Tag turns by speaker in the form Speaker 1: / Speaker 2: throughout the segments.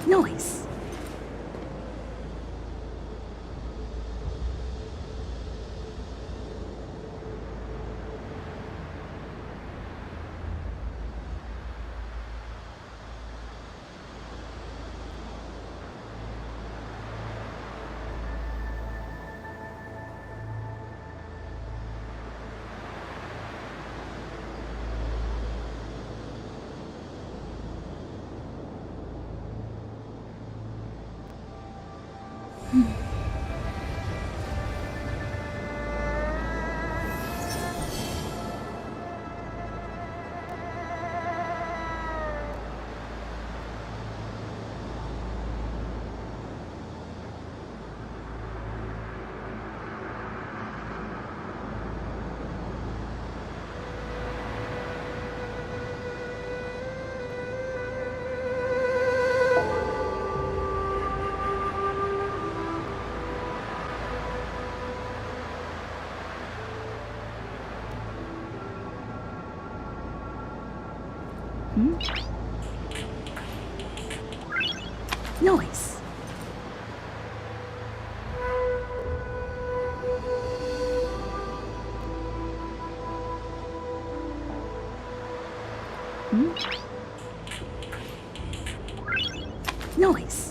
Speaker 1: Noise. Noise. Noise.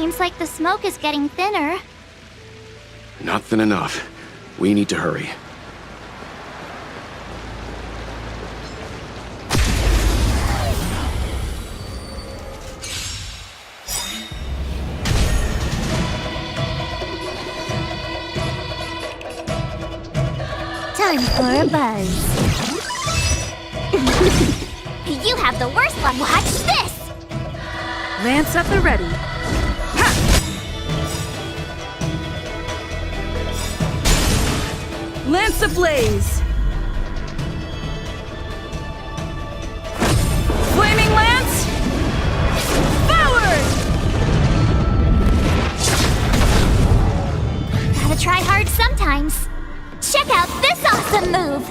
Speaker 1: Seems like the smoke is getting thinner.
Speaker 2: Not thin enough. We need to hurry.
Speaker 1: Time for a buzz. You have the worst one. Watch this!
Speaker 3: Lance at the ready. Ha! Lance ablaze. Flaming lance. Forward!
Speaker 1: Gotta try hard sometimes. Check out this awesome move!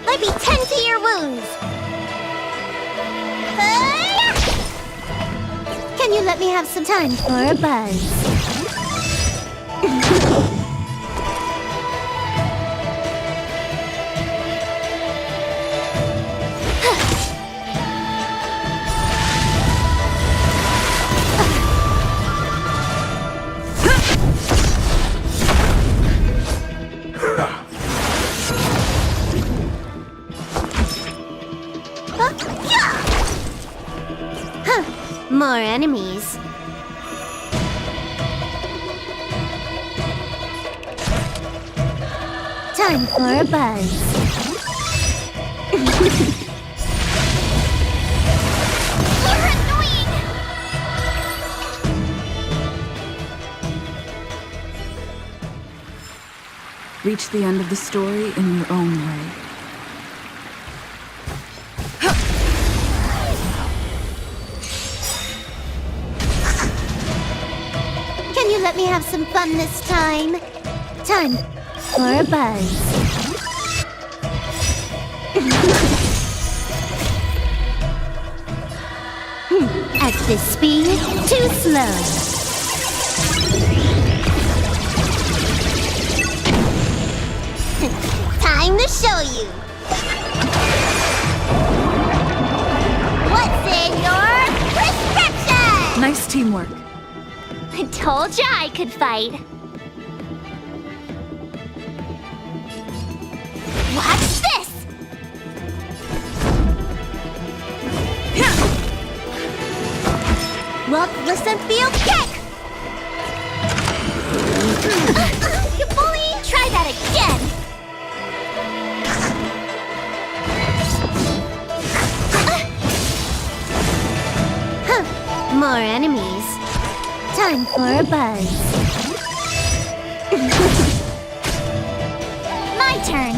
Speaker 1: Let me tend to your wounds! Can you let me have some time for a buzz? More enemies. Time for a buzz. You're annoying!
Speaker 3: Reach the end of the story in your own way.
Speaker 1: Can you let me have some fun this time? Time for a buzz. At this speed, too slow. Time to show you. What's in your prescription?
Speaker 3: Nice teamwork.
Speaker 1: I told ya I could fight. Watch this! Look, listen, feel, kick! You bully! Try that again! More enemies. Time for a buzz. My turn.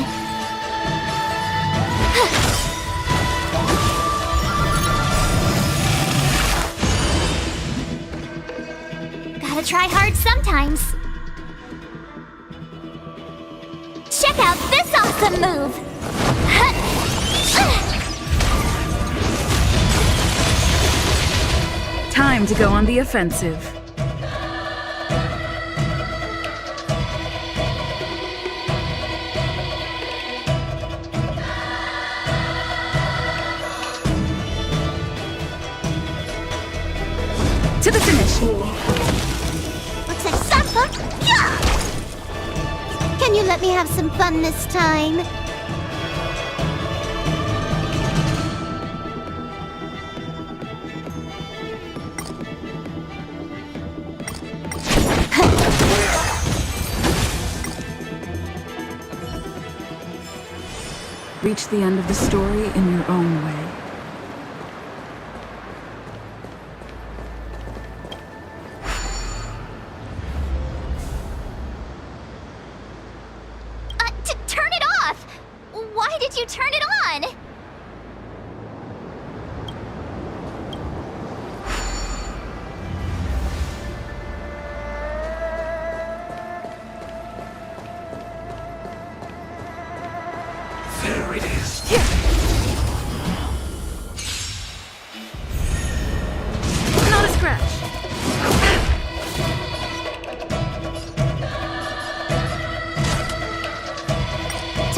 Speaker 1: Gotta try hard sometimes. Check out this awesome move.
Speaker 3: Time to go on the offensive. To the finish.
Speaker 1: Looks like Sapa. Yeah! Can you let me have some fun this time?
Speaker 3: Reach the end of the story in your own way.
Speaker 1: Turn it off! Why did you turn it on?
Speaker 2: There it is.
Speaker 3: Not a scratch.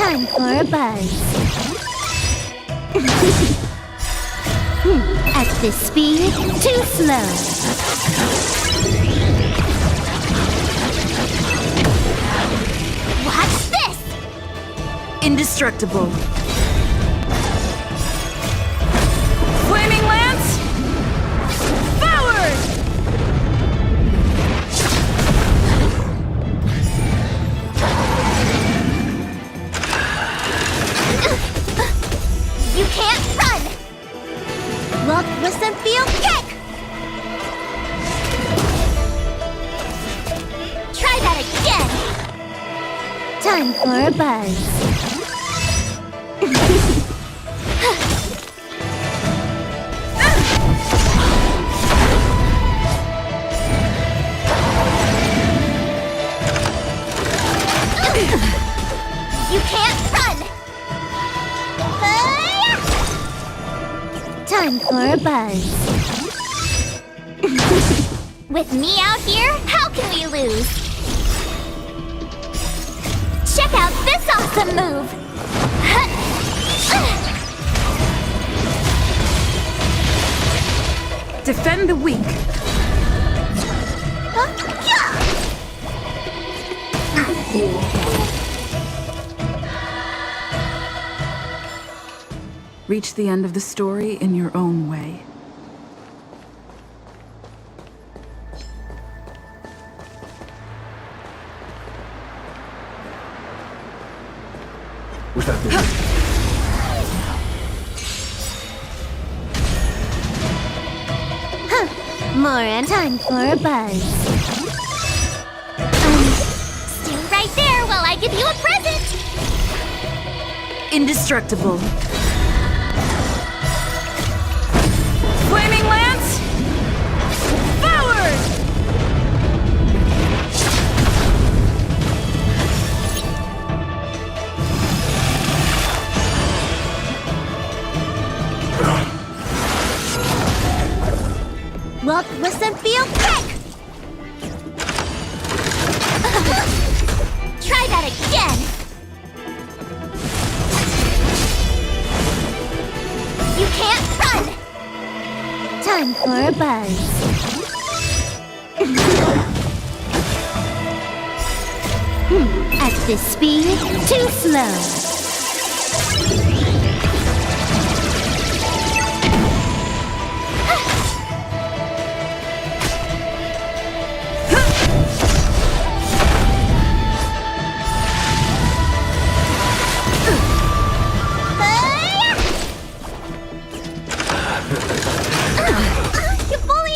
Speaker 1: Time for a buzz. At this speed, too slow. Watch this!
Speaker 3: Indestructible. Flaming lance! Forward!
Speaker 1: You can't run! Look, listen, feel, kick! Try that again! Time for a buzz. You can't run! Time for a buzz. With me out here, how can we lose? Check out this awesome move!
Speaker 3: Defend the weak. Reach the end of the story in your own way.
Speaker 2: Was that the...
Speaker 1: More and time for a buzz. Stay right there while I give you a present!
Speaker 3: Indestructible. Flaming lance! Forward!
Speaker 1: Look, listen, feel, kick! Try that again! You can't run! Time for a buzz. At this speed, too slow.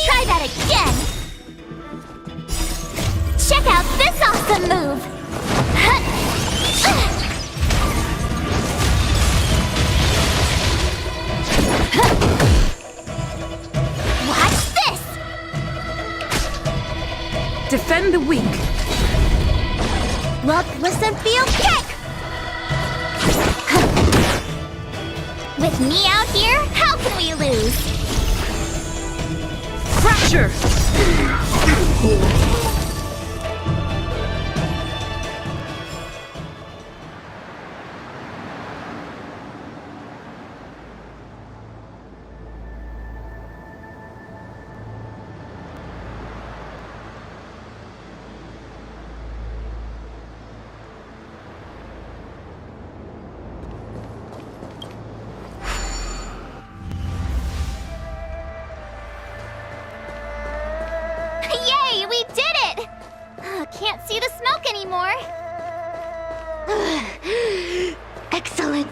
Speaker 1: Try that again! Check out this awesome move! Watch this!
Speaker 3: Defend the weak.
Speaker 1: Look, listen, feel, kick! With me out here, how can we lose?
Speaker 3: Fracture!
Speaker 1: Yay, we did it! Can't see the smoke anymore. Excellent.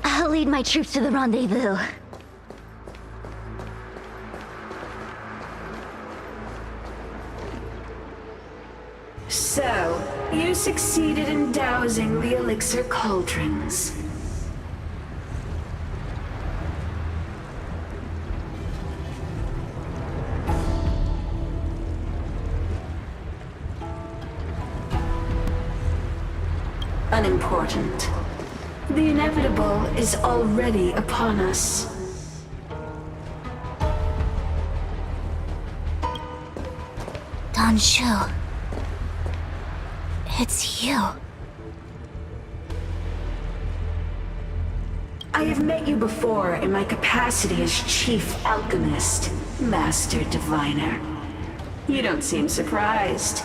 Speaker 1: I'll lead my troops to the rendezvous.
Speaker 4: So, you succeeded in dousing the elixir cauldrons. Unimportant. The inevitable is already upon us.
Speaker 1: Danshu. It's you.
Speaker 4: have met you before in my capacity as Chief Alchemist, Master Diviner. You don't seem surprised.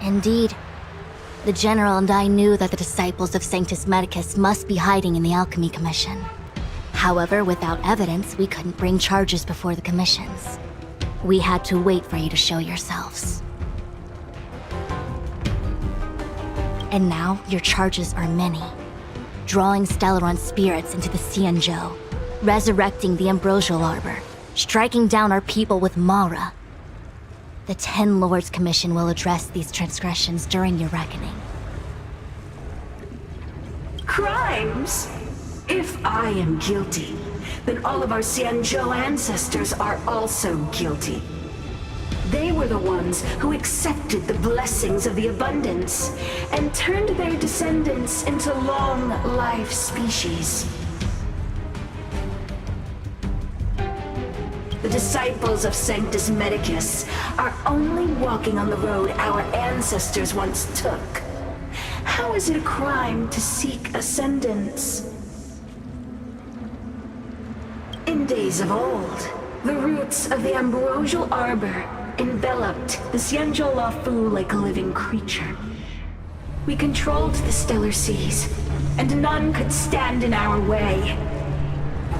Speaker 1: Indeed. The General and I knew that the disciples of Sanctus Medicus must be hiding in the Alchemy Commission. However, without evidence, we couldn't bring charges before the commissions. We had to wait for you to show yourselves. And now, your charges are many. Drawing Stellaron spirits into the Xianzhou, resurrecting the Ambrosial Arbor, striking down our people with Mara. The Ten Lords Commission will address these transgressions during your reckoning.
Speaker 4: Crimes? If I am guilty, then all of our Xianzhou ancestors are also guilty. They were the ones who accepted the blessings of the abundance and turned their descendants into long-life species. The disciples of Sanctus Medicus are only walking on the road our ancestors once took. How is it a crime to seek ascendance? In days of old, the roots of the Ambrosial Arbor enveloped the Xianzhou Luofu like a living creature. We controlled the stellar seas, and none could stand in our way.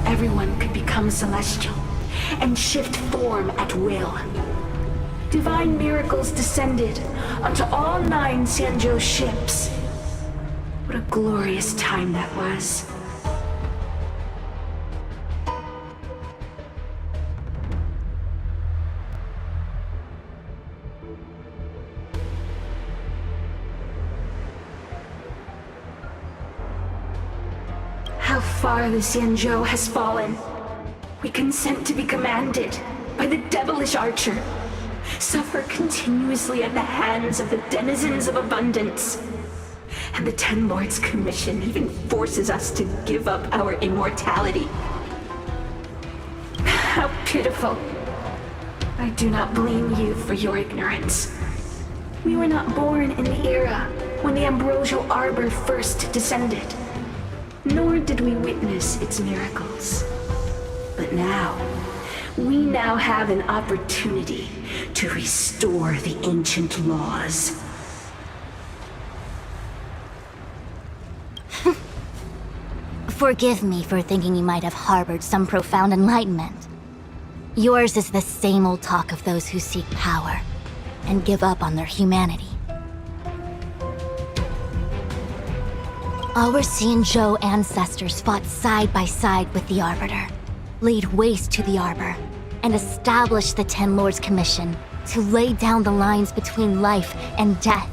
Speaker 4: Everyone could become celestial and shift form at will. Divine miracles descended onto all 9 Xianzhou ships. What a glorious time that was. How far the Xianzhou has fallen. We consent to be commanded by the devilish archer, suffer continuously at the hands of the denizens of abundance. And the Ten Lords Commission even forces us to give up our immortality. How pitiful. I do not blame you for your ignorance. We were not born in the era when the Ambrosial Arbor first descended, nor did we witness its miracles. But now, we now have an opportunity to restore the ancient laws.
Speaker 1: Forgive me for thinking you might have harbored some profound enlightenment. Yours is the same old talk of those who seek power and give up on their humanity. Our Xianzhou ancestors fought side by side with the Arbiter, laid waste to the Arbor, and established the Ten Lords Commission to lay down the lines between life and death.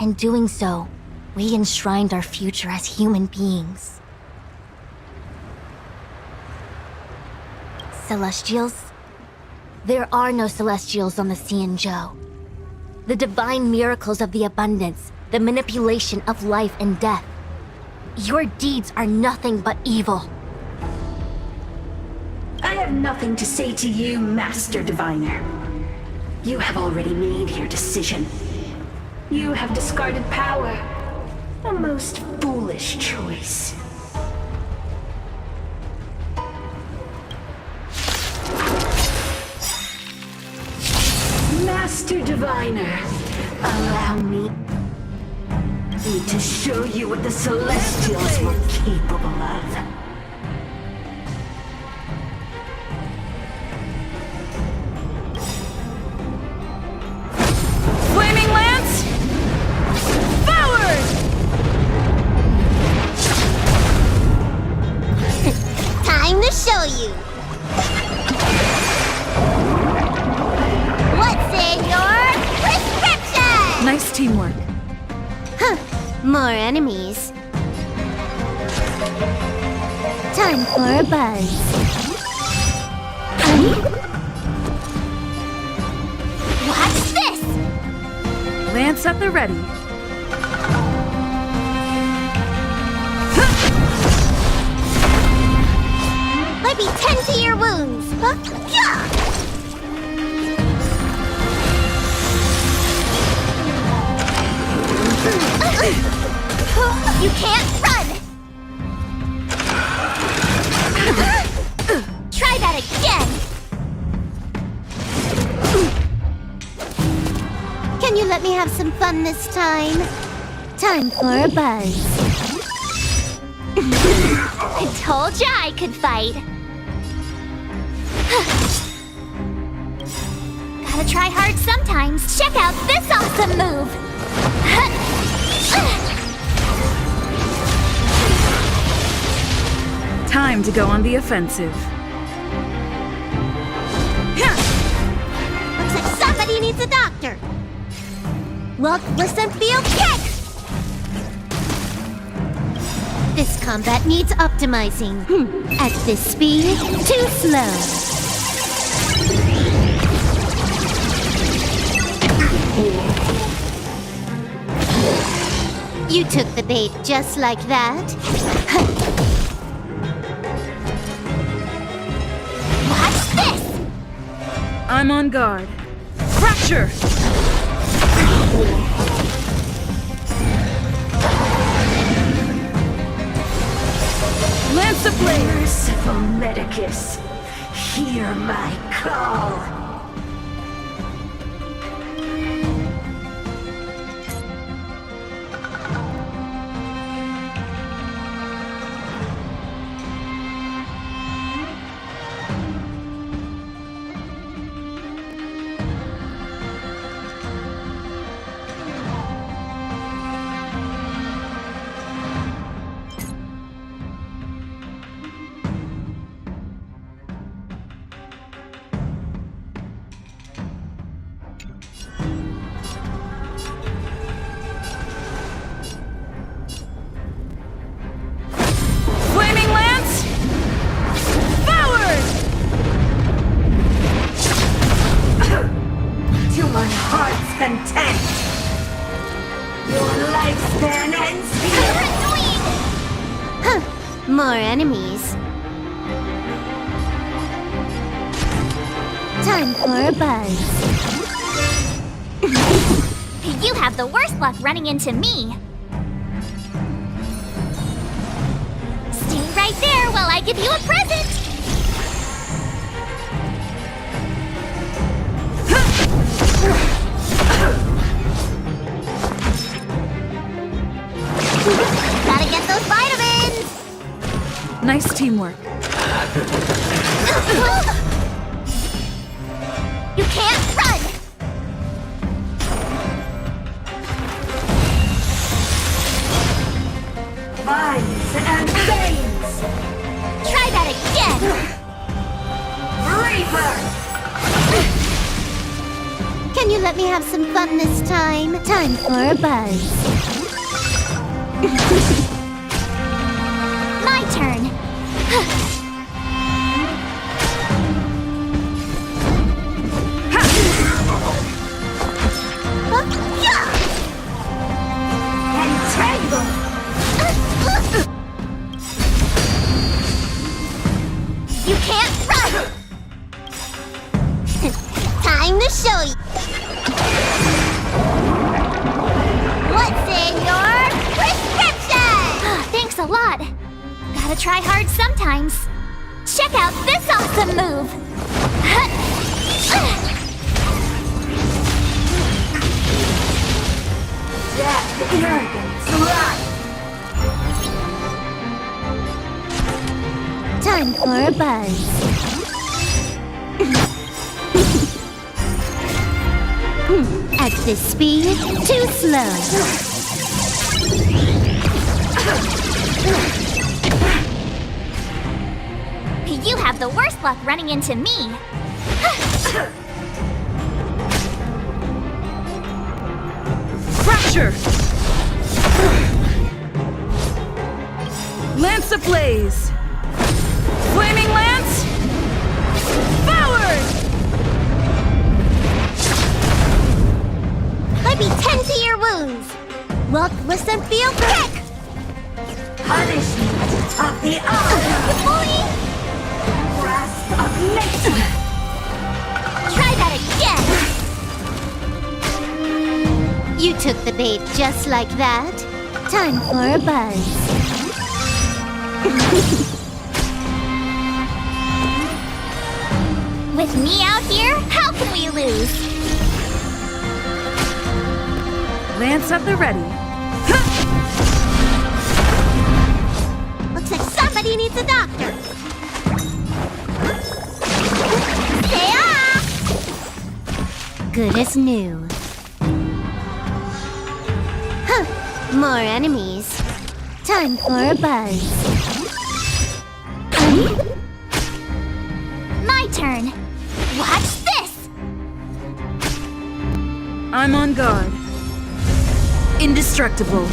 Speaker 1: In doing so, we enshrined our future as human beings. Celestials? There are no Celestials on the Xianzhou. The divine miracles of the abundance, the manipulation of life and death. Your deeds are nothing but evil.
Speaker 4: I have nothing to say to you, Master Diviner. You have already made your decision. You have discarded power. A most foolish choice. Master Diviner, allow me to show you what the Celestials were capable of.
Speaker 3: Flaming Lance! Forward!
Speaker 1: Time to show you! What's in your prescription?
Speaker 3: Nice teamwork.
Speaker 1: Huh, more enemies. Time for a buzz. Watch this!
Speaker 3: Lance at the ready.
Speaker 1: Let me tend to your wounds. Huh? Yeah! You can't run! Try that again! Can you let me have some fun this time? Time for a buzz. I told ya I could fight. Gotta try hard sometimes. Check out this awesome move!
Speaker 3: Time to go on the offensive.
Speaker 1: Looks like somebody needs a doctor. Look, listen, feel, kick! This combat needs optimizing. At this speed, too slow. You took the bait just like that. Watch this!
Speaker 3: I'm on guard. Fracture! Lance of Blade!
Speaker 4: Merciful Medicus, hear my call.
Speaker 3: Flaming Lance! Forward!
Speaker 4: To my heart's content. Your lifespan ends here.
Speaker 1: More enemies. Time for a buzz. You have the worst luck running into me. Stay right there while I give you a present. Gotta get those vitamins.
Speaker 3: Nice teamwork.
Speaker 1: You can't run!
Speaker 4: Vines and veins.
Speaker 1: Try that again!
Speaker 4: Reaper!
Speaker 1: Can you let me have some fun this time? Time for a buzz. My turn!
Speaker 4: Entangle!
Speaker 1: You can't run! Time to show you! What's in your prescription? Thanks a lot. Gotta try hard sometimes. Check out this awesome move!
Speaker 4: Death, arrogance, life!
Speaker 1: Time for a buzz. At this speed, too slow. You have the worst luck running into me.
Speaker 3: Fracture! Lance ablaze! Flaming Lance! Forward!
Speaker 1: Let me tend to your wounds. Look, listen, feel, kick!
Speaker 4: Punishment of the honor! Grasp of nature!
Speaker 1: Try that again! You took the bait just like that. Time for a buzz. With me out here, how can we lose?
Speaker 3: Lance at the ready.
Speaker 1: Looks like somebody needs a doctor. Stay off! Good as new. Huh, more enemies. Time for a buzz. My turn. Watch this!
Speaker 3: I'm on guard. Indestructible.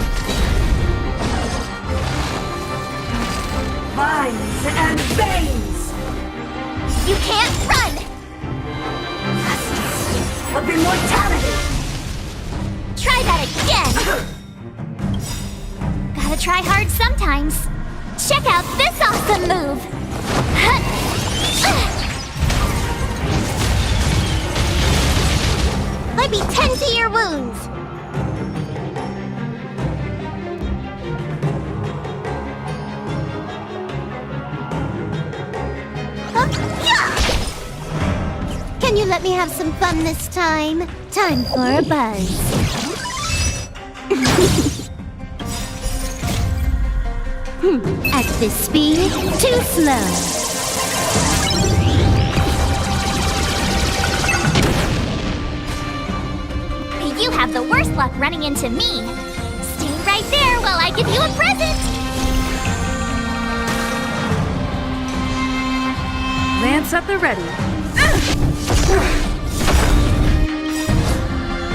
Speaker 4: Vines and veins
Speaker 1: You can't run!
Speaker 4: of immortality!
Speaker 1: Try that again! Gotta try hard sometimes. Check out this awesome move! Let me tend to your wounds! Can you let me have some fun this time? Time for a buzz. At this speed, too slow. You have the worst luck running into me. Stay right there while I give you a present.
Speaker 3: Lance at the ready.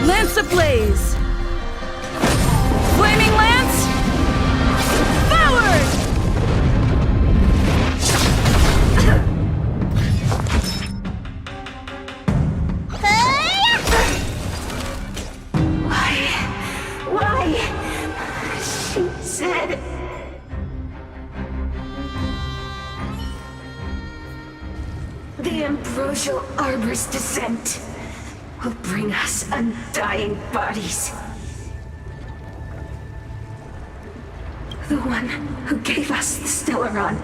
Speaker 3: Lance ablaze! Flaming lance! Forward!
Speaker 4: Why? She said... The ambrosial arbor's descent will bring us undying bodies. The one who gave us the Stellaron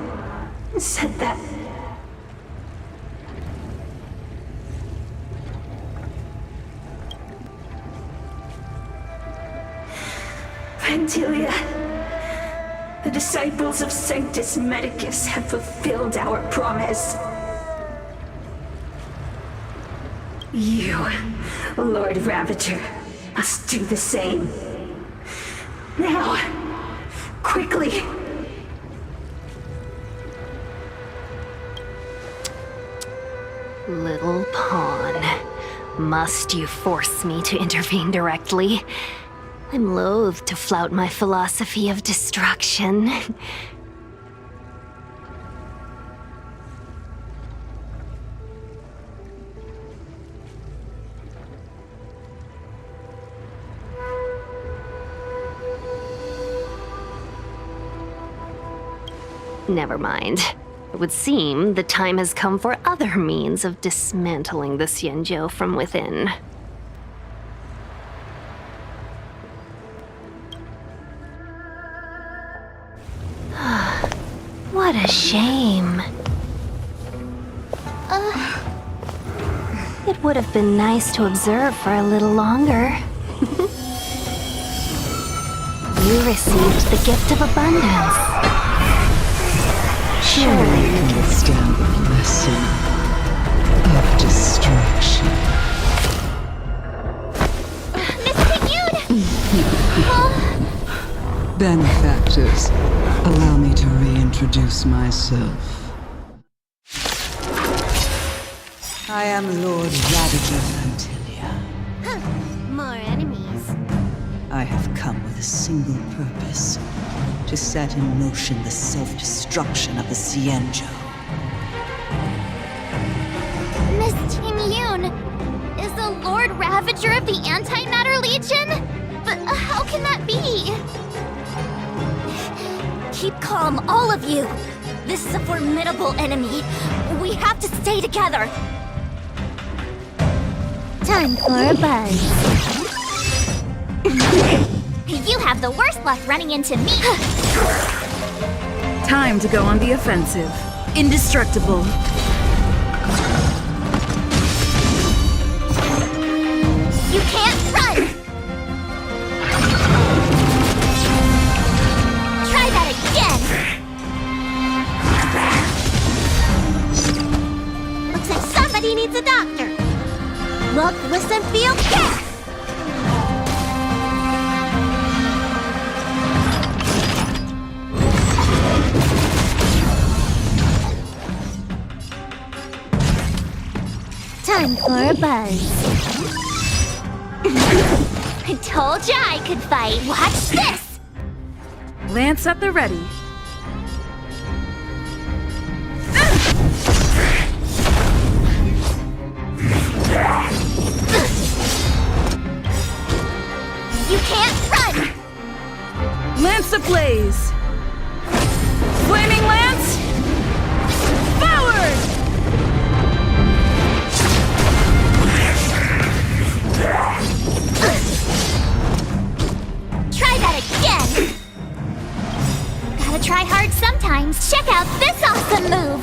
Speaker 4: said that. Vantilia, the disciples of Sanctus Medicus have fulfilled our promise. You, Lord Ravager, must do the same. Now, quickly.
Speaker 1: Little pawn, must you force me to intervene directly? I'm loath to flout my philosophy of destruction. Never mind. It would seem the time has come for other means of dismantling the Xianzhou from within. What a shame. It would have been nice to observe for a little longer. You received the gift of abundance.
Speaker 5: Surely you can stand the blessing of destruction.
Speaker 1: Miss Pignoud!
Speaker 5: Benefactors, allow me to reintroduce myself. I am Lord Ravager Vantilia.
Speaker 1: More enemies.
Speaker 5: I have come with a single purpose. To set in motion the self-destruction of the Xianzhou.
Speaker 1: Miss Ting-Yun, is the Lord Ravager of the Antimatter Legion? But how can that be? Keep calm, all of you. This is a formidable enemy. We have to stay together. Time for a buzz. You have the worst luck running into me.
Speaker 3: Time to go on the offensive. Indestructible.
Speaker 1: You can't run! Try that again! Looks like somebody needs a doctor. Look, listen, feel, care! Time for a buzz. I told ya I could fight. Watch this!
Speaker 3: Lance at the ready.
Speaker 1: You can't run!
Speaker 3: Lance ablaze. Flaming lance. Forward!
Speaker 1: Try that again! Gotta try hard sometimes. Check out this awesome move!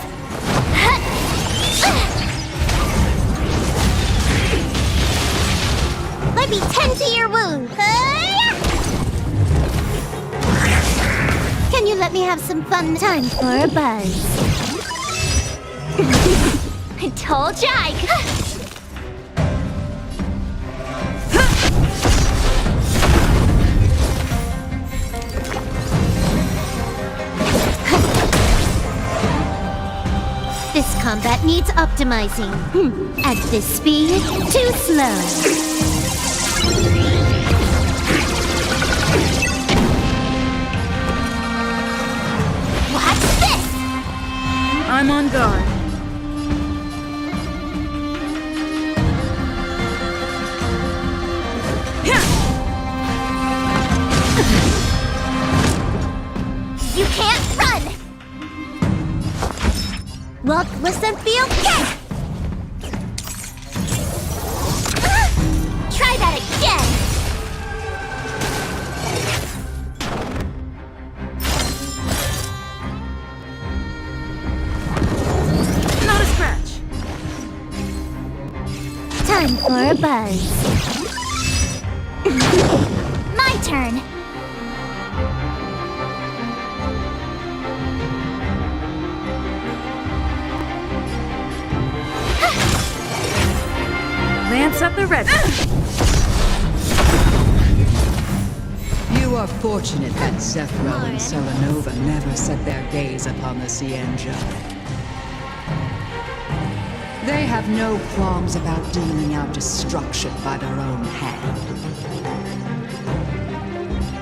Speaker 1: Let me tend to your wound. Can you let me have some fun? Time for a buzz. I told ya I could. This combat needs optimizing. At this speed, too slow. Watch this!
Speaker 3: I'm on guard.
Speaker 1: You can't run! Look, listen, feel, get! Try that again!
Speaker 3: Not a scratch.
Speaker 1: Time for a buzz. My turn.
Speaker 3: Lance at the ready.
Speaker 5: You are fortunate that Zephyro and Selenova never set their gaze upon the Cienjo. They have no qualms about dealing out destruction by their own hand.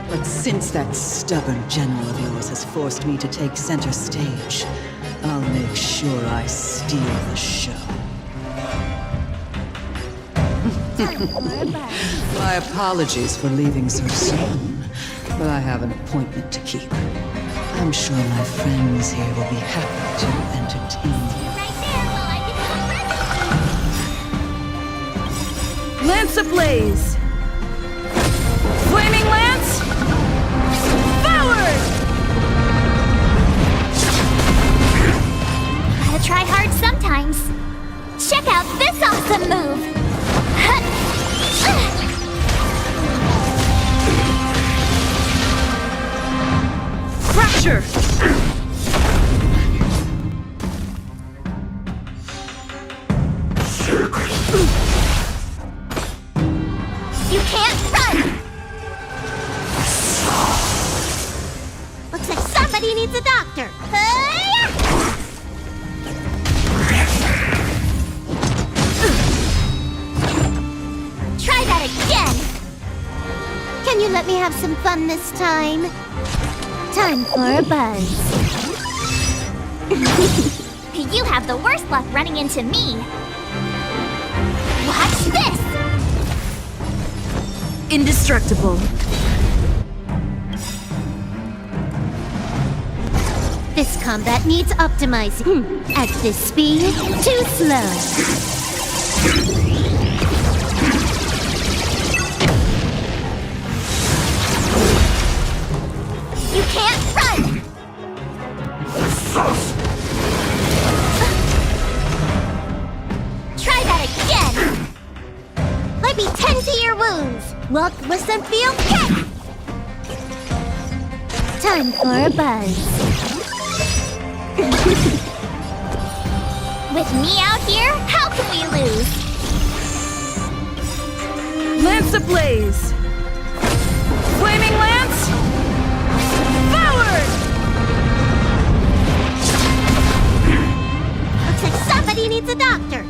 Speaker 5: But since that stubborn general of yours has forced me to take center stage, I'll make sure I steal the show. My apologies for leaving so soon, but I have an appointment to keep. I'm sure my friends here will be happy to entertain you.
Speaker 1: Right there while I get
Speaker 3: Lance ablaze. Flaming lance. Forward!
Speaker 1: Gotta try hard sometimes. Check out this awesome move!
Speaker 3: Fracture!
Speaker 1: You can't run! Looks like somebody needs a doctor. Try that again! Can you let me have some fun this time? Time for a buzz. You have the worst luck running into me. Watch this!
Speaker 3: Indestructible.
Speaker 1: This combat needs optimizing. At this speed, too slow. Look, listen, feel, kick! Time for a buzz. With me out here, how can we lose?
Speaker 3: Lance ablaze! Flaming lance! Forward!
Speaker 1: Looks like somebody needs a doctor.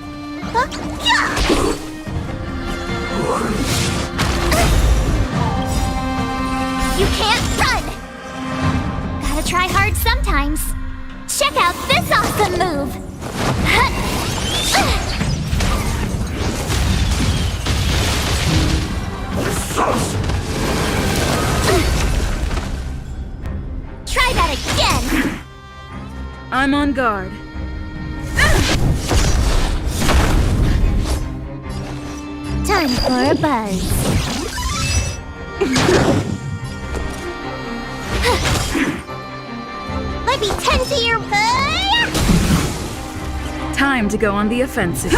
Speaker 1: Huh? Yeah! You can't run! Gotta try hard sometimes. Check out this awesome move! Try that again!
Speaker 3: I'm on guard.
Speaker 1: Time for a buzz. Let me tend to your...
Speaker 3: Time to go on the offensive.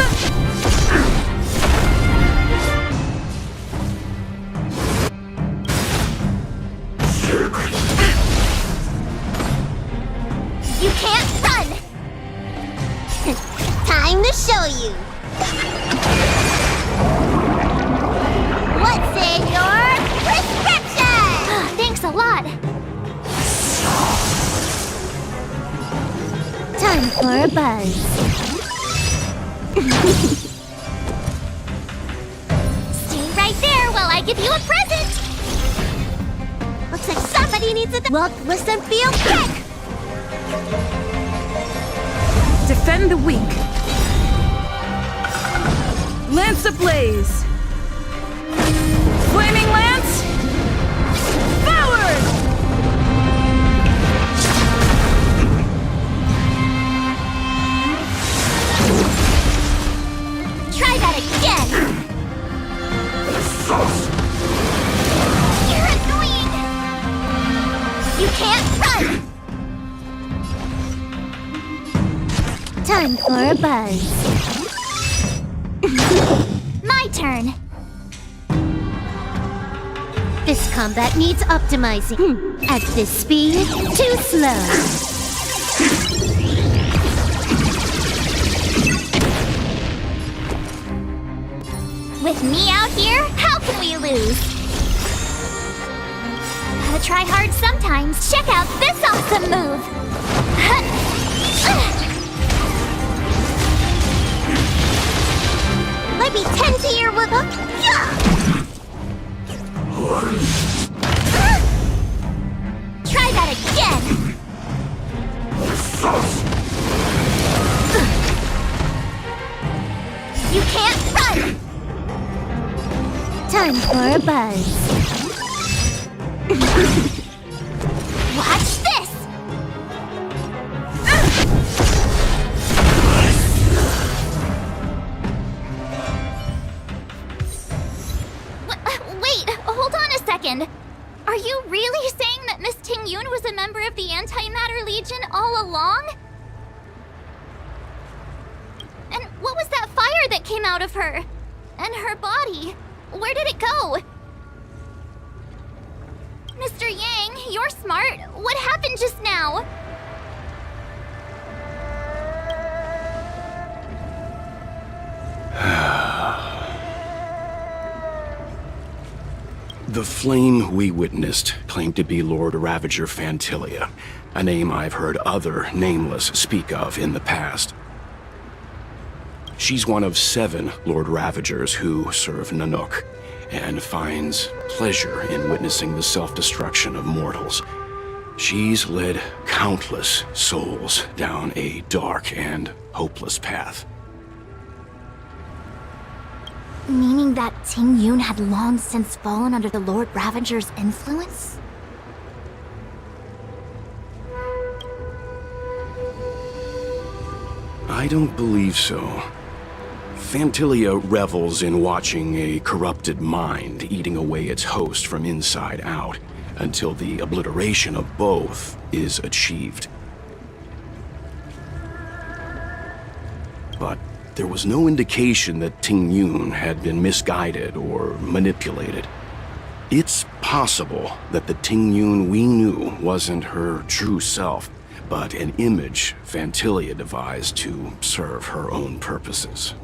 Speaker 1: You can't run! Time to show you! What's in your prescription? Thanks a lot! Time for a buzz. Stay right there while I give you a present! Looks like somebody needs a... Look, listen, feel, kick!
Speaker 3: Defend the weak. Lance ablaze! Flaming lance! Forward!
Speaker 1: Try that again! You're annoying! You can't run! Time for a buzz. My turn. This combat needs optimizing. At this speed, too slow. With me out here, how can we lose? Gotta try hard sometimes. Check out this awesome move! Let me tend to your wood. Try that again! You can't run! Time for a buzz. Watch this! Wait, hold on a second. Are you really saying that Miss Ting Yun was a member of the Antimatter Legion all along? And what was that fire that came out of her? And her body? Where did it go? Mr. Yang, you're smart. What happened just now?
Speaker 2: The flame we witnessed claimed to be Lord Ravager Fantilia, a name I've heard other Nameless speak of in the past. She's one of 7 Lord Ravagers who serve Nanook, and finds pleasure in witnessing the self-destruction of mortals. She's led countless souls down a dark and hopeless path.
Speaker 1: Meaning that Ting Yun had long since fallen under the Lord Ravager's influence?
Speaker 2: I don't believe so. Fantilia revels in watching a corrupted mind eating away its host from inside out, until the obliteration of both is achieved. But there was no indication that Ting Yun had been misguided or manipulated. It's possible that the Ting-Yun we knew wasn't her true self, but an image Fantilia devised to serve her own purposes.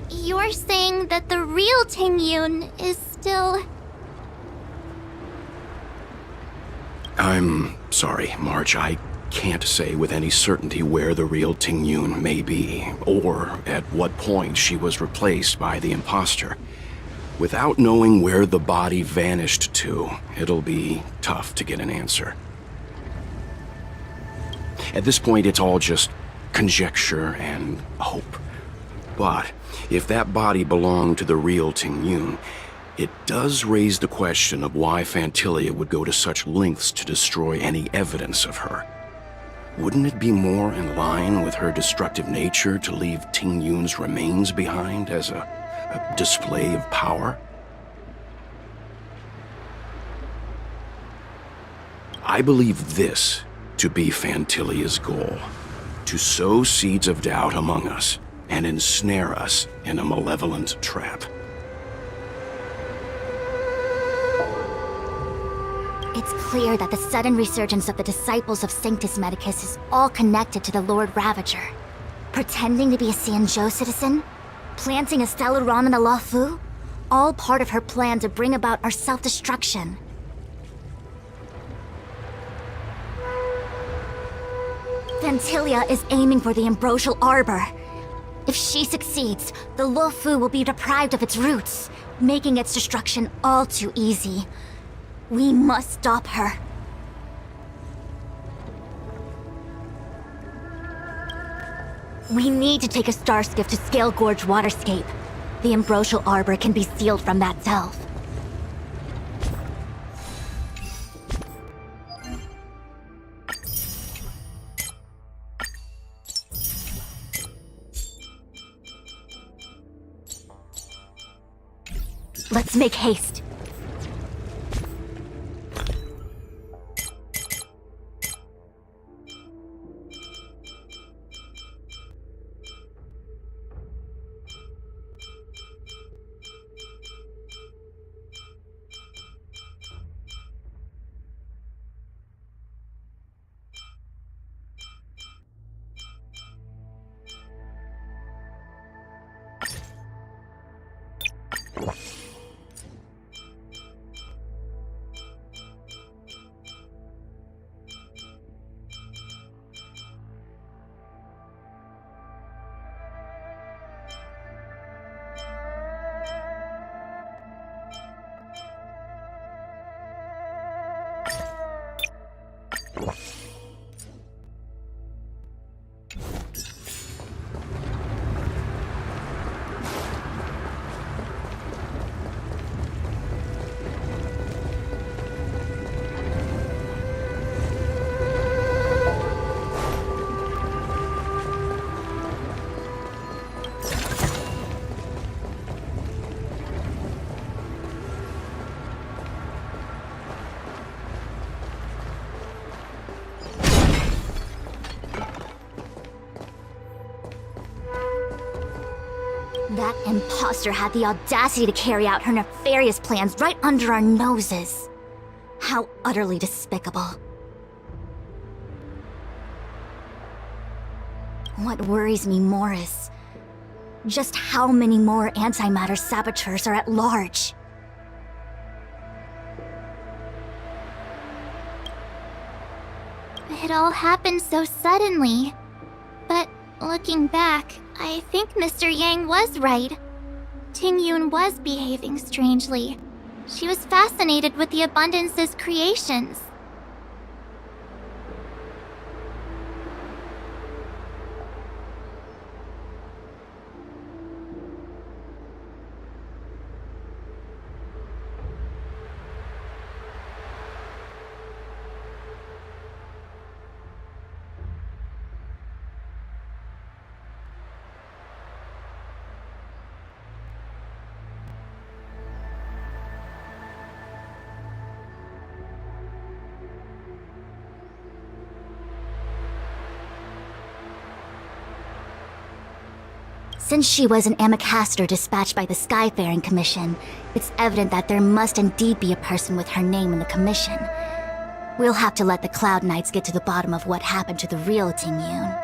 Speaker 1: You're saying that the real Ting-Yun is still...
Speaker 2: I'm sorry, March. I can't say with any certainty where the real Ting-Yun may be, or at what point she was replaced by the imposter. Without knowing where the body vanished to, it'll be tough to get an answer. At this point, it's all just conjecture and hope. But if that body belonged to the real Ting-Yun, it does raise the question of why Fantilia would go to such lengths to destroy any evidence of her. Wouldn't it be more in line with her destructive nature to leave Ting-Yun's remains behind as a display of power? I believe this to be Fantilia's goal: to sow seeds of doubt among us and ensnare us in a malevolent trap.
Speaker 1: It's clear that the sudden resurgence of the disciples of Sanctus Medicus is all connected to the Lord Ravager. Pretending to be a Xianzhou citizen? Planting a stellar Rom in the Luofu? All part of her plan to bring about our self-destruction. Fantilia is aiming for the Ambrosial Arbor. If she succeeds, the Luofu will be deprived of its roots, making its destruction all too easy. We must stop her. We need to take a star skiff to Scale Gorge Waterscape. The Ambrosial Arbor can be sealed from that delve. Let's make haste. That imposter had the audacity to carry out her nefarious plans right under our noses. How utterly despicable. What worries me more is just how many more antimatter saboteurs are at large. It all happened so suddenly. But looking back, I think Mr. Yang was right. Ting-Yun was behaving strangely. She was fascinated with the Abundance's creations. Since she was an Amicastor dispatched by the Skyfaring Commission, it's evident that there must indeed be a person with her name in the commission. We'll have to let the Cloud Knights get to the bottom of what happened to the real Ting Yun.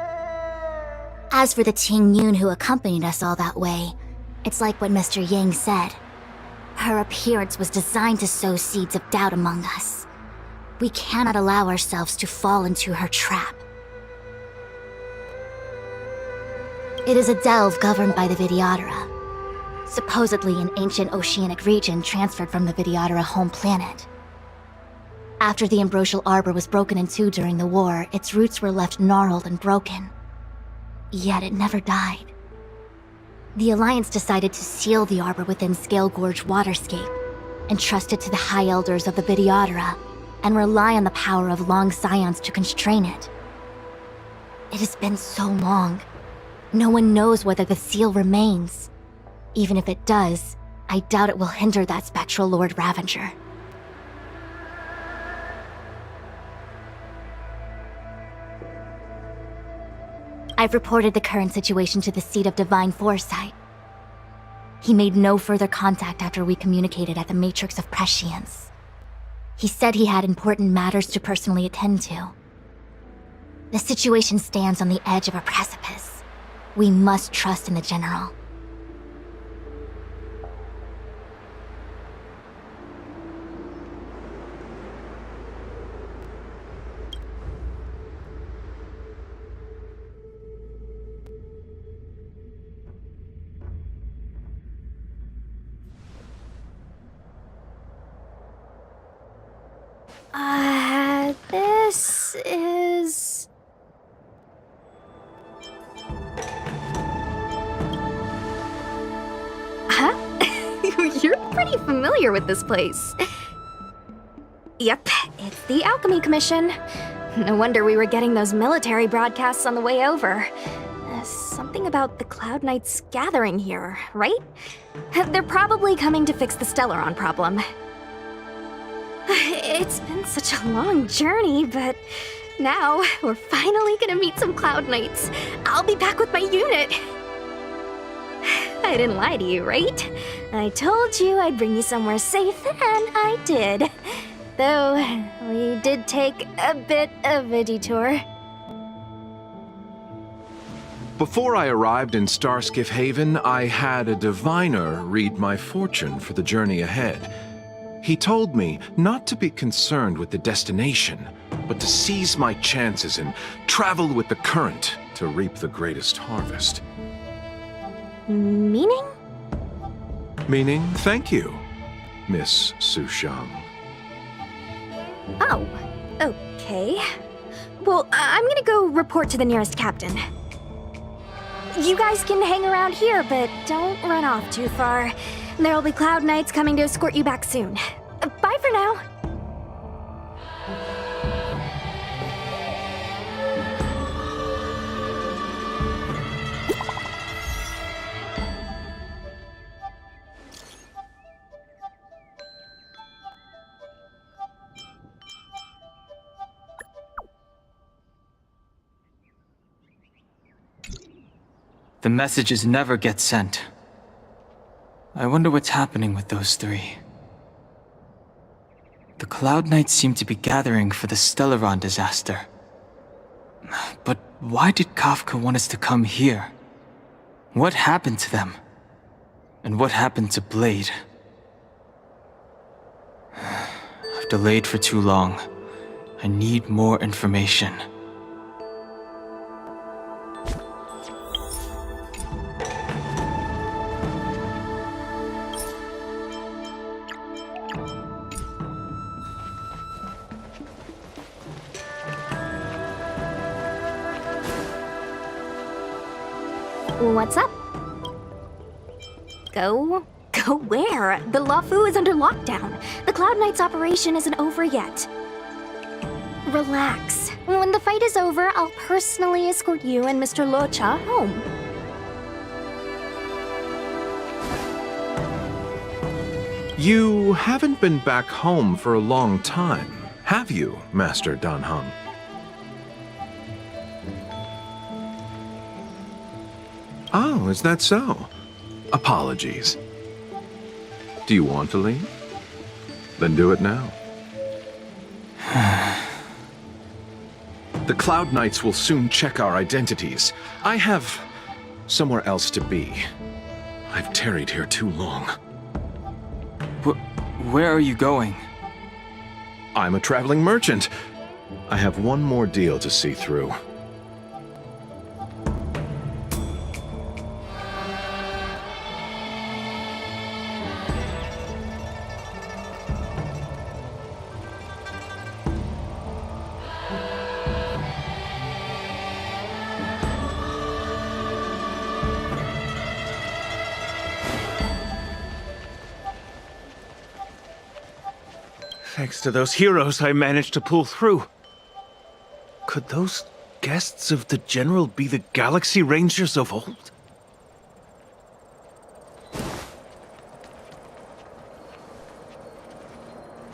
Speaker 1: As for the Ting Yun who accompanied us all that way, it's like what Mr. Yang said. Her appearance was designed to sow seeds of doubt among us. We cannot allow ourselves to fall into her trap. It is a delve governed by the Vidyadhara, supposedly an ancient oceanic region transferred from the Vidyadhara home planet. After the Ambrosial Arbor was broken in two during the war, its roots were left gnarled and broken. Yet it never died. The Alliance decided to seal the arbor within Scale Gorge Waterscape, entrust it to the High Elders of the Vidyadhara, and rely on the power of Long Scions to constrain it. It has been so long. No one knows whether the seal remains. Even if it does, I doubt it will hinder that spectral Lord Ravager. I've reported the current situation to the Seat of Divine Foresight. He made no further contact after we communicated at the Matrix of Prescience. He said he had important matters to personally attend to. The situation stands on the edge of a precipice. We must trust in the General.
Speaker 6: This is... Huh? You're pretty familiar with this place. Yep, it's the Alchemy Commission. No wonder we were getting those military broadcasts on the way over. Something about the Cloud Knights gathering here, right? They're probably coming to fix the Stellaron problem. It's been such a long journey, but now we're finally gonna meet some Cloud Knights. I'll be back with my unit. I didn't lie to you, right? I told you I'd bring you somewhere safe, and I did. Though, we did take a bit of a detour.
Speaker 7: Before I arrived in Starskiff Haven, I had a diviner read my fortune for the journey ahead. He told me not to be concerned with the destination, but to seize my chances and travel with the current to reap the greatest harvest.
Speaker 6: Meaning?
Speaker 7: Meaning, thank you, Miss Sushang.
Speaker 6: Oh, okay. Well, I'm gonna go report to the nearest captain. You guys can hang around here, but don't run off too far. There'll be Cloud Knights coming to escort you back soon. Bye for now.
Speaker 8: The messages never get sent. I wonder what's happening with those three. The Cloud Knights seem to be gathering for the Stellaron disaster. But why did Kafka want us to come here? What happened to them? And what happened to Blade? I've delayed for too long. I need more information.
Speaker 6: What's up? Go where? The Luofu is under lockdown. The Cloud Knights operation isn't over yet. Relax. When the fight is over, I'll personally escort you and Mr. Locha home.
Speaker 7: You haven't been back home for a long time, have you, Master Danheng? Oh, is that so? Apologies. Do you want to leave? Then do it now. The Cloud Knights will soon check our identities. I have somewhere else to be. I've tarried here too long.
Speaker 8: Where are you going?
Speaker 7: I'm a traveling merchant. I have one more deal to see through.
Speaker 9: Thanks to those heroes, I managed to pull through. Could those guests of the General be the Galaxy Rangers of old?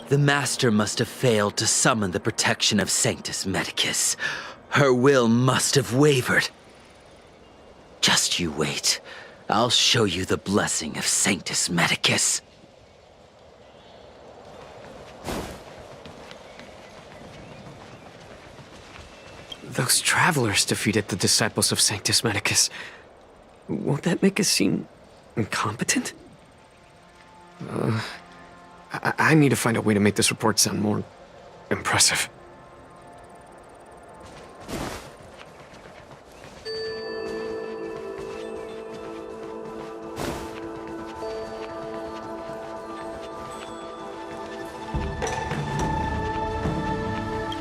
Speaker 10: The Master must have failed to summon the protection of Sanctus Medicus. Her will must have wavered. Just you wait. I'll show you the blessing of Sanctus Medicus.
Speaker 11: Those travelers defeated the disciples of Sanctus Medicus. Won't that make us seem incompetent? I need to find a way to make this report sound more impressive.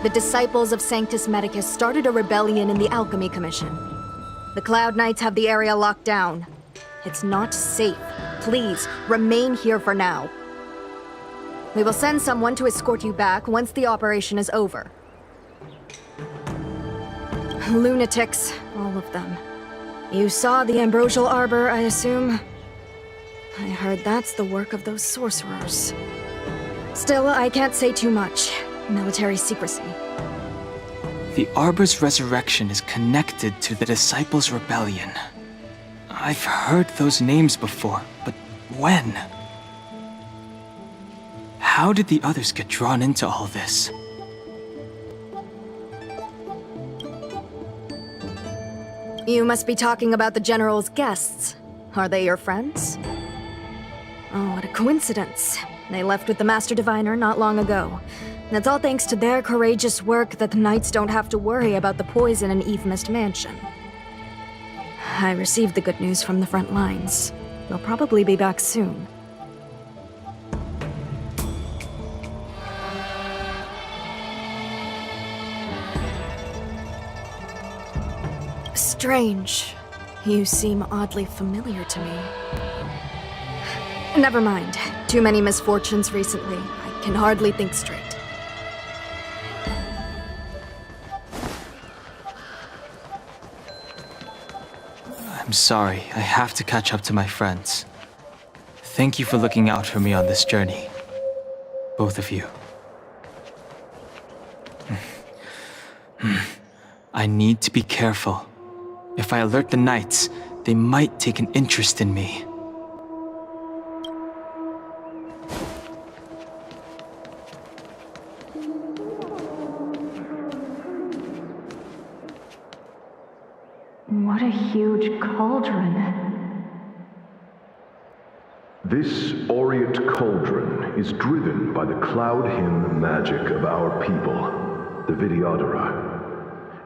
Speaker 12: The disciples of Sanctus Medicus started a rebellion in the Alchemy Commission. The Cloud Knights have the area locked down. It's not safe. Please, remain here for now. We will send someone to escort you back once the operation is over. Lunatics, all of them. You saw the Ambrosial Arbor, I assume? I heard that's the work of those sorcerers. Still, I can't say too much. Military secrecy.
Speaker 8: The Arbor's resurrection is connected to the Disciples' Rebellion. I've heard those names before, but when? How did the others get drawn into all this?
Speaker 12: You must be talking about the General's guests. Are they your friends? Oh, what a coincidence. They left with the Master Diviner not long ago. And it's all thanks to their courageous work that the Knights don't have to worry about the poison in Evemist Mansion. I received the good news from the front lines. They'll probably be back soon. Strange. You seem oddly familiar to me. Never mind. Too many misfortunes recently. I can hardly think straight.
Speaker 8: I'm sorry, I have to catch up to my friends. Thank you for looking out for me on this journey. Both of you. I need to be careful. If I alert the Knights, they might take an interest in me.
Speaker 4: What a huge cauldron.
Speaker 13: This aureate cauldron is driven by the cloud hymn magic of our people, the Vidyadhara.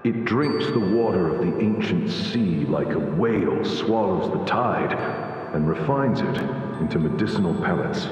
Speaker 13: It drinks the water of the ancient sea like a whale swallows the tide and refines it into medicinal pellets.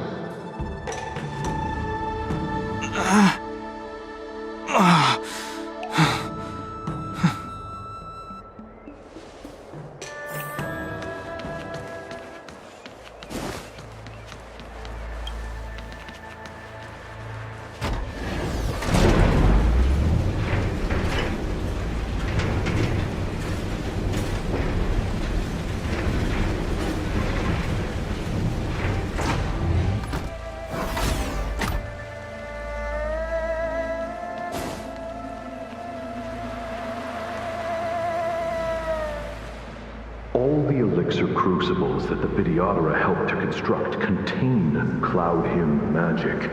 Speaker 13: elixir crucibles that the Videodora helped to construct contain Cloud Hymn magic.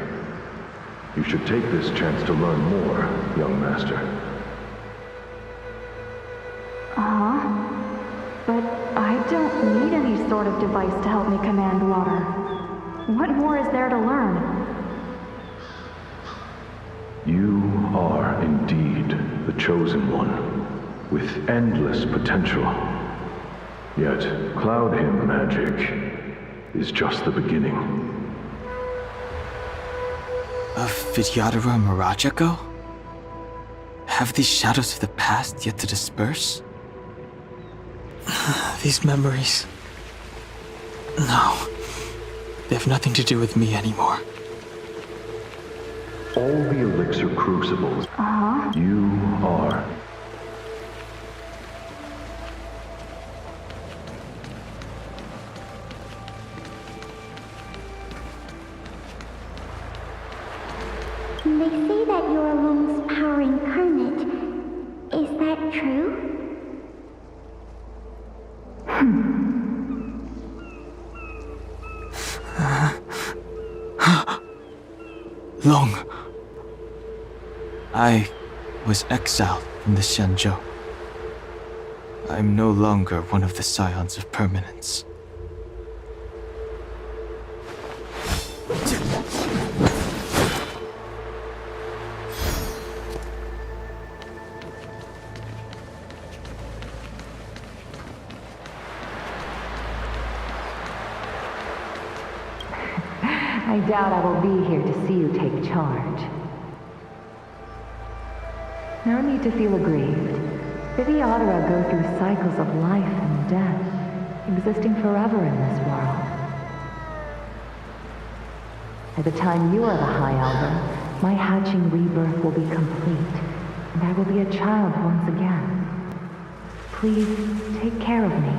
Speaker 13: You should take this chance to learn more, young master.
Speaker 14: But I don't need any sort of device to help me command water. What more is there to learn?
Speaker 13: You are indeed the chosen one, with endless potential. Yet, Cloud Hymn magic is just the beginning.
Speaker 8: Of Vidyadhara Mirajago? Have these shadows of the past yet to disperse? These memories... No. They have nothing to do with me anymore.
Speaker 13: All the elixir crucibles. You are.
Speaker 15: They say that you're Lung's power incarnate. Is that true?
Speaker 8: Long. I was exiled from the Xianzhou. I'm no longer one of the Scions of Permanence.
Speaker 14: I doubt I will be here to see you take charge. No need to feel aggrieved. Vidyadhara go through cycles of life and death, existing forever in this world. By the time you are the High Elder, my hatching rebirth will be complete, and I will be a child once again. Please, take care of me.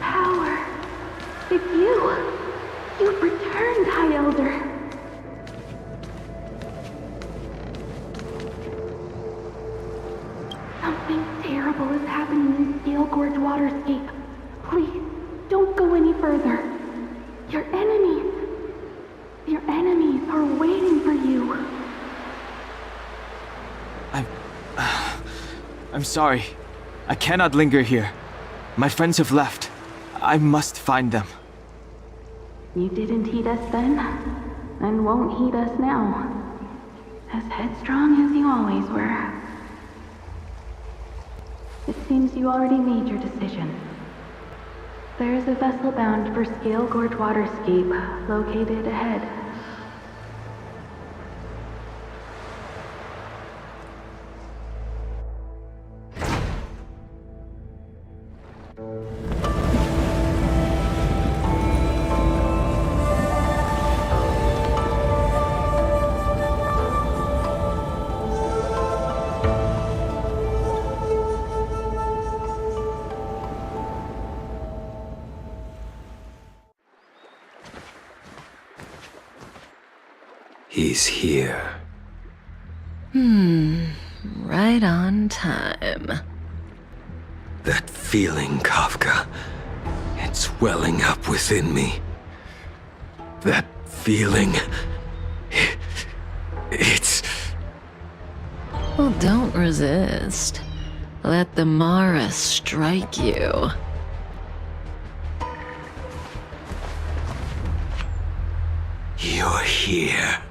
Speaker 4: Power. It's you. You've returned, High Elder. Something terrible is happening in Steel Gorge Waterscape. Please, don't go any further. Your enemies are waiting for you.
Speaker 8: I'm sorry. I cannot linger here. My friends have left. I must find them.
Speaker 4: You didn't heed us then, and won't heed us now. As headstrong as you always were. It seems you already made your decision. There is a vessel bound for Scale Gorge Waterscape, located ahead.
Speaker 11: He's here.
Speaker 16: Right on time.
Speaker 11: That feeling, Kafka. It's welling up within me. That feeling... It's...
Speaker 16: Well, don't resist. Let the Mara strike you.
Speaker 11: You're here.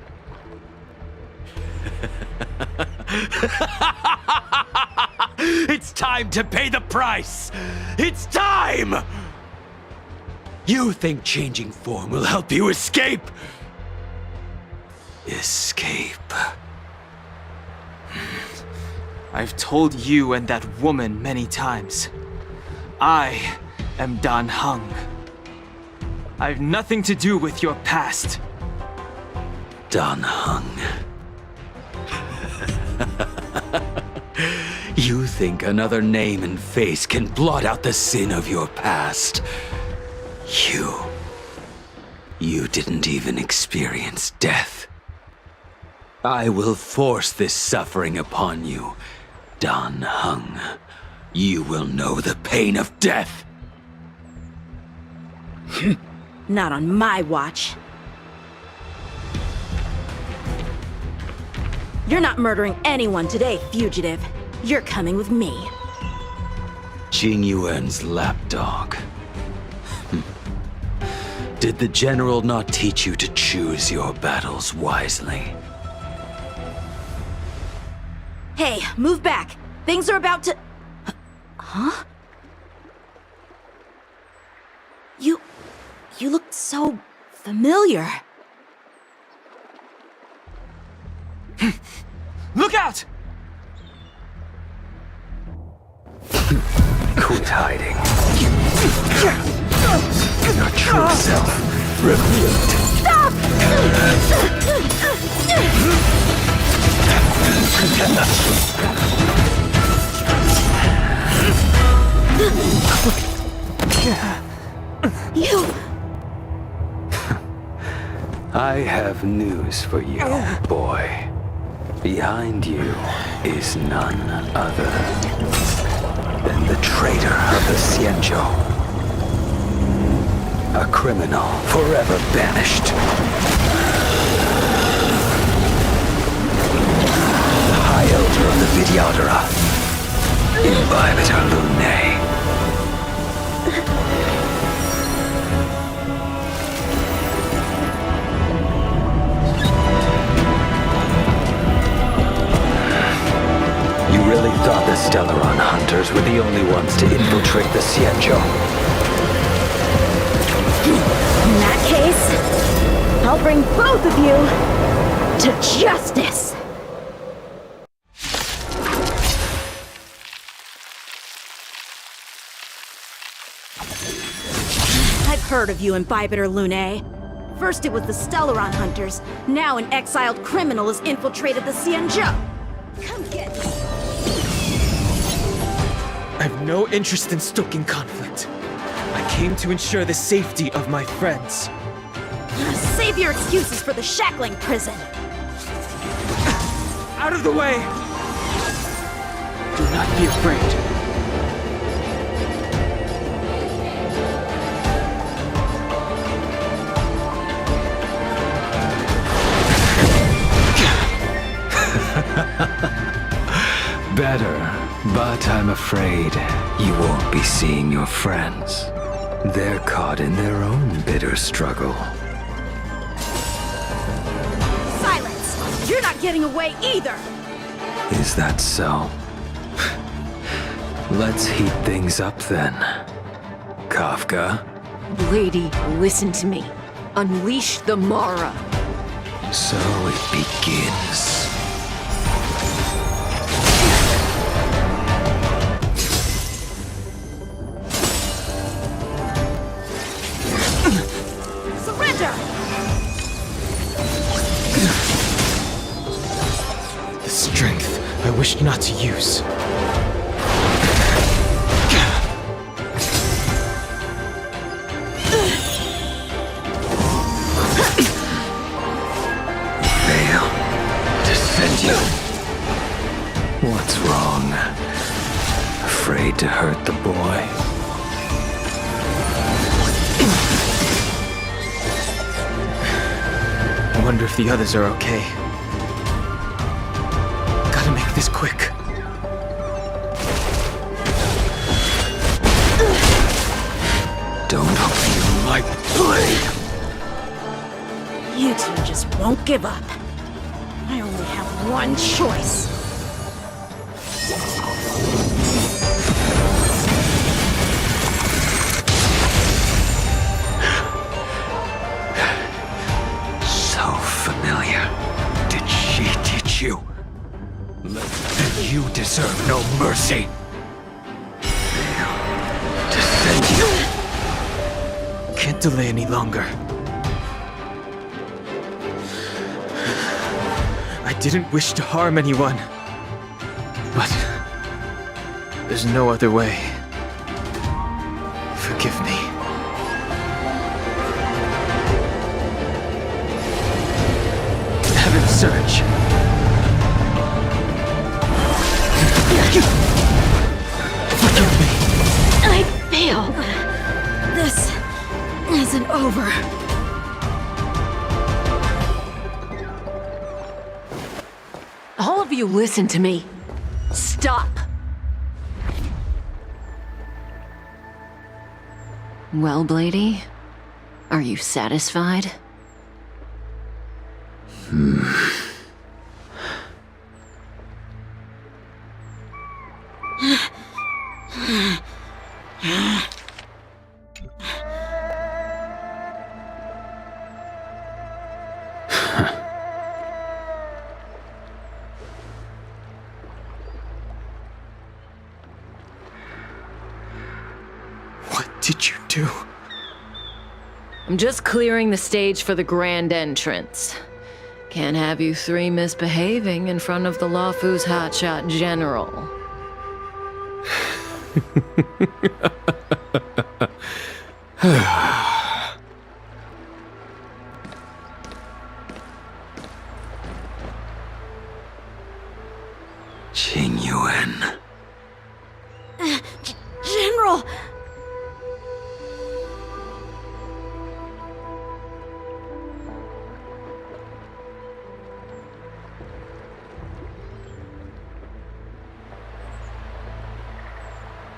Speaker 11: It's time to pay the price! It's time! You think changing form will help you escape?
Speaker 10: escape.
Speaker 8: I've told you and that woman many times. I am Dan Heng. I've nothing to do with your past.
Speaker 10: Dan Heng. You think another name and face can blot out the sin of your past? You didn't even experience death. I will force this suffering upon you, Dan Heng. You will know the pain of death.
Speaker 17: Not on my watch. You're not murdering anyone today, fugitive. You're coming with me.
Speaker 10: Jing Yuan's lapdog. Did the general not teach you to choose your battles wisely?
Speaker 17: Hey, move back. Things are about to... Huh? You look so familiar.
Speaker 8: Look out!
Speaker 10: Quit hiding. Your true self revealed.
Speaker 17: Stop! You...
Speaker 10: I have news for you, boy. Behind you is none other than the traitor of the Xianzhou. A criminal forever banished. The High Elder of the Vidyadhara. Imbibitor Lunae. You really thought the Stellaron hunters were the only ones to infiltrate the Xianzhou?
Speaker 17: In that case, I'll bring both of you to justice! I've heard of you, Imbibitor Lunae. First it was the Stellaron hunters, now an exiled criminal has infiltrated the Xianzhou. Come get me!
Speaker 8: I have no interest in stoking conflict. I came to ensure the safety of my friends.
Speaker 17: Save your excuses for the shackling prison!
Speaker 8: Out of the way! Do not be afraid.
Speaker 10: Better, but I'm afraid you won't be seeing your friends. They're caught in their own bitter struggle.
Speaker 17: Silence! You're not getting away either!
Speaker 10: Is that so? Let's heat things up then. Kafka?
Speaker 16: Lady, listen to me. Unleash the Mara.
Speaker 10: So it begins.
Speaker 17: Surrender!
Speaker 8: The strength I wish not to use.
Speaker 10: Fail to send you. What's wrong? Afraid to hurt the boy?
Speaker 8: I wonder if the others are okay. Gotta make this quick.
Speaker 10: Don't feel my blade.
Speaker 17: You two just won't give up. I only have one choice.
Speaker 10: So familiar.
Speaker 8: can't delay any longer. I didn't wish to harm anyone. But there's no other way. Forgive me. Heaven Surge. Forgive me.
Speaker 17: I failed. This isn't over.
Speaker 16: All of you listen to me. Stop. Well, Blady, are you satisfied?
Speaker 8: What did you do?
Speaker 16: I'm just clearing the stage for the grand entrance. Can't have you three misbehaving in front of the Lawfu's hotshot general.
Speaker 10: Qing Yuan.
Speaker 17: General!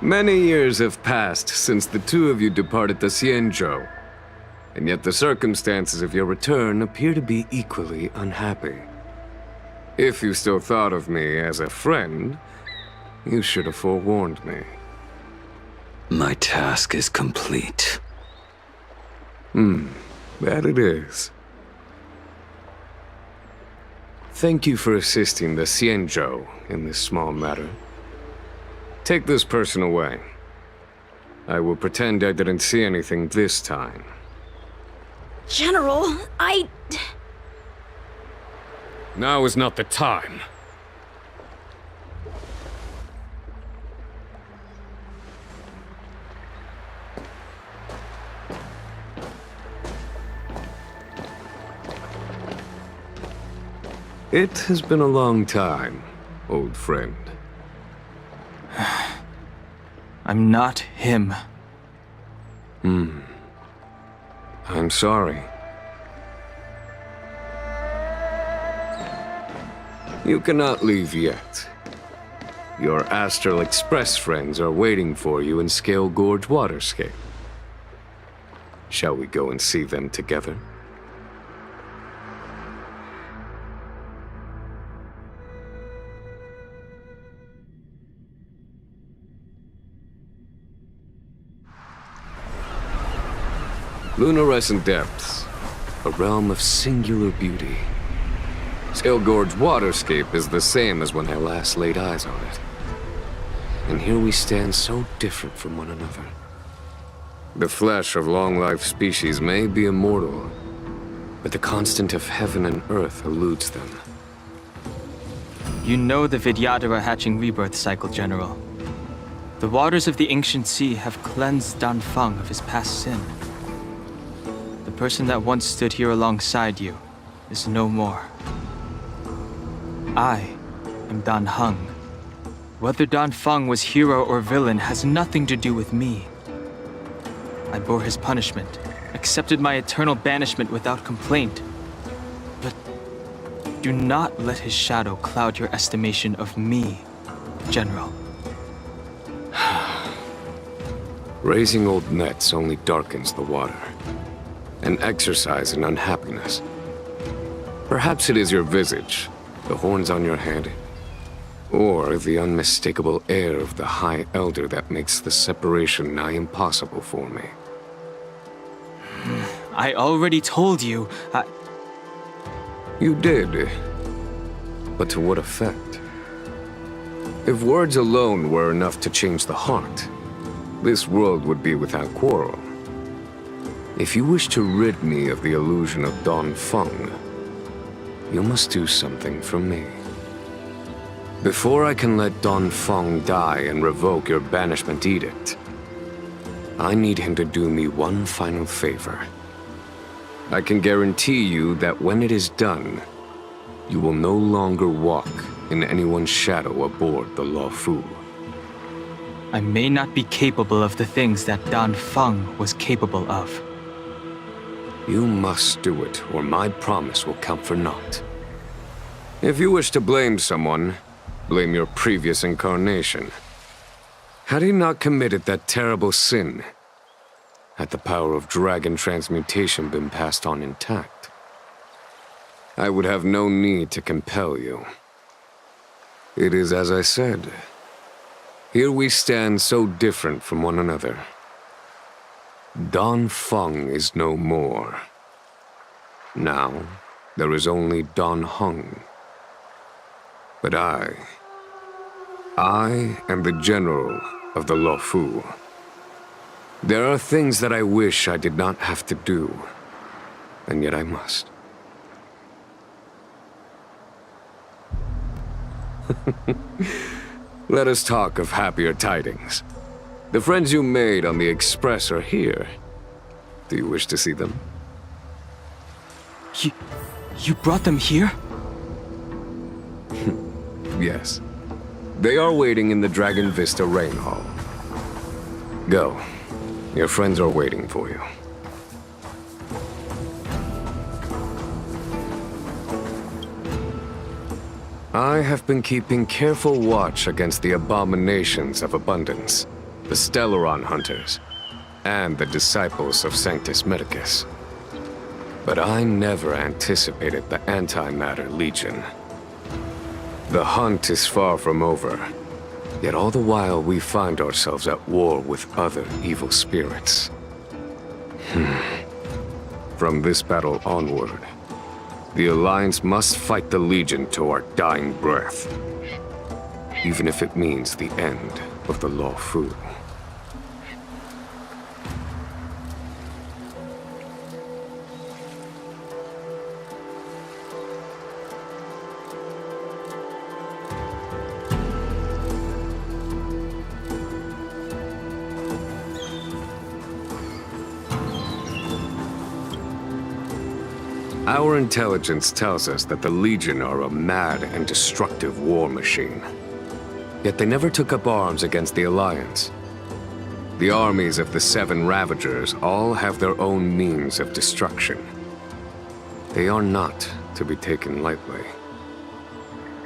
Speaker 11: Many years have passed since the two of you departed the Xianzhou, and yet the circumstances of your return appear to be equally unhappy. If you still thought of me as a friend, you should have forewarned me.
Speaker 10: My task is complete.
Speaker 11: That it is. Thank you for assisting the Xianzhou in this small matter. Take this person away. I will pretend I didn't see anything this time.
Speaker 17: General,
Speaker 11: Now is not the time. It has been a long time, old friend.
Speaker 8: I'm not him.
Speaker 11: I'm sorry. You cannot leave yet. Your Astral Express friends are waiting for you in Scale Gorge Waterscape. Shall we go and see them together? Luminescent Depths, a realm of singular beauty. Scale Gorge Waterscape is the same as when I last laid eyes on it. And here we stand so different from one another. The flesh of long-life species may be immortal, but the constant of heaven and earth eludes them.
Speaker 8: You know the Vidyadhara hatching rebirth cycle, General. The waters of the ancient sea have cleansed Danfeng of his past sin. The person that once stood here alongside you is no more. I am Dan Heng. Whether Danfeng was hero or villain has nothing to do with me. I bore his punishment, accepted my eternal banishment without complaint. But do not let his shadow cloud your estimation of me, General.
Speaker 11: Raising old nets only darkens the water. An exercise in unhappiness. Perhaps it is your visage, the horns on your head, or the unmistakable air of the High Elder that makes the separation nigh impossible for me.
Speaker 8: I already told you,
Speaker 11: You did. But to what effect? If words alone were enough to change the heart, this world would be without quarrel. If you wish to rid me of the illusion of Don Feng, you must do something for me. Before I can let Don Feng die and revoke your banishment edict, I need him to do me one final favor. I can guarantee you that when it is done, you will no longer walk in anyone's shadow aboard the Luofu.
Speaker 8: I may not be capable of the things that Don Feng was capable of.
Speaker 11: You must do it, or my promise will count for naught. If you wish to blame someone, blame your previous incarnation. Had he not committed that terrible sin, had the power of dragon transmutation been passed on intact, I would have no need to compel you. It is as I said. Here we stand so different from one another. Don Feng is no more. Now, there is only Don Heng. But I am the general of the Luofu. There are things that I wish I did not have to do, and yet I must. Let us talk of happier tidings. The friends you made on the Express are here. Do you wish to see them?
Speaker 8: You brought them here?
Speaker 11: Yes. They are waiting in the Dragon Vista Rain Hall. Go. Your friends are waiting for you. I have been keeping careful watch against the abominations of abundance, the Stellaron hunters, and the disciples of Sanctus Medicus. But I never anticipated the Antimatter Legion. The hunt is far from over, yet all the while we find ourselves at war with other evil spirits. From this battle onward, the Alliance must fight the Legion to our dying breath, even if it means the end of the Luofu. Our intelligence tells us that the Legion are a mad and destructive war machine. Yet they never took up arms against the Alliance. The armies of the Seven Ravagers all have their own means of destruction. They are not to be taken lightly.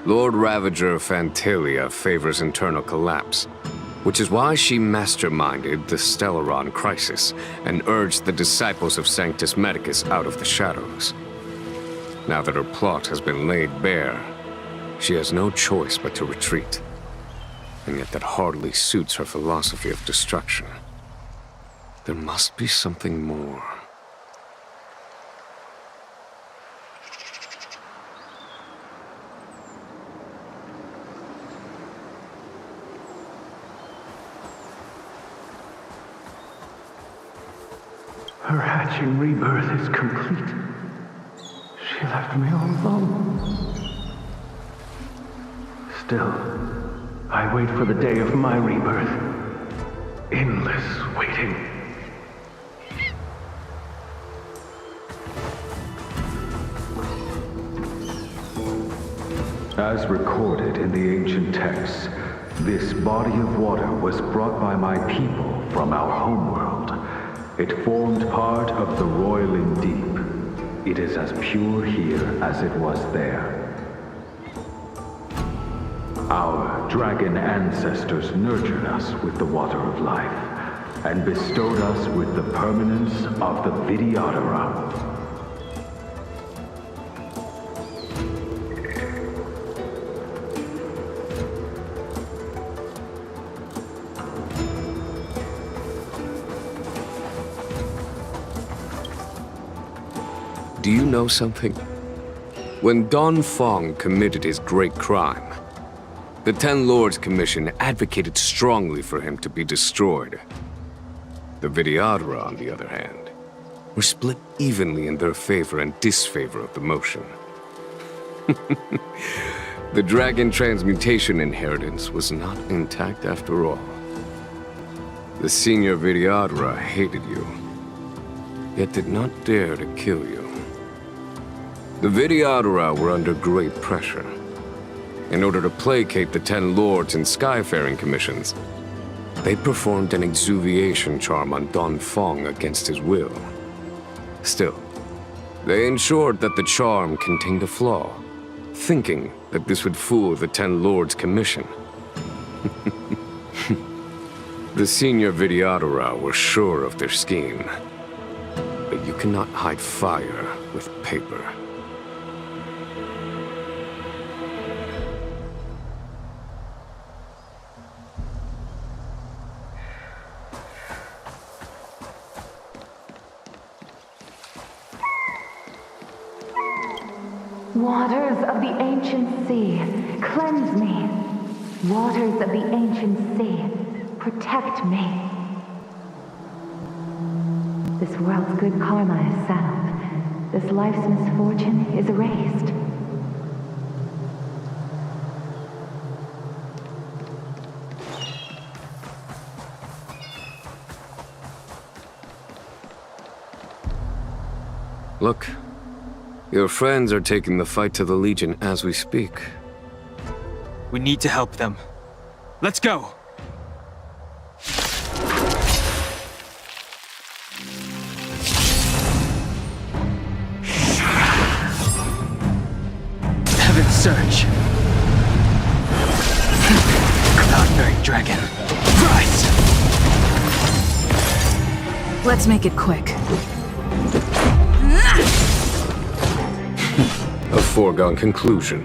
Speaker 11: Lord Ravager Fantalia favors internal collapse, which is why she masterminded the Stellaron crisis and urged the disciples of Sanctus Medicus out of the shadows. Now that her plot has been laid bare, she has no choice but to retreat. And yet that hardly suits her philosophy of destruction. There must be something more.
Speaker 13: Her hatching rebirth is complete. She left me all alone. Still, I wait for the day of my rebirth. Endless waiting. As recorded in the ancient texts, this body of water was brought by my people from our homeworld. It formed part of the roiling deep. It is as pure here as it was there. Our dragon ancestors nurtured us with the water of life, and bestowed us with the permanence of the Vidyadhara.
Speaker 11: Do you know something? When Don Feng committed his great crime, the Ten Lords Commission advocated strongly for him to be destroyed. The Vidyadhara, on the other hand, were split evenly in their favor and disfavor of the motion. The dragon transmutation inheritance was not intact after all. The senior Videodora hated you, yet did not dare to kill you. The Videodora were under great pressure. In order to placate the 10 lords and skyfaring commissions, they performed an exuviation charm on Don Fong against his will. Still, they ensured that the charm contained a flaw, thinking that this would fool the 10 lords' commission. The senior Videodora were sure of their scheme, but you cannot hide fire with paper.
Speaker 14: Waters of the ancient sea, cleanse me. Waters of the ancient sea, protect me. This world's good karma is settled. This life's misfortune is erased.
Speaker 11: Look. Your friends are taking the fight to the Legion as we speak.
Speaker 8: We need to help them. Let's go! Heaven's Surge. Cloud-bearing dragon. Rise!
Speaker 3: Let's make it quick.
Speaker 11: A foregone conclusion.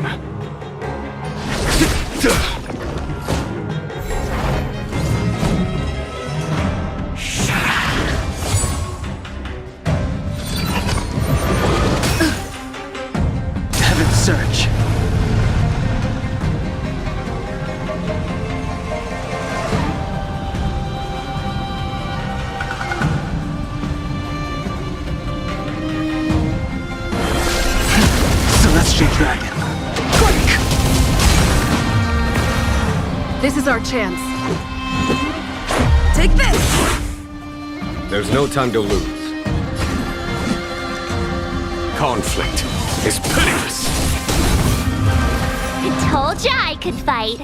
Speaker 8: Heaven's Surge. Celestial Dragon. Quick!
Speaker 3: This is our chance. Take this!
Speaker 11: There's no time to lose. Conflict is pitiless.
Speaker 1: I told ya I could fight.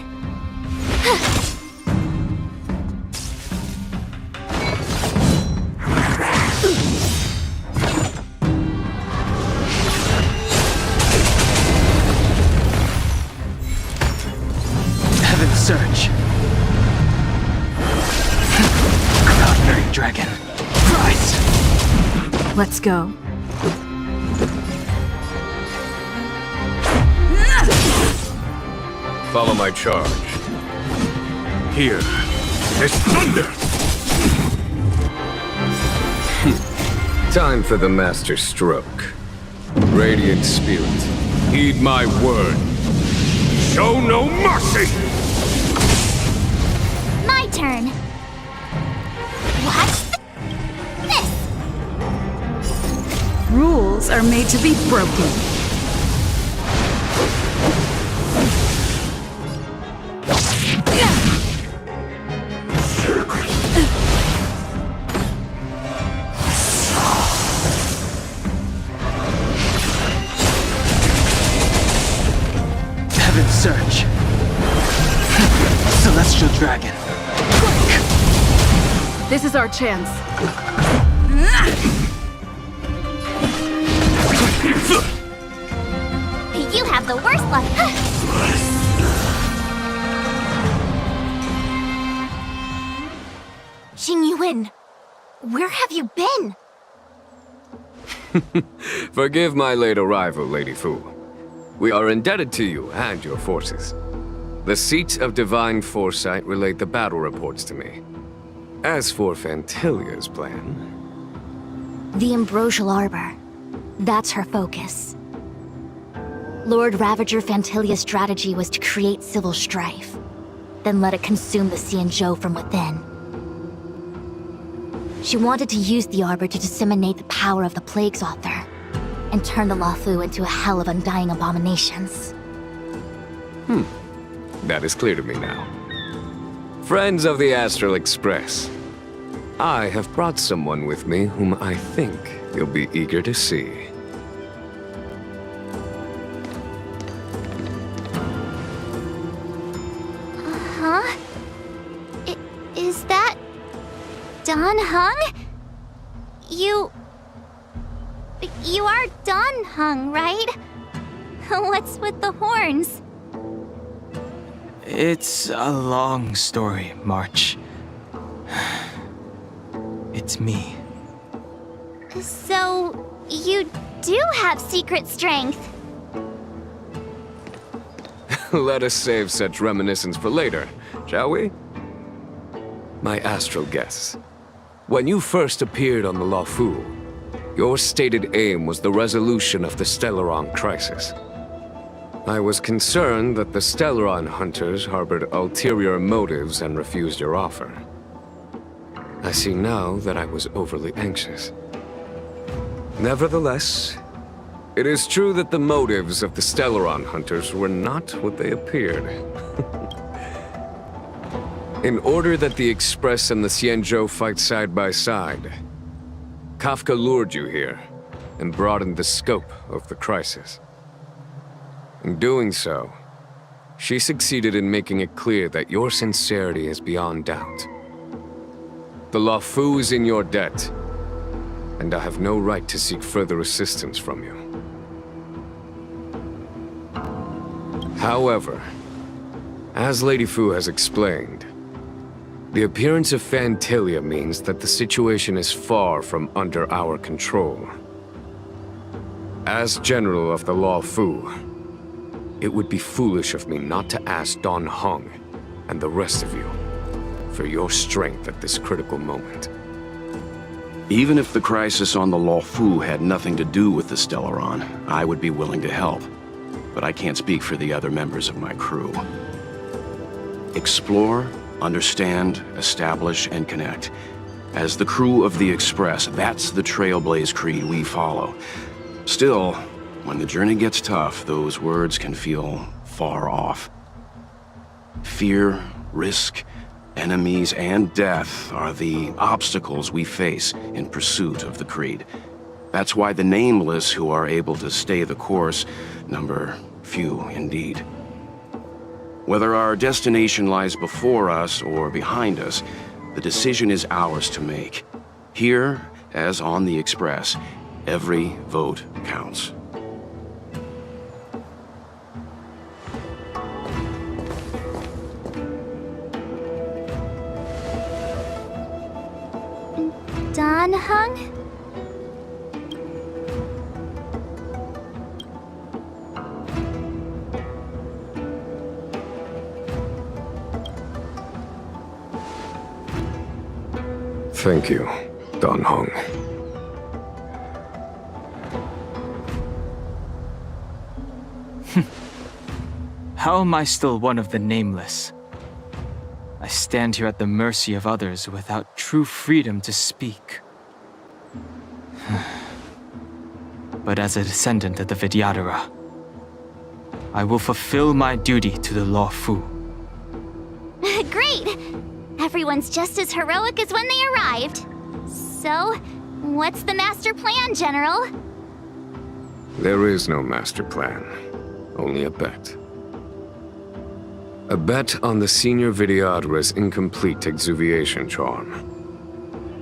Speaker 8: Heaven's Surge. Cloud-bearing dragon. Rise!
Speaker 3: Let's go.
Speaker 11: Follow my charge. Here is thunder! Time for the master stroke. Radiant Spirit, heed my word. Show no mercy!
Speaker 1: My turn. Watch this.
Speaker 3: Rules are made to be broken.
Speaker 8: Heaven's Surge. Celestial Dragon.
Speaker 3: This is our chance.
Speaker 1: You have the worst luck. Jing Yuan, where have you been?
Speaker 11: Forgive my late arrival, Lady Fu. We are indebted to you and your forces. The seats of divine foresight relate the battle reports to me. As for Fantilia's plan...
Speaker 1: The Ambrosial Arbor. That's her focus. Lord Ravager Fantilia's strategy was to create civil strife, then let it consume the Xianzhou from within. She wanted to use the Arbor to disseminate the power of the Plague's author, and turn the Luofu into a hell of undying abominations.
Speaker 11: That is clear to me now. Friends of the Astral Express, I have brought someone with me whom I think you'll be eager to see.
Speaker 1: Huh? Is that... Don Hung? You are Don Hung, right? What's with the horns?
Speaker 8: It's a long story, March. It's me.
Speaker 1: So, you do have secret strength.
Speaker 11: Let us save such reminiscence for later, shall we? My astral guests, when you first appeared on the Luofu, your stated aim was the resolution of the Stellaron crisis. I was concerned that the Stellaron hunters harbored ulterior motives and refused your offer. I see now that I was overly anxious. Nevertheless, it is true that the motives of the Stellaron hunters were not what they appeared. In order that the Express and the Xianzhou fight side by side, Kafka lured you here and broadened the scope of the crisis. In doing so, she succeeded in making it clear that your sincerity is beyond doubt. The Luofu is in your debt, and I have no right to seek further assistance from you. However, as Lady Fu has explained, the appearance of Phantalia means that the situation is far from under our control. As General of the Luofu, it would be foolish of me not to ask Don Hung and the rest of you for your strength at this critical moment.
Speaker 2: Even if the crisis on the Luofu had nothing to do with the Stellaron, I would be willing to help. But I can't speak for the other members of my crew. Explore, understand, establish, and connect. As the crew of the Express, that's the Trailblaze creed we follow. Still, when the journey gets tough, those words can feel far off. Fear, risk, enemies, and death are the obstacles we face in pursuit of the creed. That's why the nameless who are able to stay the course number few indeed. Whether our destination lies before us or behind us, the decision is ours to make. Here, as on the Express, every vote counts.
Speaker 1: Don Hung?
Speaker 11: Thank you, Don Hung.
Speaker 8: How am I still one of the nameless? I stand here at the mercy of others without true freedom to speak. But as a descendant of the Vidyadhara, I will fulfill my duty to the Luofu.
Speaker 1: Great! Everyone's just as heroic as when they arrived. So, what's the master plan, General?
Speaker 11: There is no master plan, only a bet. A bet on the senior Vidyadhara's incomplete exuviation charm,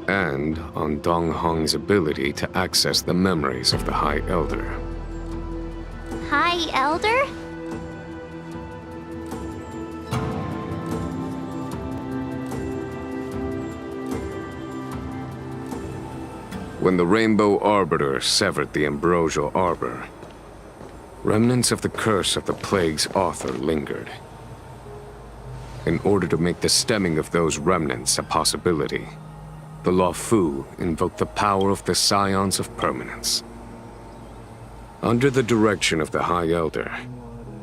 Speaker 11: and on Dong Hong's ability to access the memories of the High Elder.
Speaker 1: High Elder?
Speaker 11: When the Rainbow Arbiter severed the Ambrosial Arbor, remnants of the curse of the Plague's author lingered. In order to make the stemming of those remnants a possibility, the Luofu invoked the power of the Scions of Permanence. Under the direction of the High Elder,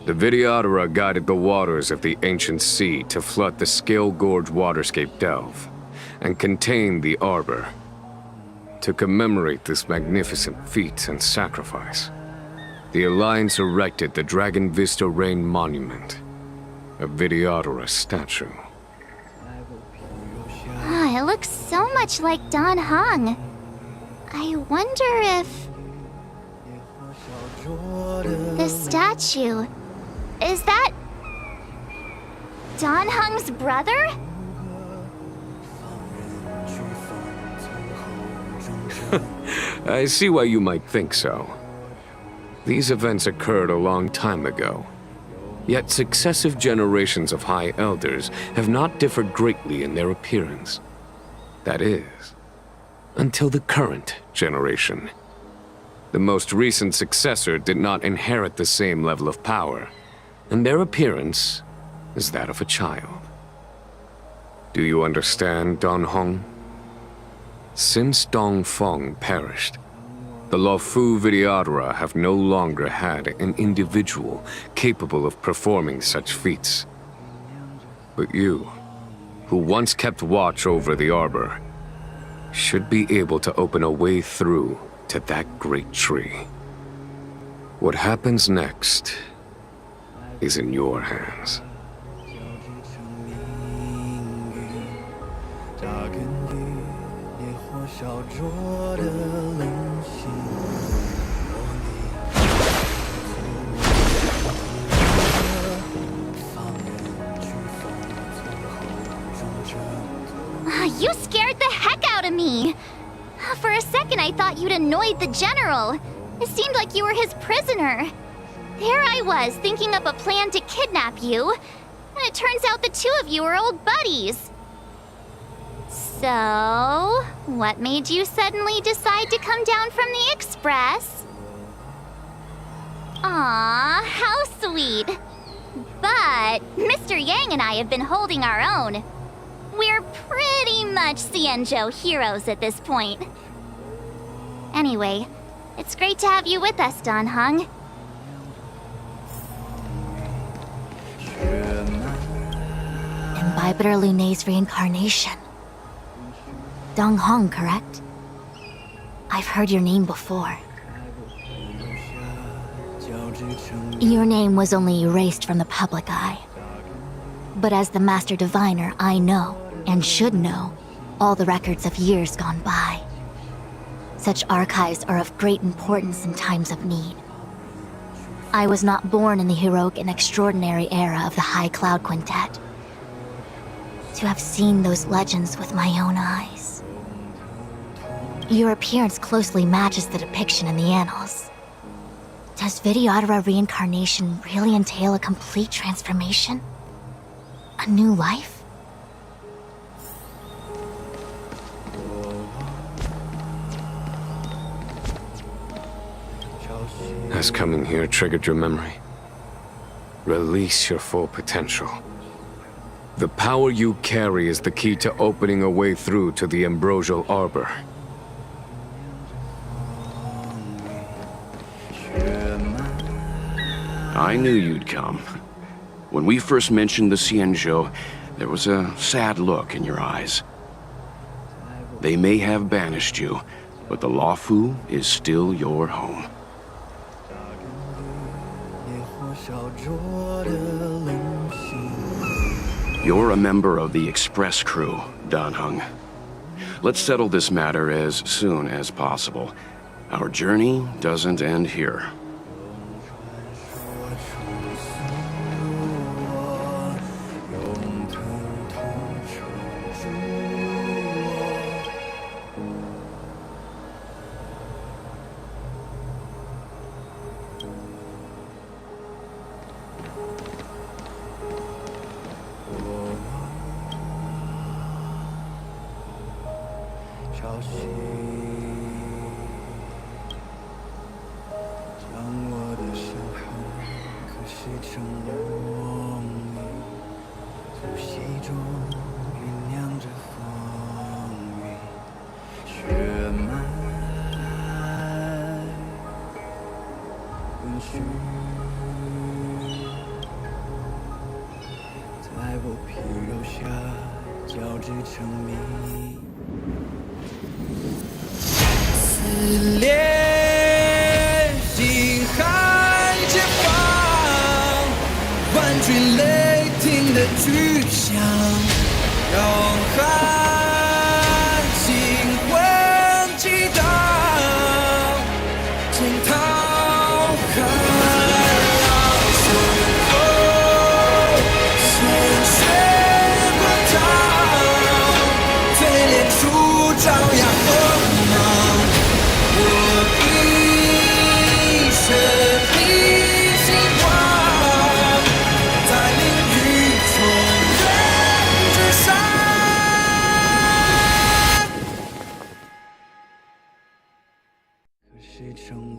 Speaker 11: the Vidyadhara guided the waters of the ancient sea to flood the Scale Gorge waterscape delve and contain the Arbor To commemorate this magnificent feat and sacrifice, the Alliance erected the Dragon Vista Reign Monument, a Videodora statue.
Speaker 1: It looks so much like Dan Heng. I wonder if... the statue... is that... Dan Heng's brother?
Speaker 11: I see why you might think so. These events occurred a long time ago. Yet successive generations of High Elders have not differed greatly in their appearance. That is, until the current generation. The most recent successor did not inherit the same level of power, and their appearance is that of a child. Do you understand, Don Hong? Since Dong Feng perished, the Luofu Videodora have no longer had an individual capable of performing such feats. But you, who once kept watch over the Arbor, should be able to open a way through to that great tree. What happens next is in your hands.
Speaker 1: You scared the heck out of me! For a second I thought you'd annoyed the general. It seemed like you were his prisoner. There I was, thinking up a plan to kidnap you. And it turns out the two of you are old buddies. So, what made you suddenly decide to come down from the Express? Aw, how sweet. But Mr. Yang and I have been holding our own. We're pretty much Xianzhou heroes at this point. Anyway, it's great to have you with us, Dan Heng. Imbibitor Lunay's reincarnation. Dong Hong, correct? I've heard your name before. Your name was only erased from the public eye. But as the Master Diviner, I know, and should know, all the records of years gone by. Such archives are of great importance in times of need. I was not born in the heroic and extraordinary era of the High Cloud Quintet. To have seen those legends with my own eyes. Your appearance closely matches the depiction in the annals. Does Videodora reincarnation really entail a complete transformation? A new life?
Speaker 11: Has coming here triggered your memory? Release your full potential. The power you carry is the key to opening a way through to the Ambrosial Arbor.
Speaker 2: I knew you'd come. When we first mentioned the Xianzhou, there was a sad look in your eyes. They may have banished you, but the Luofu is still your home. You're a member of the Express crew, Dan Heng. Let's settle this matter as soon as possible. Our journey doesn't end here.
Speaker 18: 去向永恒，心魂激荡，惊涛骇浪，随后鲜血滚烫，淬炼出张牙锋芒。我一生的希望，在领域从人之上。可谁成龙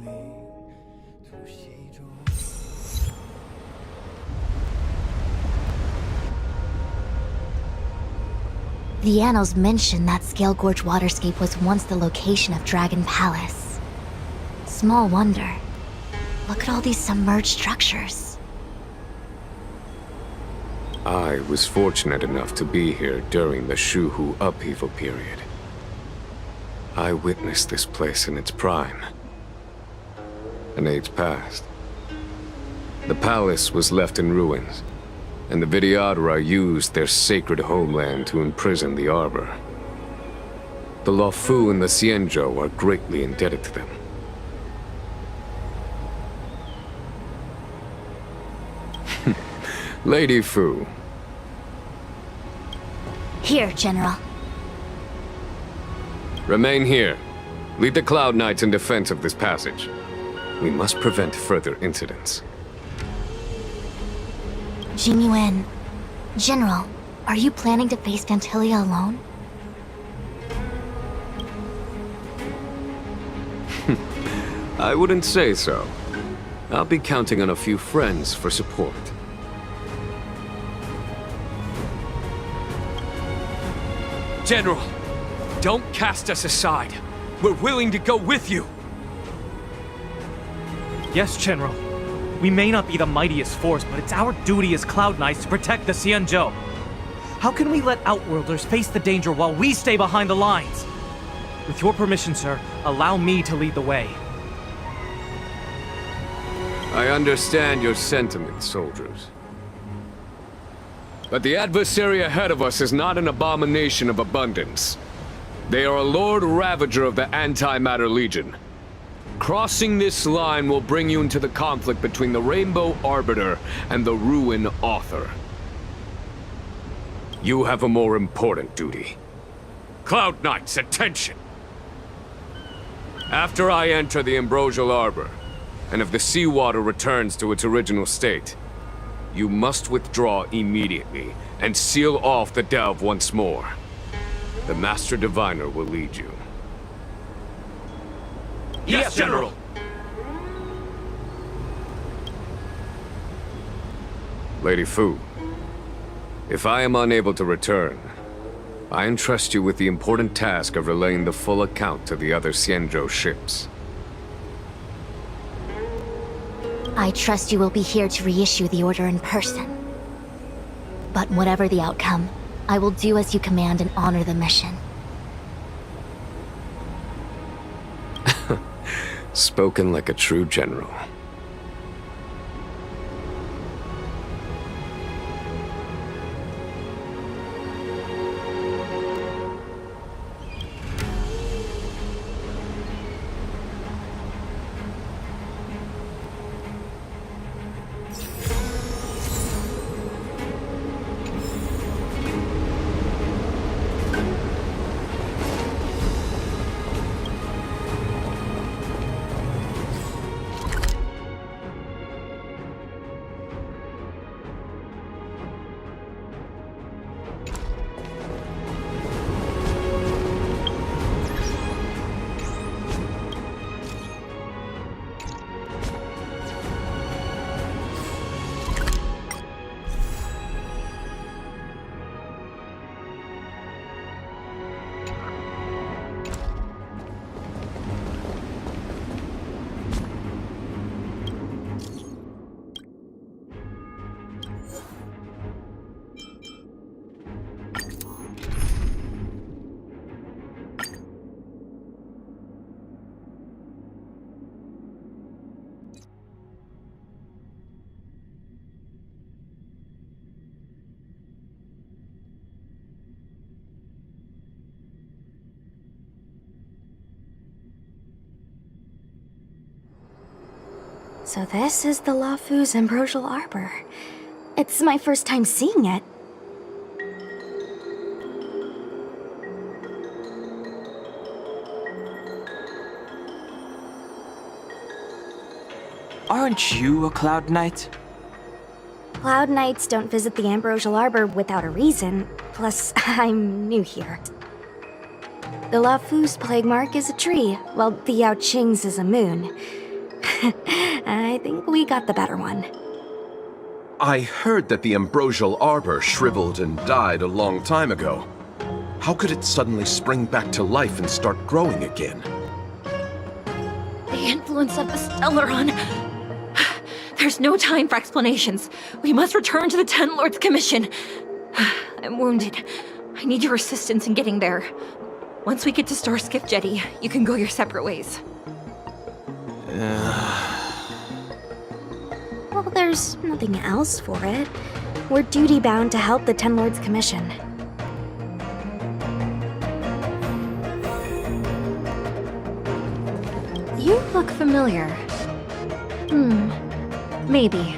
Speaker 18: 里突袭中。
Speaker 1: The annals mention that Scale Gorge Waterscape was once the location of Dragon Palace. Small wonder. Look at all these submerged structures.
Speaker 11: I was fortunate enough to be here during the Shuhu upheaval period. I witnessed this place in its prime. An age passed. The palace was left in ruins, and the Vidyadhara used their sacred homeland to imprison the Arbor. The Luofu and the Xianzhou are greatly indebted to them. Lady Fu.
Speaker 1: Here, General.
Speaker 11: Remain here. Lead the Cloud Knights in defense of this passage. We must prevent further incidents.
Speaker 1: Jing Yuan. General, are you planning to face Vantilia alone?
Speaker 11: I wouldn't say so. I'll be counting on a few friends for support.
Speaker 19: General, don't cast us aside. We're willing to go with you.
Speaker 9: Yes, General. We may not be the mightiest force, but it's our duty as Cloud Knights to protect the Xianzhou. How can we let Outworlders face the danger while we stay behind the lines? With your permission, sir, allow me to lead the way.
Speaker 11: I understand your sentiments, soldiers. But the adversary ahead of us is not an abomination of abundance. They are a Lord Ravager of the Antimatter Legion. Crossing this line will bring you into the conflict between the Rainbow Arbiter and the Ruin Author. You have a more important duty.
Speaker 19: Cloud Knights, attention!
Speaker 11: After I enter the Ambrosial Arbor, and if the seawater returns to its original state, you must withdraw immediately and seal off the delve once more. The Master Diviner will lead you.
Speaker 19: Yes, General!
Speaker 11: Lady Fu, if I am unable to return, I entrust you with the important task of relaying the full account to the other Xianzhou ships.
Speaker 1: I trust you will be here to reissue the order in person. But whatever the outcome, I will do as you command and honor the mission.
Speaker 11: Spoken like a true general.
Speaker 6: So this is the Lafu's Ambrosial Arbor. It's my first time seeing it.
Speaker 8: Aren't you a Cloud Knight?
Speaker 6: Cloud Knights don't visit the Ambrosial Arbor without a reason, plus I'm new here. The Lafu's plague mark is a tree, while the Yao Qing's is a moon. I think we got the better one.
Speaker 7: I heard that the Ambrosial Arbor shriveled and died a long time ago. How could it suddenly spring back to life and start growing again?
Speaker 20: The influence of the Stellaron. There's no time for explanations. We must return to the Ten Lords Commission. I'm wounded. I need your assistance in getting there. Once we get to Starskiff Jetty, you can go your separate ways.
Speaker 6: Well, there's nothing else for it. We're duty-bound to help the Ten Lords Commission. You look familiar.
Speaker 20: Maybe.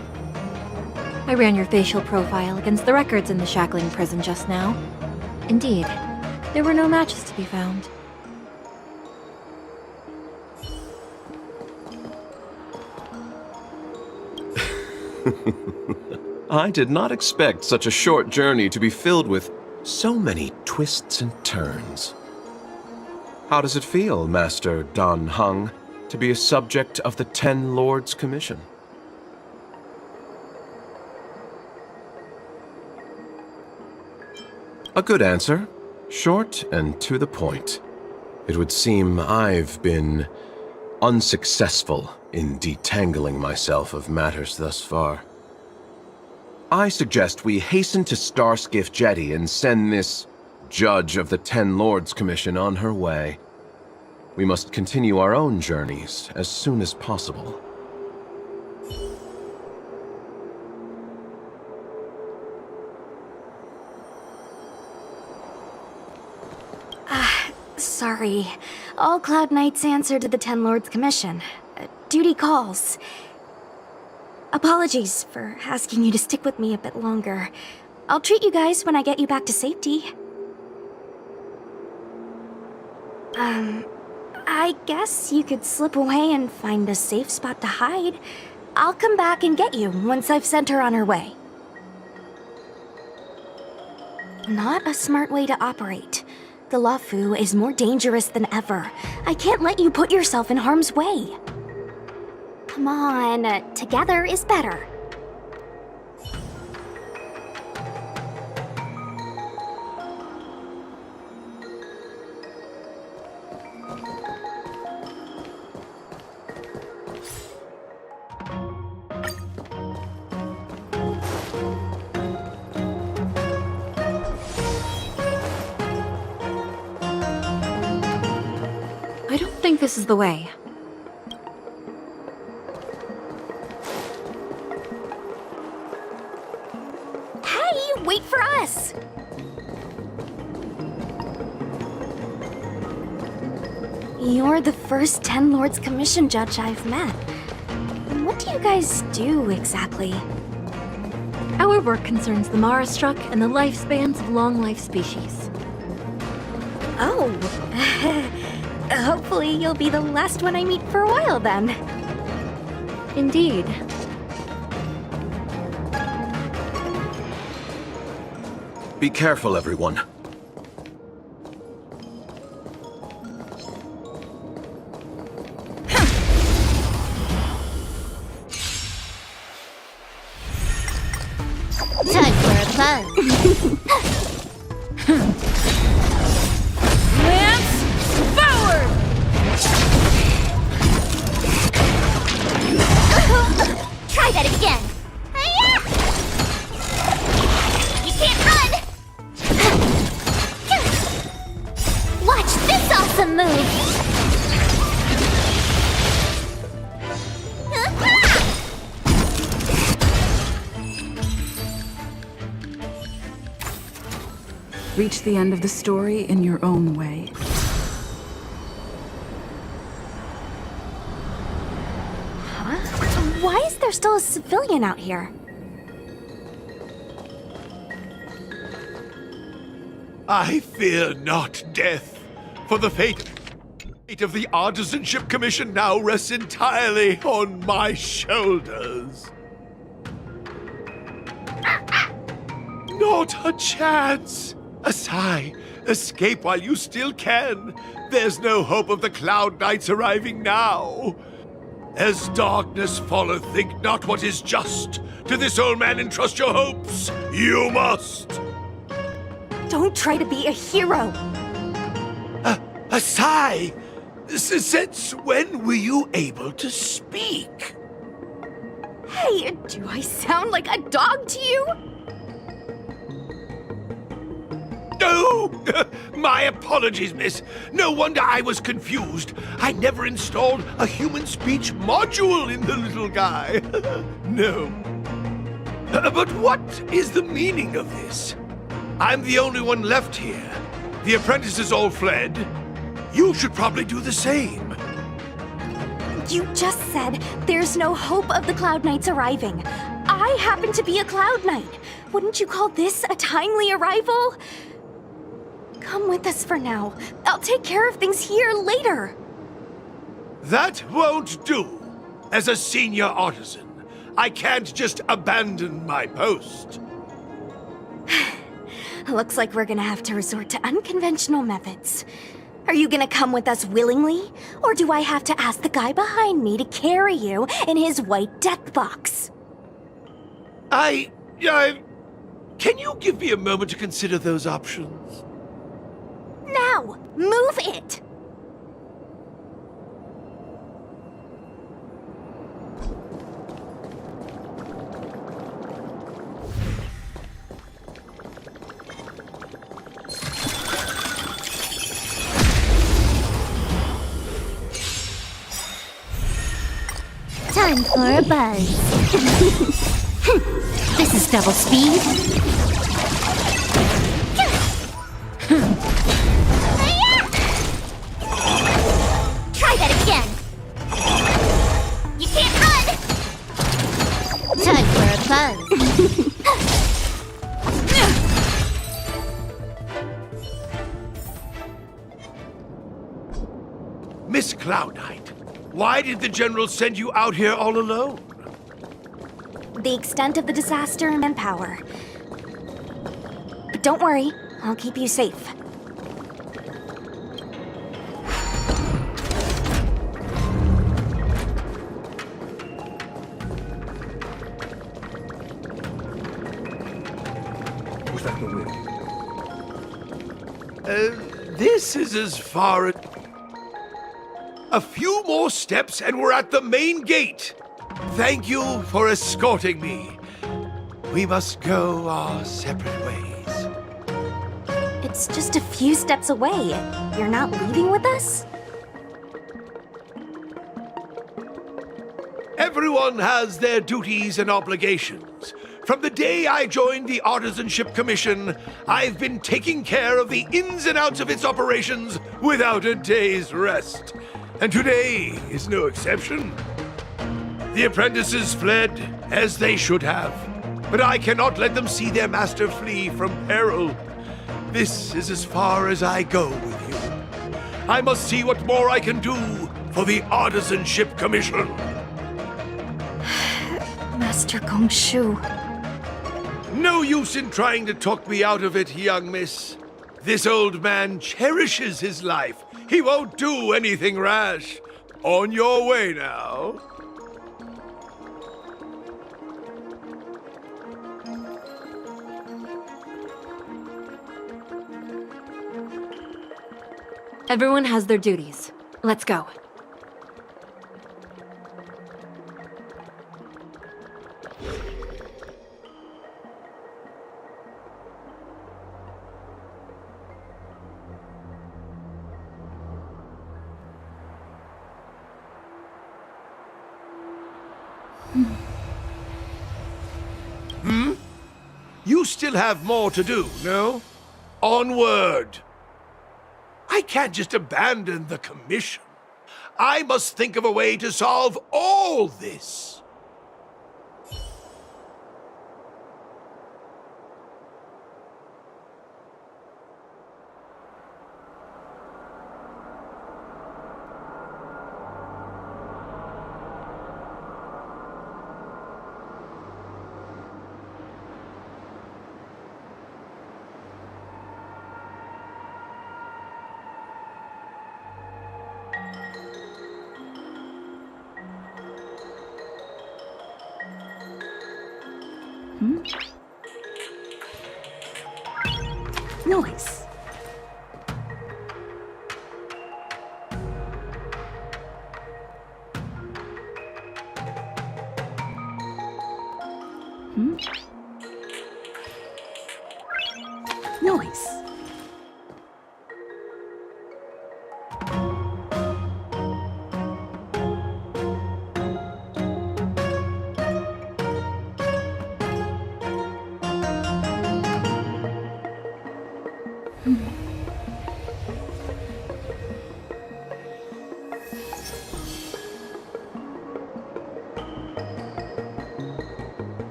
Speaker 20: I ran your facial profile against the records in the shackling prison just now. Indeed, there were no matches to be found.
Speaker 7: I did not expect such a short journey to be filled with so many twists and turns. How does it feel, Master Dan Heng, to be a subject of the Ten Lords Commission? A good answer. Short and to the point. It would seem I've been unsuccessful in detangling myself of matters thus far. I suggest we hasten to Starskiff Jetty and send this Judge of the Ten Lords Commission on her way. We must continue our own journeys as soon as possible.
Speaker 6: Sorry. All Cloud Knights answer to the Ten Lords Commission. Duty calls. Apologies for asking you to stick with me a bit longer. I'll treat you guys when I get you back to safety. I guess you could slip away and find a safe spot to hide. I'll come back and get you once I've sent her on her way. Not a smart way to operate. The Lafu is more dangerous than ever. I can't let you put yourself in harm's way.
Speaker 1: Come on, together is better.
Speaker 20: I don't think this is the way.
Speaker 1: Hey, wait for us!
Speaker 6: You're the first Ten Lords Commission judge I've met. What do you guys do exactly?
Speaker 20: Our work concerns the Marastruck and the lifespans of long-life species.
Speaker 6: Oh. Hopefully you'll be the last one I meet for a while then.
Speaker 20: Indeed.
Speaker 7: Be careful, everyone.
Speaker 1: Time for a plunge.
Speaker 20: Lance forward!
Speaker 1: Try that again. You can't run. Watch this awesome move.
Speaker 3: Reach the end of the story in your own way.
Speaker 6: Huh? Why is there still a civilian out here?
Speaker 21: I fear not death, for the fate of the Artisanship Commission now rests entirely on my shoulders. Not a chance! Asai, escape while you still can. There's no hope of the Cloud Knights arriving now. As darkness falleth, think not what is just. To this old man entrust your hopes. You must.
Speaker 6: Don't try to be a hero.
Speaker 21: Asai, since when were you able to speak?
Speaker 6: Hey, do I sound like a dog to you?
Speaker 21: No! My apologies, miss. No wonder I was confused. I never installed a human speech module in the little guy. No. But what is the meaning of this? I'm the only one left here. The apprentices all fled. You should probably do the same.
Speaker 6: You just said there's no hope of the Cloud Knights arriving. I happen to be a Cloud Knight. Wouldn't you call this a timely arrival? Come with us for now. I'll take care of things here later.
Speaker 21: That won't do. As a senior artisan, I can't just abandon my post.
Speaker 6: Looks like we're gonna have to resort to unconventional methods. Are you gonna come with us willingly? Or do I have to ask the guy behind me to carry you in his white death box?
Speaker 21: Can you give me a moment to consider those options?
Speaker 6: Now! Move it!
Speaker 1: Time for a buzz. This is double speed. Try that again. You can't run. Time for a buzz.
Speaker 21: Miss Cloud Knight, why did the General send you out here all alone?
Speaker 6: The extent of the disaster and manpower. But don't worry, I'll keep you safe.
Speaker 21: Was that the wind? This is as far as... A few more steps and we're at the main gate. Thank you for escorting me. We must go our separate ways.
Speaker 6: It's just a few steps away. You're not leaving with us?
Speaker 21: Everyone has their duties and obligations. From the day I joined the Artisanship Commission, I've been taking care of the ins and outs of its operations without a day's rest. And today is no exception. The apprentices fled, as they should have. But I cannot let them see their master flee from peril. This is as far as I go with you. I must see what more I can do for the Artisanship Commission.
Speaker 6: Master Gongshu.
Speaker 21: No use in trying to talk me out of it, young miss. This old man cherishes his life. He won't do anything rash. On your way now.
Speaker 20: Everyone has their duties. Let's go.
Speaker 21: You still have more to do, no? Onward! I can't just abandon the commission. I must think of a way to solve all this.
Speaker 17: Nice. Nice.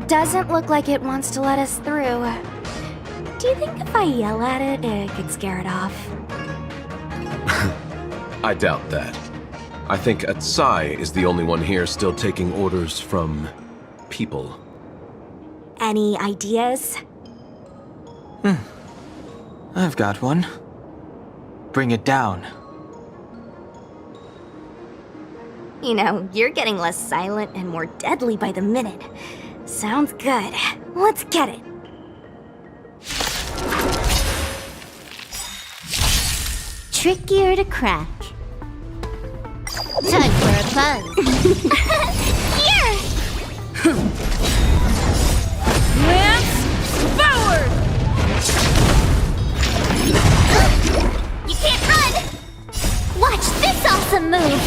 Speaker 6: Doesn't look like it wants to let us through. Do you think if I yell at it, it could scare it off?
Speaker 7: I doubt that. I think Atsai is the only one here still taking orders from people.
Speaker 6: Any ideas?
Speaker 8: I've got one. Bring it down.
Speaker 6: You know, you're getting less silent and more deadly by the minute. Sounds good. Let's get it.
Speaker 1: Trickier to crack. Time for a buzz.
Speaker 6: Here!
Speaker 17: Lance forward!
Speaker 1: You can't run! Watch this awesome move!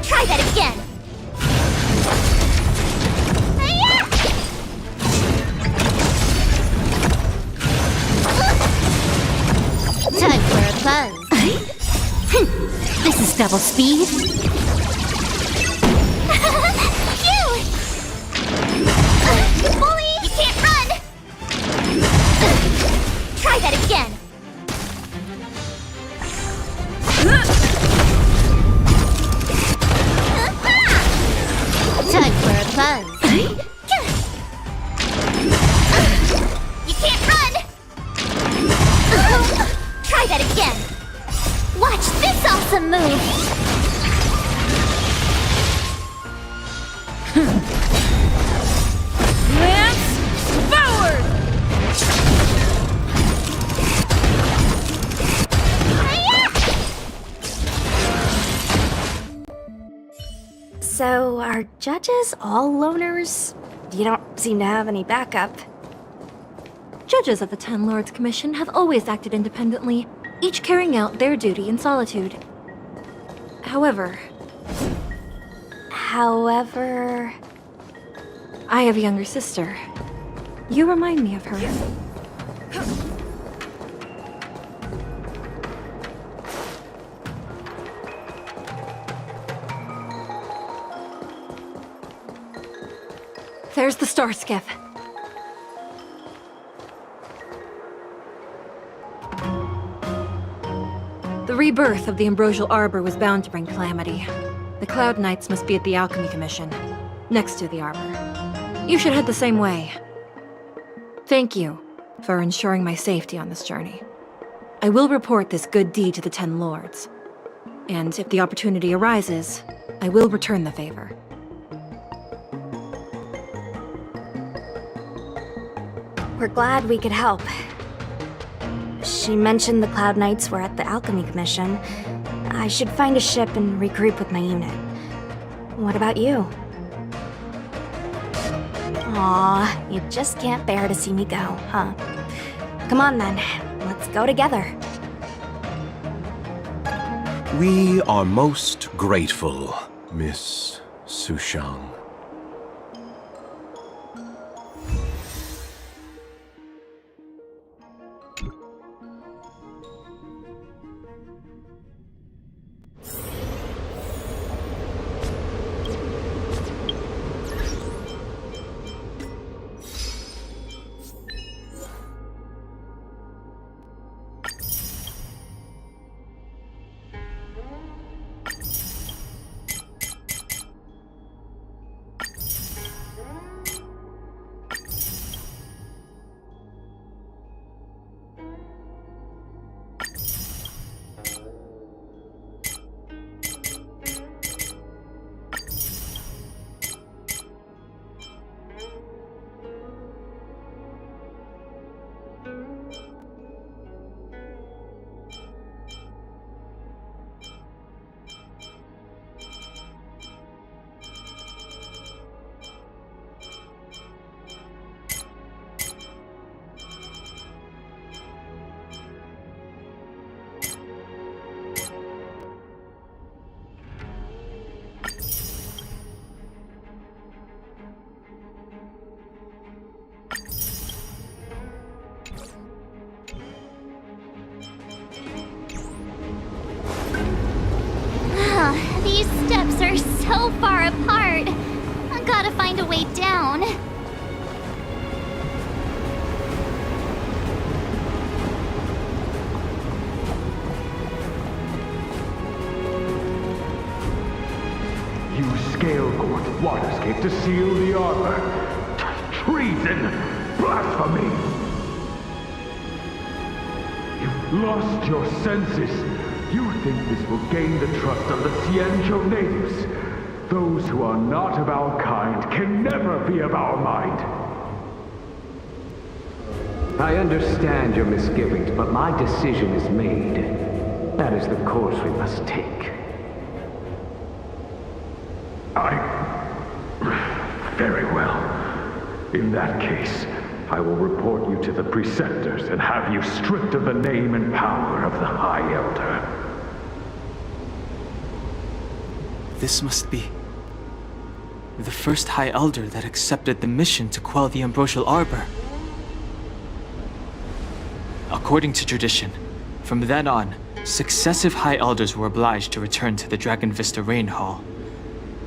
Speaker 1: Try that again! Time for a buzz. This is double speed. Phew! Bully! You can't run! Try that again! Time for a buzz. You can't run! Try that again! Watch this awesome move!
Speaker 17: Lance forward!
Speaker 6: So, are judges all loners? You don't seem to have any backup.
Speaker 20: Judges of the Ten Lords Commission have always acted independently, each carrying out their duty in solitude. However, I have a younger sister. You remind me of her. There's the star skiff. The rebirth of the Ambrosial Arbor was bound to bring calamity. The Cloud Knights must be at the Alchemy Commission, next to the Arbor. You should head the same way. Thank you for ensuring my safety on this journey. I will report this good deed to the Ten Lords. And if the opportunity arises, I will return the favor.
Speaker 6: We're glad we could help. She mentioned the Cloud Knights were at the Alchemy Commission. I should find a ship and regroup with my unit. What about you? Aw, you just can't bear to see me go, huh? Come on then, let's go together.
Speaker 7: We are most grateful, Miss Sushang.
Speaker 1: depths are so far apart. I gotta find a way down.
Speaker 13: Use Scale-Gort waterscape to seal the arbor. Treason! Blasphemy! You've lost your senses. You think this will gain the trust of the Xianzhou natives. Those who are not of our kind can never be of our mind.
Speaker 5: I understand your misgivings, but my decision is made. That is the course we must take.
Speaker 13: Very well. In that case, I will report you to the Preceptors and have you stripped of the name and power of the High Elder.
Speaker 8: This must be the first High Elder that accepted the mission to quell the Ambrosial Arbor. According to tradition, from then on, successive High Elders were obliged to return to the Dragon Vista Rain Hall.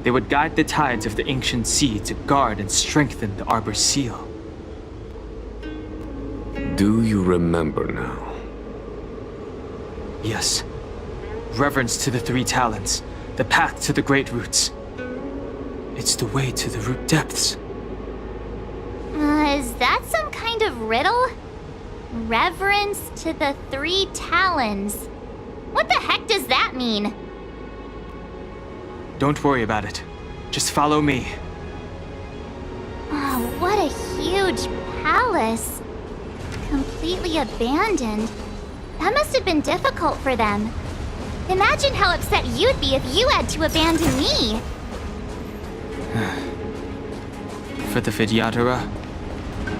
Speaker 8: They would guide the tides of the ancient sea to guard and strengthen the Arbor's seal.
Speaker 11: Do you remember now?
Speaker 8: Yes. Reverence to the Three Talons, the path to the Great Roots. It's the way to the root depths.
Speaker 1: Is that some kind of riddle? Reverence to the Three Talons. What the heck does that mean?
Speaker 8: Don't worry about it. Just follow me.
Speaker 1: Oh, what a huge palace. Completely abandoned. That must have been difficult for them. Imagine how upset you'd be if you had to abandon me.
Speaker 8: For the Vidyadhara,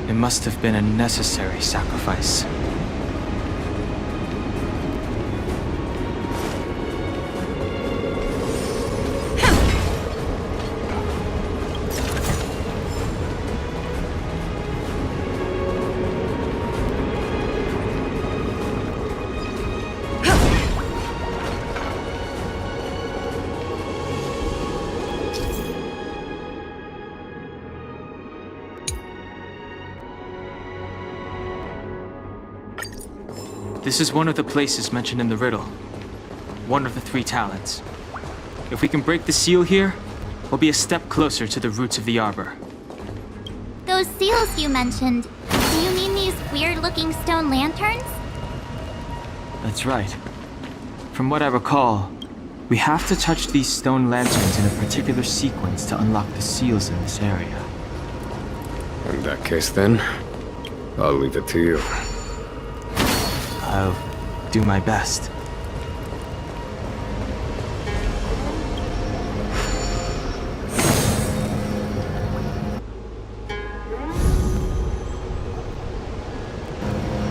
Speaker 8: it must have been a necessary sacrifice. This is one of the places mentioned in the riddle. One of the Three Talons. If we can break the seal here, we'll be a step closer to the roots of the arbor.
Speaker 1: Those seals you mentioned, do you mean these weird-looking stone lanterns?
Speaker 8: That's right. From what I recall, we have to touch these stone lanterns in a particular sequence to unlock the seals in this area.
Speaker 11: In that case then, I'll leave it to you.
Speaker 8: I'll do my best.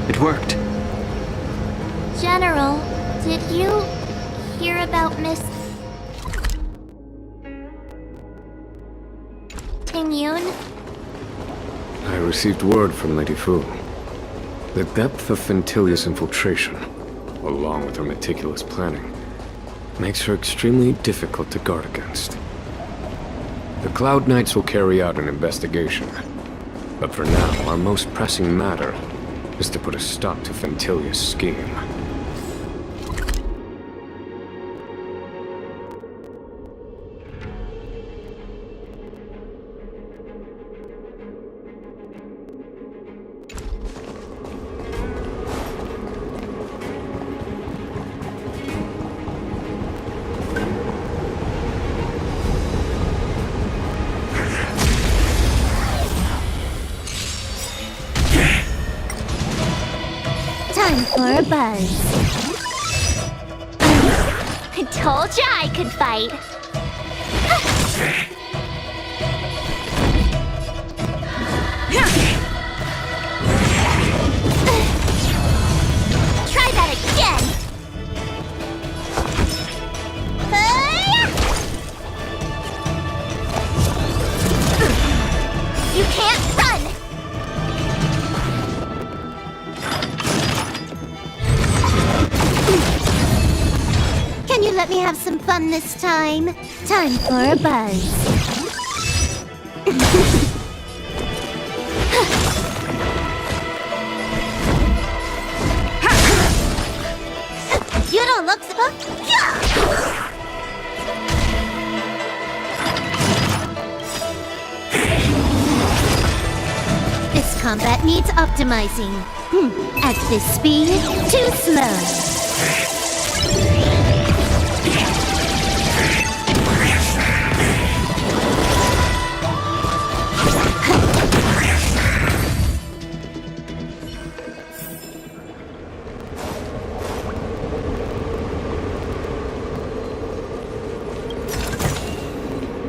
Speaker 8: It worked.
Speaker 1: General, did you hear about Miss Tingyun?
Speaker 11: I received word from Lady Fu. The depth of Fintilia's infiltration, along with her meticulous planning, makes her extremely difficult to guard against. The Cloud Knights will carry out an investigation, but for now, our most pressing matter is to put a stop to Fintilia's scheme.
Speaker 1: Time for a buzz. I told ya I could fight. Try that again. You can't run. Can you let me have some fun this time? Time for a buzz. You don't look so... This combat needs optimizing. At this speed, too slow.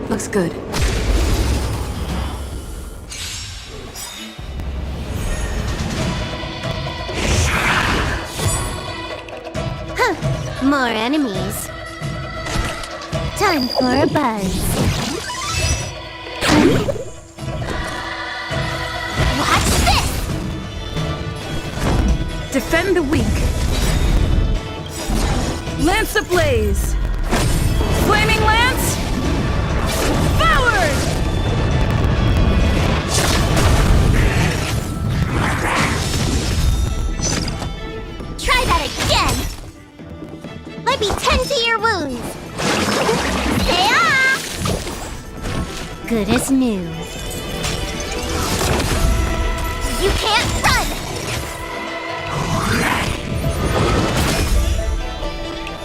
Speaker 3: Looks good.
Speaker 1: More enemies. Time for a buzz. Watch this!
Speaker 3: Defend the weak. Lance ablaze! Flaming lance! Forward!
Speaker 1: Try that again! Let me tend to your wounds! Stay off! Good as new. You can't run!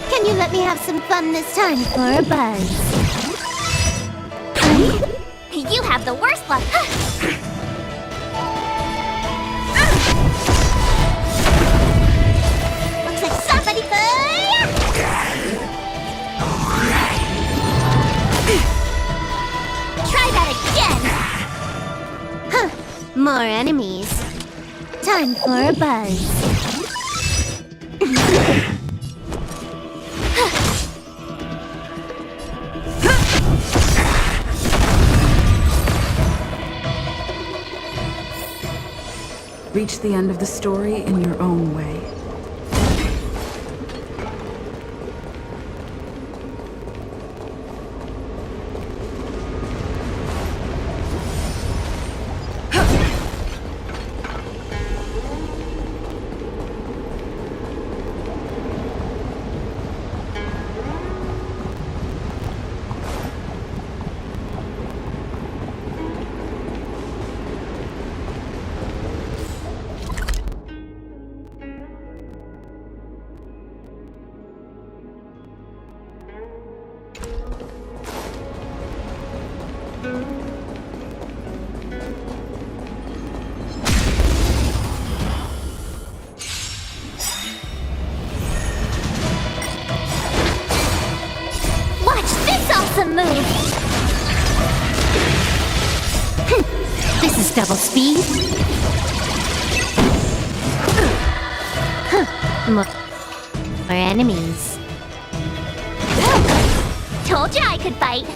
Speaker 1: Can you let me have some fun this time for a buzz? You have the worst luck! Looks like somebody could... Try that again! More enemies. Time for a buzz.
Speaker 3: Reach the end of the story in your own way.
Speaker 1: Move. This is double speed. More enemies. Told you I could fight.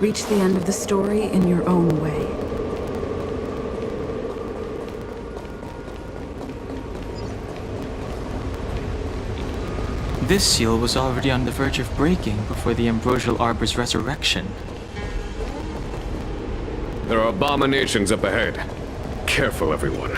Speaker 3: Reach the end of the story in your own way.
Speaker 8: this seal was already on the verge of breaking before the Ambrosial Arbor's resurrection.
Speaker 11: There are abominations up ahead. Careful, everyone.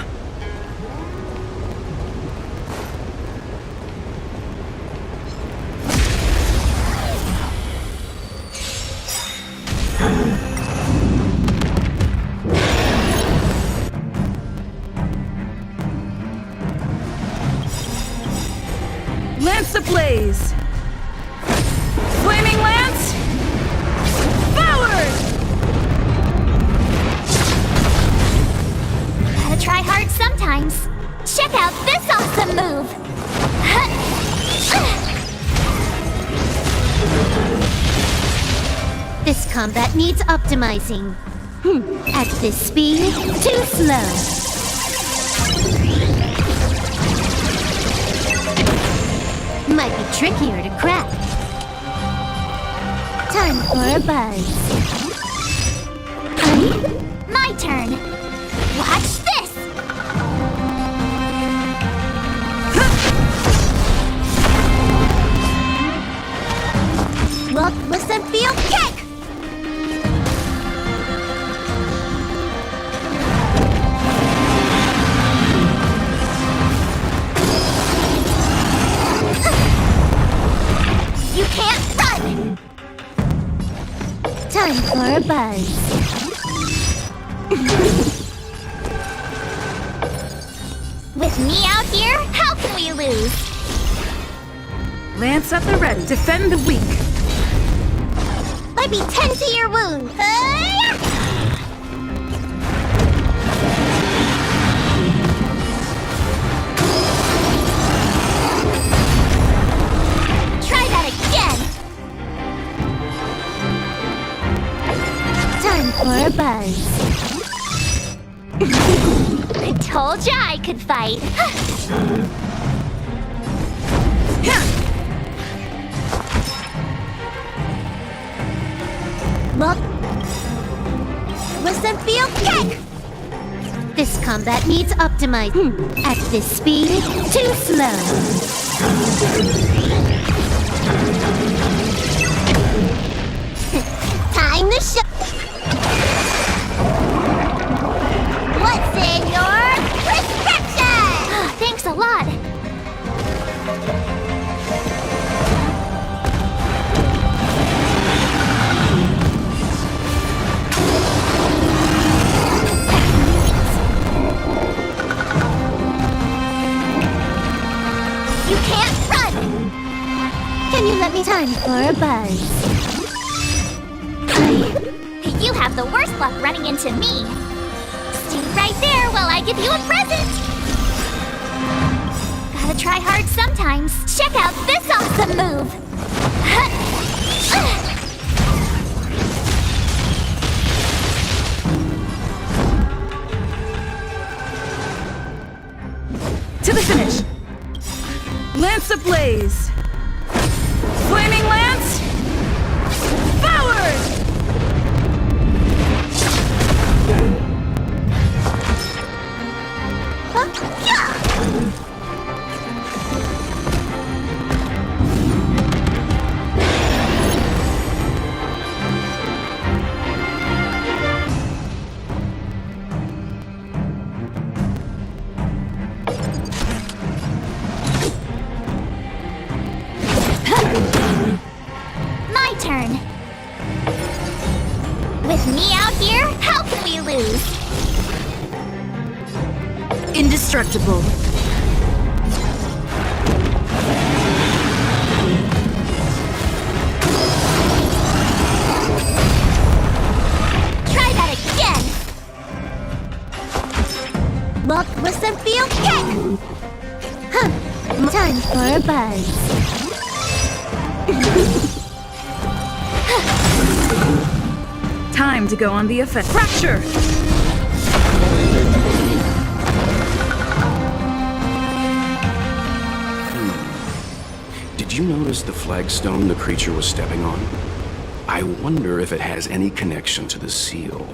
Speaker 17: Lance ablaze! Flaming lance! Forward!
Speaker 1: Gotta try hard sometimes. Check out this awesome move! This combat needs optimizing. At this speed, too slow. Might be trickier to crack. Time for a buzz. My turn. Watch this! Look, listen, feel, kick! You can't run! Time for a buzz. With me out here, how can we lose?
Speaker 17: Lance at the ready. Defend the weak.
Speaker 1: Let me tend to your wound. Try that again. Time for a buzz. I told ya I could fight. Look. Listen, feel, kick! This combat needs optimizing. At this speed, too slow. Time to show. What's in your prescription? Thanks a lot. You can't run! Can you let me time for a buzz? You have the worst luck running into me. Stay right there while I give you a present! Gotta try hard sometimes. Check out this awesome move!
Speaker 17: To the finish! Lance ablaze! Flaming lance! Forward!
Speaker 1: My turn. With me out here, how can we lose?
Speaker 17: Indestructible.
Speaker 1: Try that again. Look, listen, feel, kick! Time for a buzz.
Speaker 17: Time to go on the offense. Fracture!
Speaker 2: Did you notice the flagstone the creature was stepping on? I wonder if it has any connection to the seal.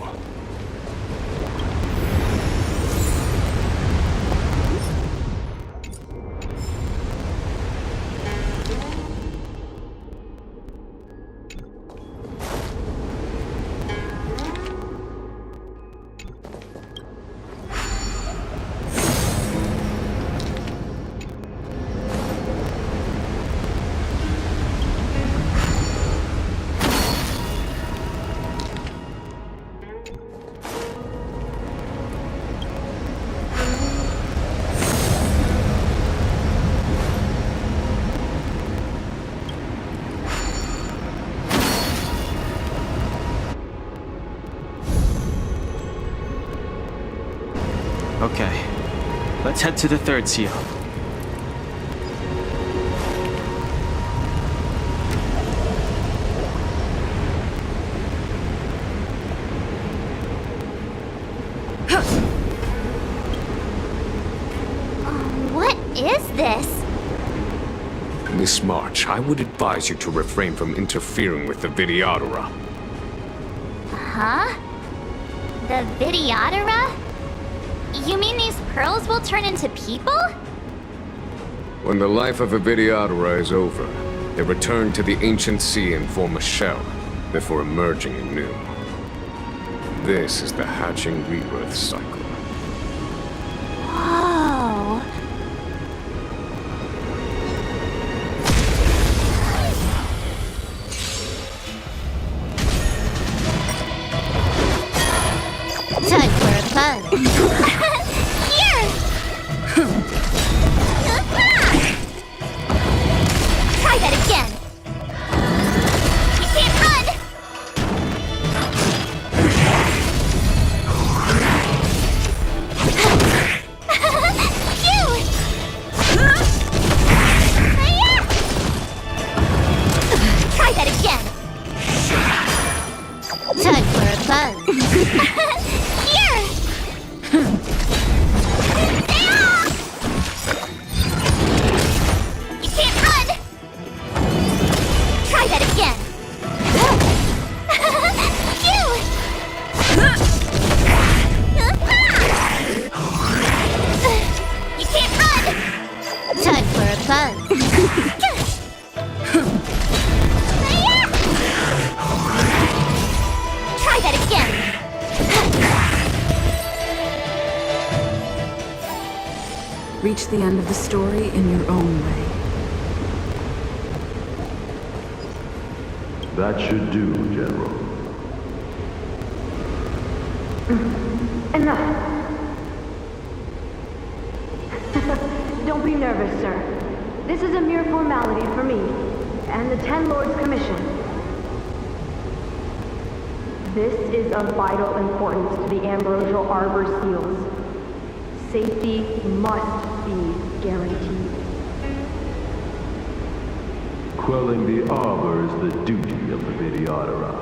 Speaker 8: Okay. Let's head to the third seal.
Speaker 1: What is this?
Speaker 11: Miss March, I would advise you to refrain from interfering with the Videodora.
Speaker 1: Huh? The Videodora? You mean these pearls will turn into people?
Speaker 11: When the life of a Videodora is over, they return to the ancient sea and form a shell, before emerging anew. This is the hatching rebirth cycle.
Speaker 1: Whoa. Time for a buzz. Here! Try that again. You can't run! Phew! Try that again. Time for a buzz. Here! You can't run! Try that again. Phew! You can't run! Time for a buzz. Try that again.
Speaker 3: Reach the end of the story in your own way.
Speaker 13: That should do, General.
Speaker 14: Enough. Don't be nervous, sir. This is a mere formality for me and the Ten Lords Commission. This is of vital importance to the Ambrosial Arbor seals. Safety must be guaranteed.
Speaker 13: Quelling the Arbor is the duty of the Videodora.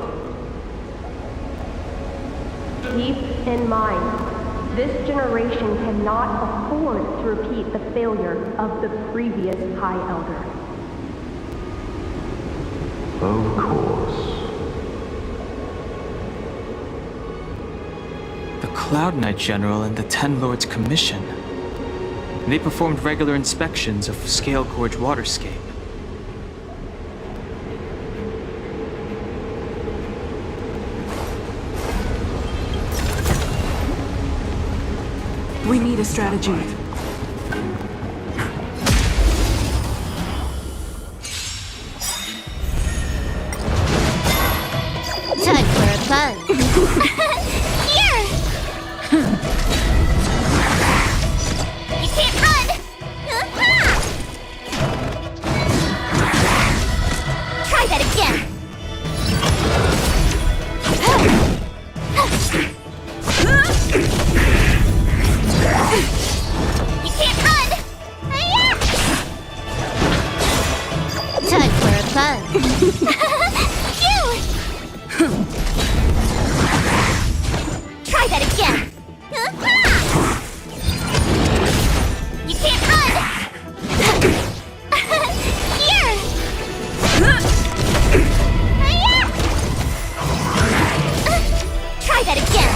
Speaker 14: Keep in mind, this generation cannot afford to repeat the failure of the previous High Elder.
Speaker 13: Of course.
Speaker 8: The Cloud Knight General and the Ten Lords Commission. They performed regular inspections of Scale Gorge Waterscape.
Speaker 3: We need a strategy.
Speaker 1: Time for a buzz. Here! You can't run! Try that again. You can't run! Time for a buzz. Phew! Try that again. You can't run! Here! Try that again.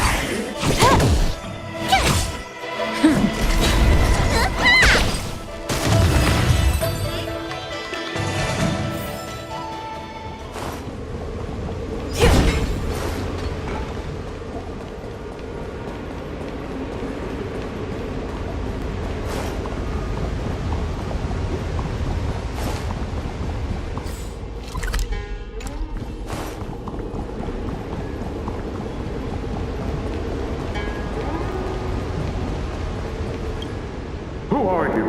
Speaker 13: Who are you?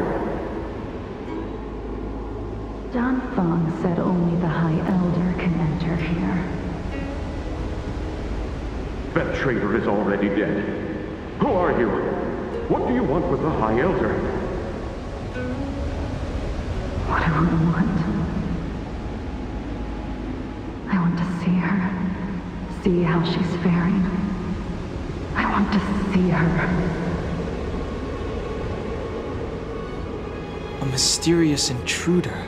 Speaker 14: John Fong said only the High Elder can enter here.
Speaker 13: That traitor is already dead. Who are you?
Speaker 5: What do you want with the High Elder?
Speaker 14: What do I want? I want to see her. See how she's faring. I want to see her.
Speaker 8: A mysterious intruder.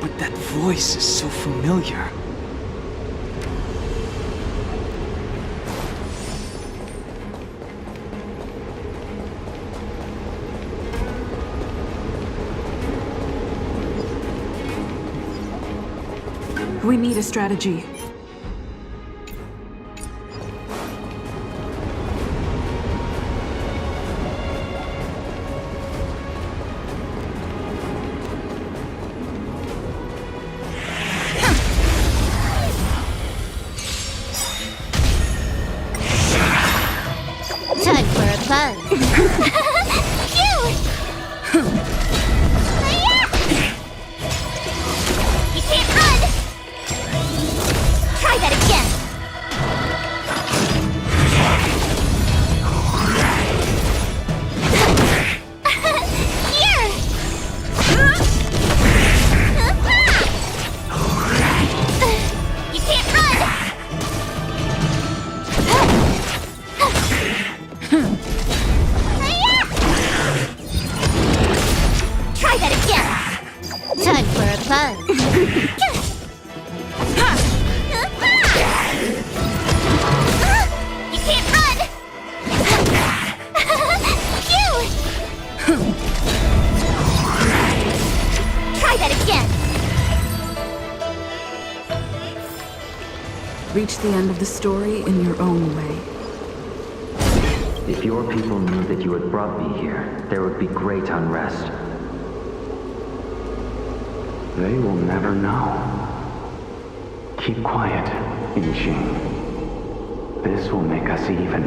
Speaker 8: But that voice is so familiar.
Speaker 3: We need a strategy.
Speaker 1: Time for a buzz. Phew! You can't run! Try that again! Here! You can't run! Try that again! Time for a buzz. You can't run! Phew! Try that again!
Speaker 3: Reach the end of the story in your own way.
Speaker 5: If your people knew that you had brought me here, there would be great unrest. They will never know. Keep quiet, Inxing. This will make us even.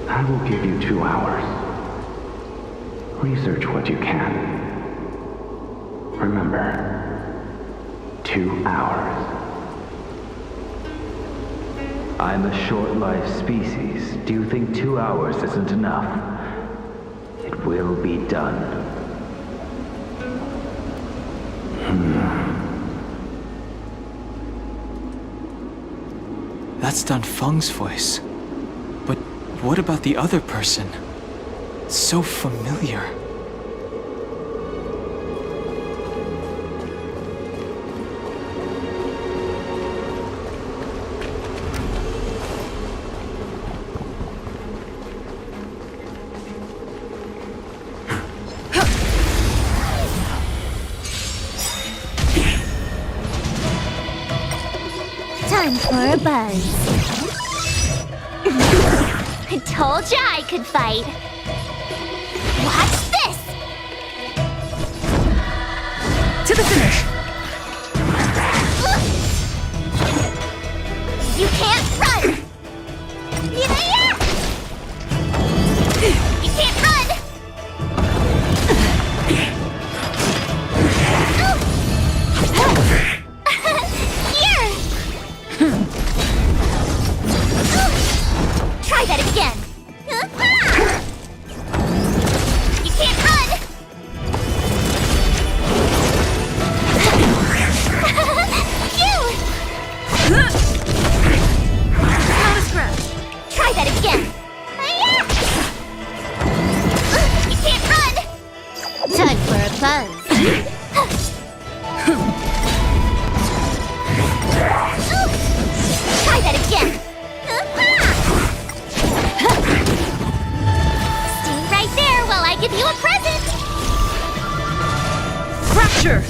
Speaker 5: I will give you 2 hours. Research what you can. Remember, 2 hours. I'm a short-lived species. Do you think 2 hours isn't enough? It will be done.
Speaker 8: That's Dun Feng's voice. But what about the other person? So familiar.
Speaker 1: Time for a buzz. I told ya I could fight. Watch this!
Speaker 3: To the finish!
Speaker 1: You can't run! You can't run! Here! Try that again! You can't run! Phew!
Speaker 17: Not a scratch.
Speaker 1: Try that again! You can't run! Time for a buzz. Try that again! Stay right there while I give you a present!
Speaker 17: Fracture!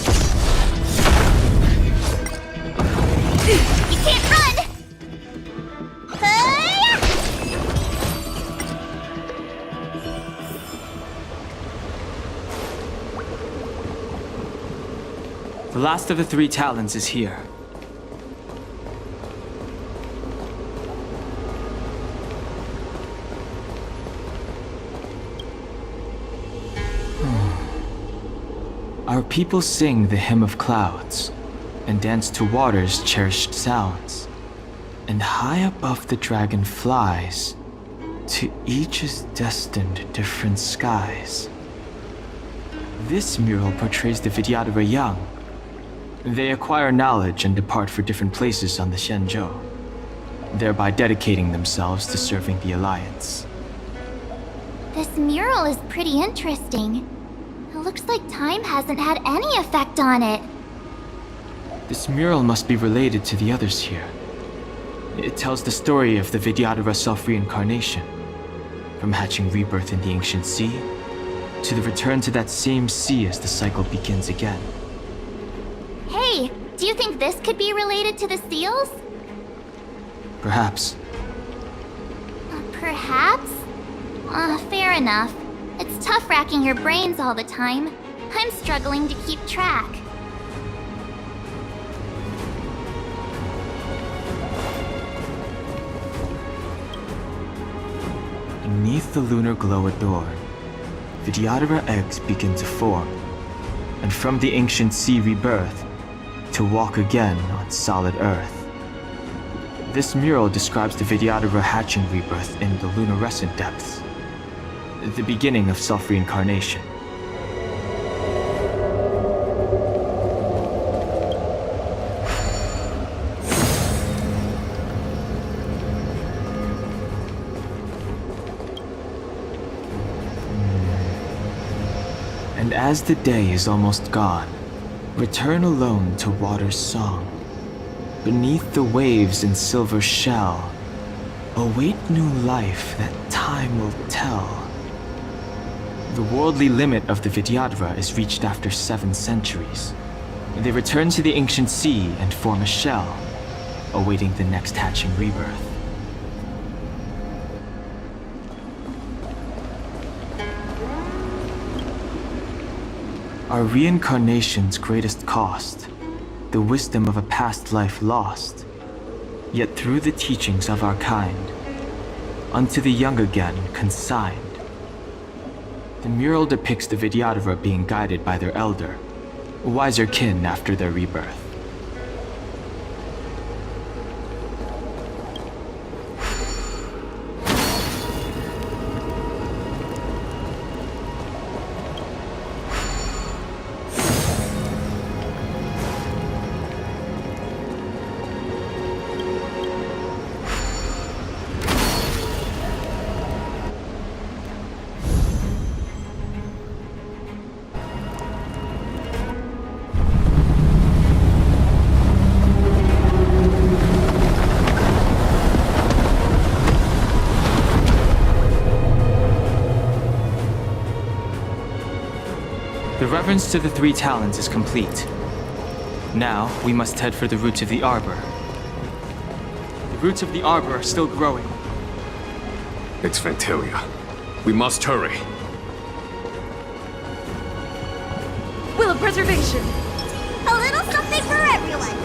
Speaker 1: You can't run!
Speaker 8: The last of the 3 talons is here. Our people sing the hymn of clouds, and dance to water's cherished sounds. And high above the dragon flies To each is destined different skies. This mural portrays the Vidyadhara young. They acquire knowledge and depart for different places on the Xianzhou, thereby dedicating themselves to serving the Alliance.
Speaker 15: This mural is pretty interesting. It looks like time hasn't had any effect on it.
Speaker 8: This mural must be related to the others here. It tells the story of the Vidyadhara self-reincarnation, from hatching rebirth in the ancient sea, to the return to that same sea as the cycle begins again.
Speaker 15: Hey, do you think this could be related to the seals?
Speaker 8: Perhaps.
Speaker 15: Perhaps? Fair enough. It's tough racking your brains all the time. I'm struggling to keep track.
Speaker 8: Beneath the lunar glow adorned, Vidyadhara eggs begin to form, and from the ancient sea rebirth, to walk again on solid earth. This mural describes the Vidyadhara hatching rebirth in the lunarescent depths, the beginning of self-reincarnation. And as the day is almost gone, return alone to water's song. Beneath the waves in silver shell, await new life that time will tell. The worldly limit of the Vidyadhara is reached after 7 centuries. They return to the ancient sea and form a shell, awaiting the next hatching rebirth. Our reincarnation's greatest cost, the wisdom of a past life lost, yet through the teachings of our kind, unto the young again consigned. The mural depicts the Vidyadhara being guided by their elder, wiser kin after their rebirth. The reverence to the 3 talons is complete. Now, we must head for the roots of the arbor. The roots of the arbor are still growing.
Speaker 11: It's Ventilia. We must hurry.
Speaker 17: Will of preservation!
Speaker 15: A little something for everyone!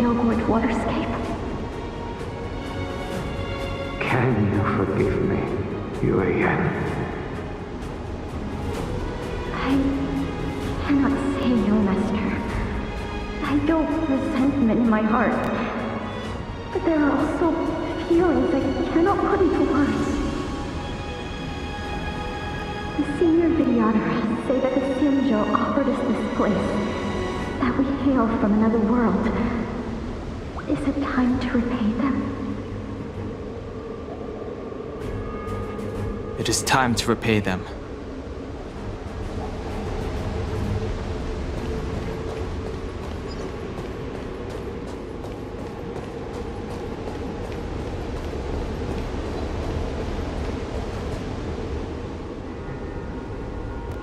Speaker 14: Scale-Gorge waterscape.
Speaker 5: Can you forgive me, Yuan?
Speaker 14: I cannot say no, Master. I feel resentment in my heart. But there are also feelings I cannot put into words. The senior videographers say that the Xianzhou offered us this place, that we hail from another world. Is it time to repay them?
Speaker 8: It is time to repay them.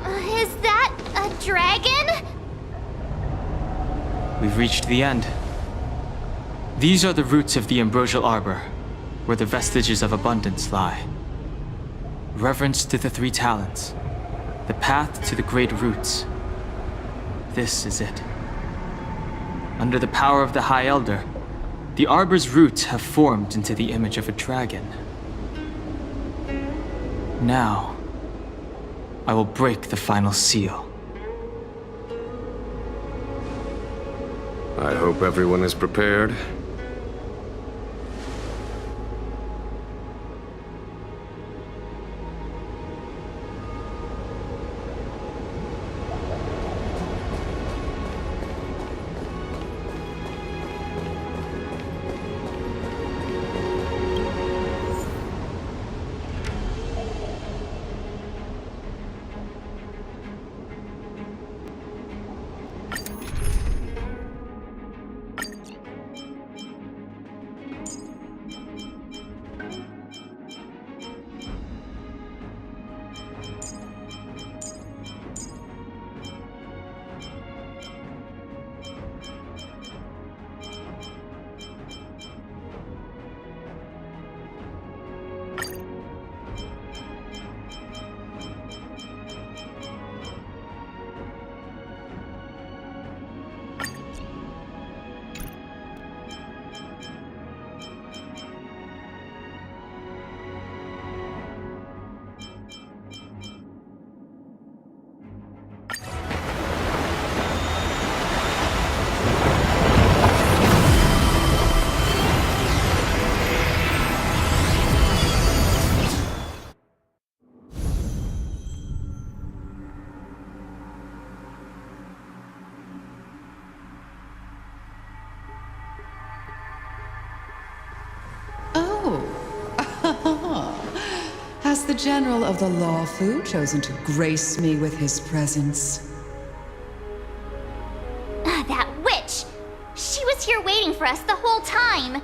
Speaker 15: Is that a dragon?
Speaker 8: We've reached the end. These are the roots of the Ambrosial Arbor, where the vestiges of abundance lie. Reverence to the three talents, the path to the great roots. This is it. Under the power of the High Elder, the Arbor's roots have formed into the image of a dragon. Now, I will break the final seal.
Speaker 11: I hope everyone is prepared.
Speaker 12: Has the General of the Lawfu chosen to grace me with his presence?
Speaker 15: That witch! She was here waiting for us the whole time!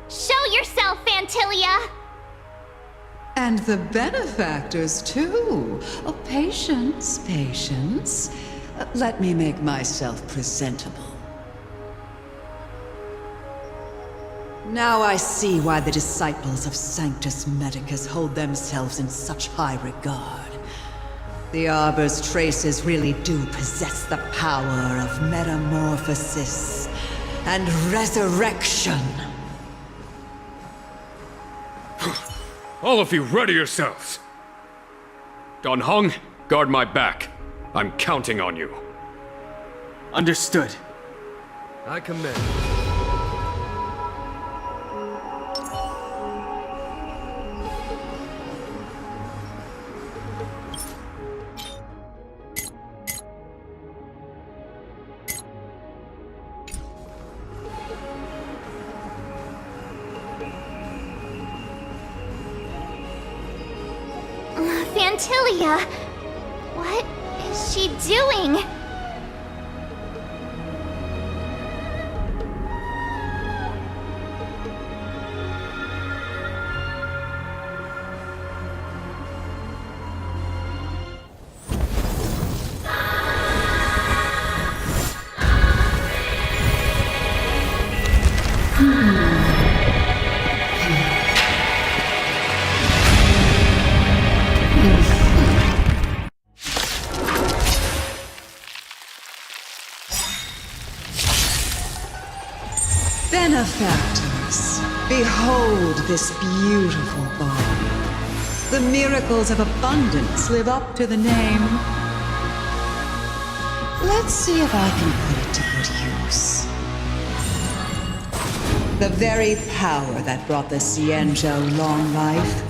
Speaker 15: Show yourself, Fantilia!
Speaker 12: And the benefactors, too. Oh, patience, patience. Let me make myself presentable. Now I see why the disciples of Sanctus Medicus hold themselves in such high regard. The Arbor's traces really do possess the power of metamorphosis and resurrection.
Speaker 11: All of you, ready yourselves! Don Hong, guard my back. I'm counting on you.
Speaker 8: Understood.
Speaker 11: I command.
Speaker 15: Fantilia! What is she doing?
Speaker 12: Benefactors, behold this beautiful body. The miracles of abundance live up to the name. Let's see if I can put it to good use. The very power that brought the Xianzhou long life,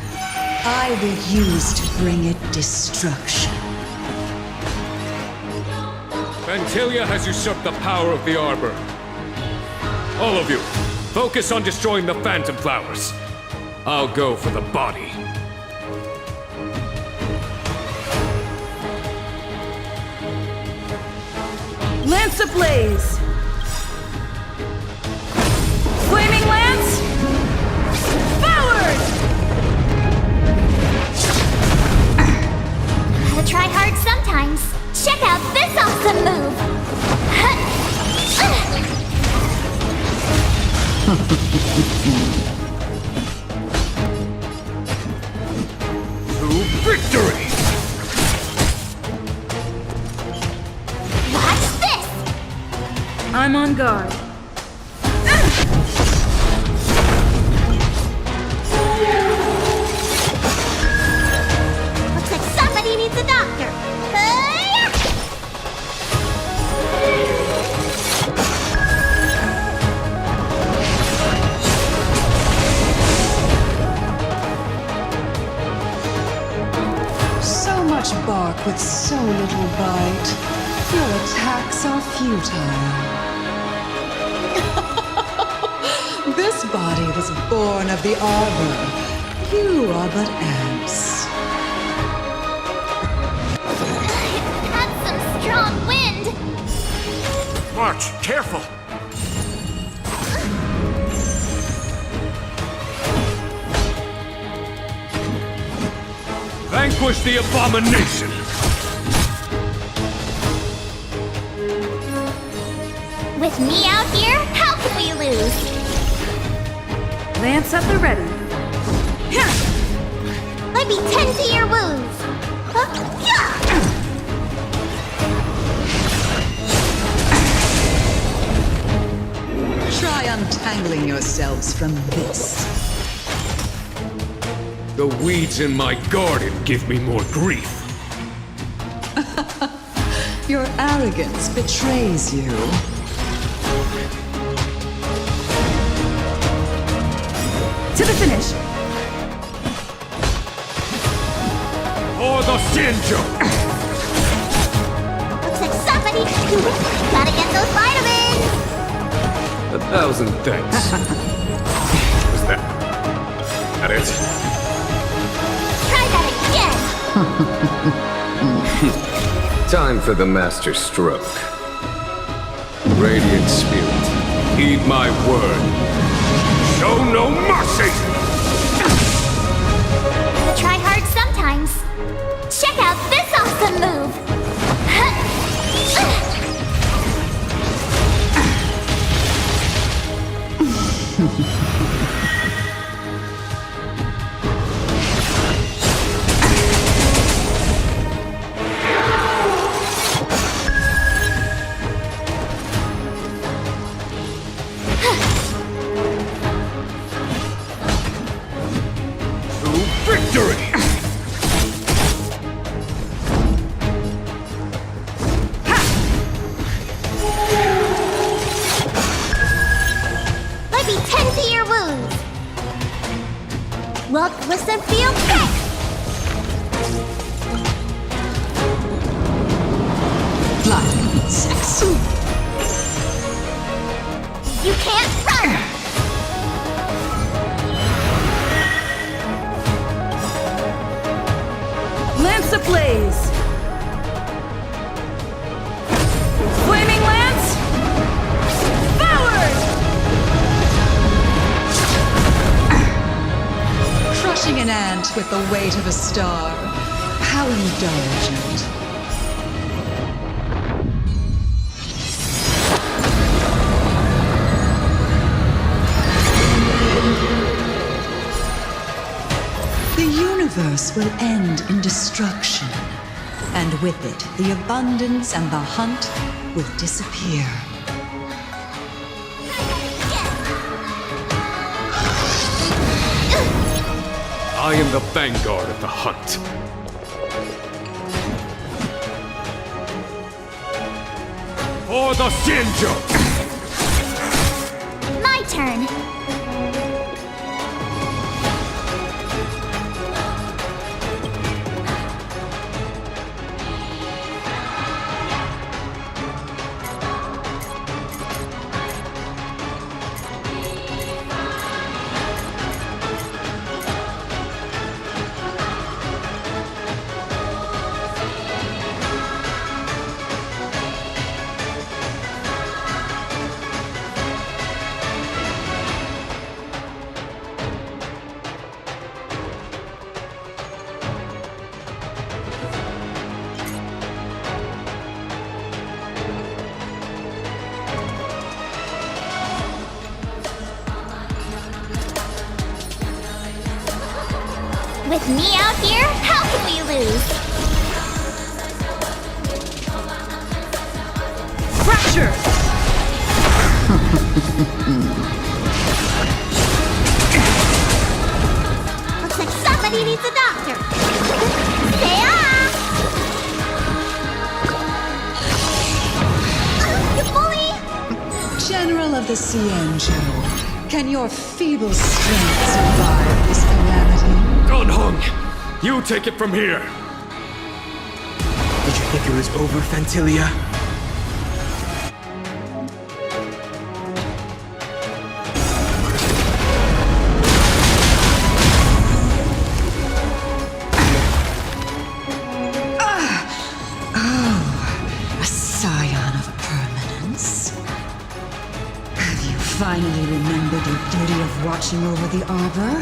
Speaker 12: I will use to bring it destruction.
Speaker 11: Vantilia has usurped the power of the Arbor. All of you, focus on destroying the Phantom Flowers. I'll go for the body.
Speaker 17: Lance ablaze! Flaming lance! Forward!
Speaker 15: Gotta try hard sometimes. Check out this awesome move!
Speaker 11: To victory!
Speaker 15: Watch this!
Speaker 17: I'm on guard.
Speaker 15: Looks like somebody needs a doctor. Hi-ya!
Speaker 12: So much bark with so little bite. Your attacks are futile. This body was born of the Arbor. You are but ants.
Speaker 15: That's some strong wind.
Speaker 11: March, careful! Vanquish the abomination!
Speaker 15: With me out here, how can we lose?
Speaker 17: Lance at the ready.
Speaker 15: Let me tend to your wounds.
Speaker 12: Try untangling yourselves from this.
Speaker 11: The weeds in my garden give me more grief.
Speaker 12: Your arrogance betrays you.
Speaker 17: To the finish.
Speaker 11: For the Xianzhou!
Speaker 15: Looks like somebody gotta get those vitamins.
Speaker 11: 1,000 thanks. Was that it?
Speaker 15: Try that again.
Speaker 11: Time for the master stroke. Radiant Spirit, heed my word. Show no mercy!
Speaker 15: Gotta try hard sometimes. Check out this awesome move.
Speaker 11: Victory!
Speaker 15: Let me tend to your wounds. Well, listen, feel good.
Speaker 12: Flying insects.
Speaker 15: You can't run.
Speaker 17: Lance ablaze! Flaming lance! Forward!
Speaker 12: Crushing an ant with the weight of a star. How indulgent. The universe will end in destruction, and with it, the abundance and the hunt will disappear.
Speaker 11: I am the vanguard of the hunt. For the Shinjo!
Speaker 15: My turn. With me out here, how can we lose?
Speaker 17: Fracture!
Speaker 15: Looks like somebody needs a doctor. Stay off! You bully!
Speaker 12: General of the Cienjo, can your feeble strength survive this calamity?
Speaker 11: Gunhung, you take it from here.
Speaker 8: Did you think it was over, Fantilia?
Speaker 12: A scion of permanence. Have you finally remembered your duty of watching over the Arbor?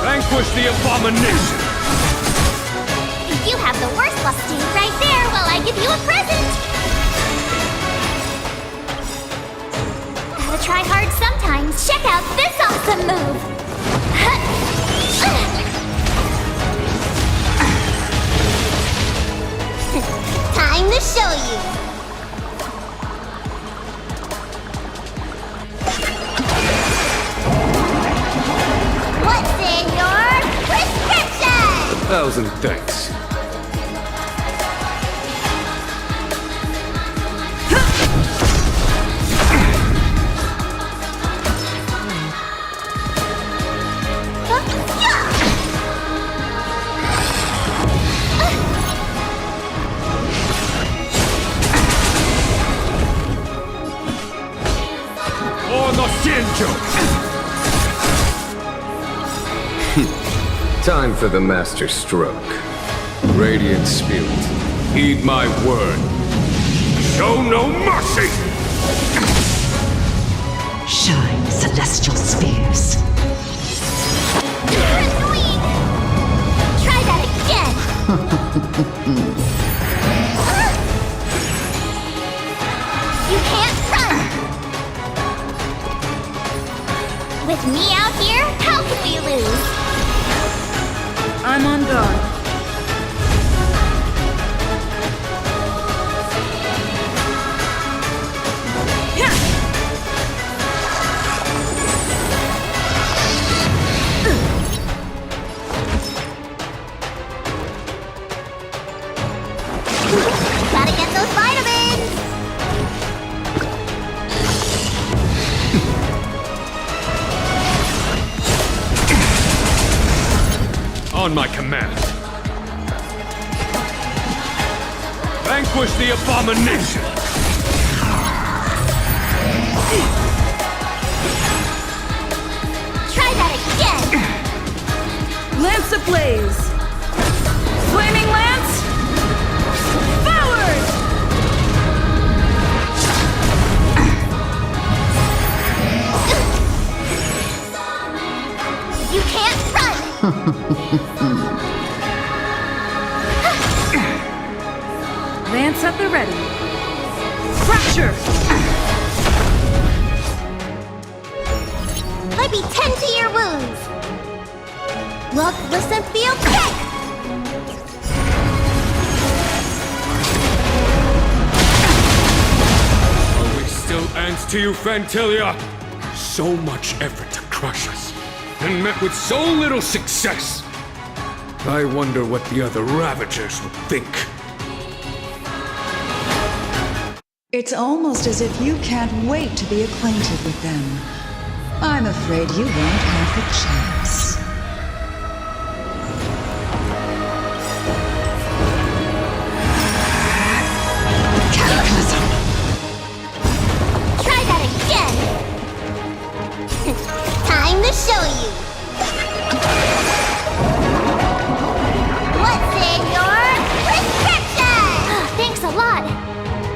Speaker 11: Vanquish the abomination!
Speaker 15: You have the worst costume right there while I give you a present! Gotta try hard sometimes. Check out this awesome move! Time to show you! What's in your prescription?
Speaker 11: 1,000 thanks. For the Shinjo! Time for the master stroke. Radiant Spirit, heed my word. Show no mercy!
Speaker 12: Shine, celestial spheres.
Speaker 15: You're annoying! Try that again! You can't run! With me out here, how can we lose?
Speaker 17: I'm on guard.
Speaker 15: Gotta get those vitamins!
Speaker 11: On my command. Vanquish the abomination!
Speaker 15: Try that again!
Speaker 17: Lance ablaze! Flaming lance! Forward!
Speaker 15: You can't run!
Speaker 17: Lance at the ready. Fracture!
Speaker 15: Let me tend to your wounds! Look, listen, feel, kick!
Speaker 11: to you, Fantilia! So much effort to crush us, and met with so little success. I wonder what the other Ravagers would think.
Speaker 12: It's almost as if you can't wait to be acquainted with them. I'm afraid you won't have the chance. Cataclysm!
Speaker 15: Try that again! Time to show you! What's in your prescription? Thanks a lot.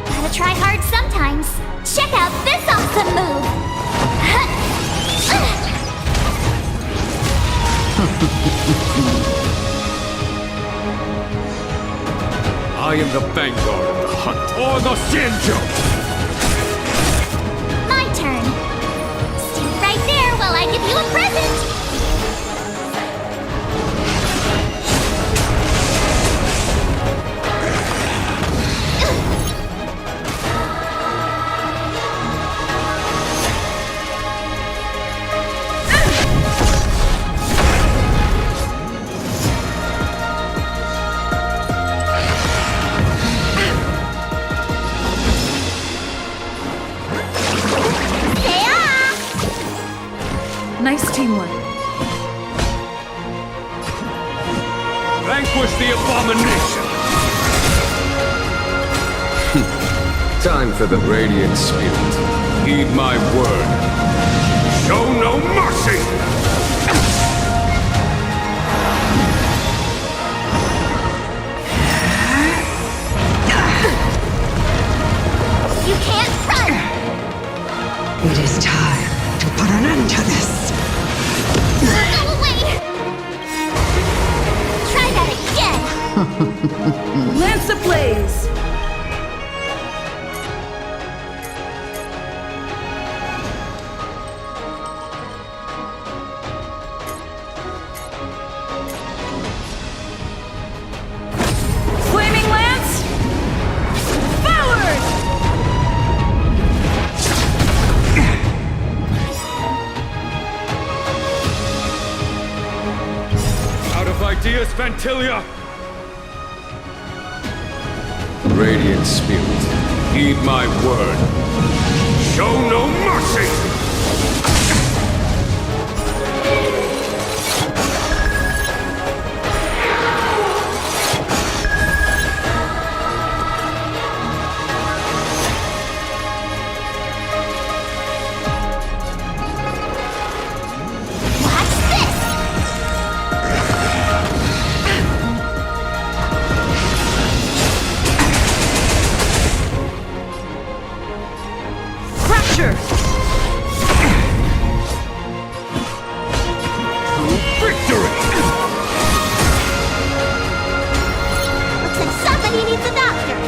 Speaker 15: Gotta try hard sometimes. Check out this awesome move!
Speaker 11: I am the vanguard of the hunt, or the Shinjo!
Speaker 15: My turn. Stand right there while I give you a present.
Speaker 3: Nice teamwork.
Speaker 11: Vanquish the abomination! Time for the Radiant Spirit. Heed my word. Show no mercy!
Speaker 15: You can't run!
Speaker 12: It is time to put an end to this.
Speaker 15: Go away! Try that again!
Speaker 17: Lance ablaze! Flaming lance! Forward!
Speaker 11: Out of ideas, Fantilia! Radiant Spirit, heed my word. Show no mercy!
Speaker 15: Watch this!
Speaker 17: Crusher!
Speaker 11: Victory!
Speaker 15: Looks like somebody needs a doctor.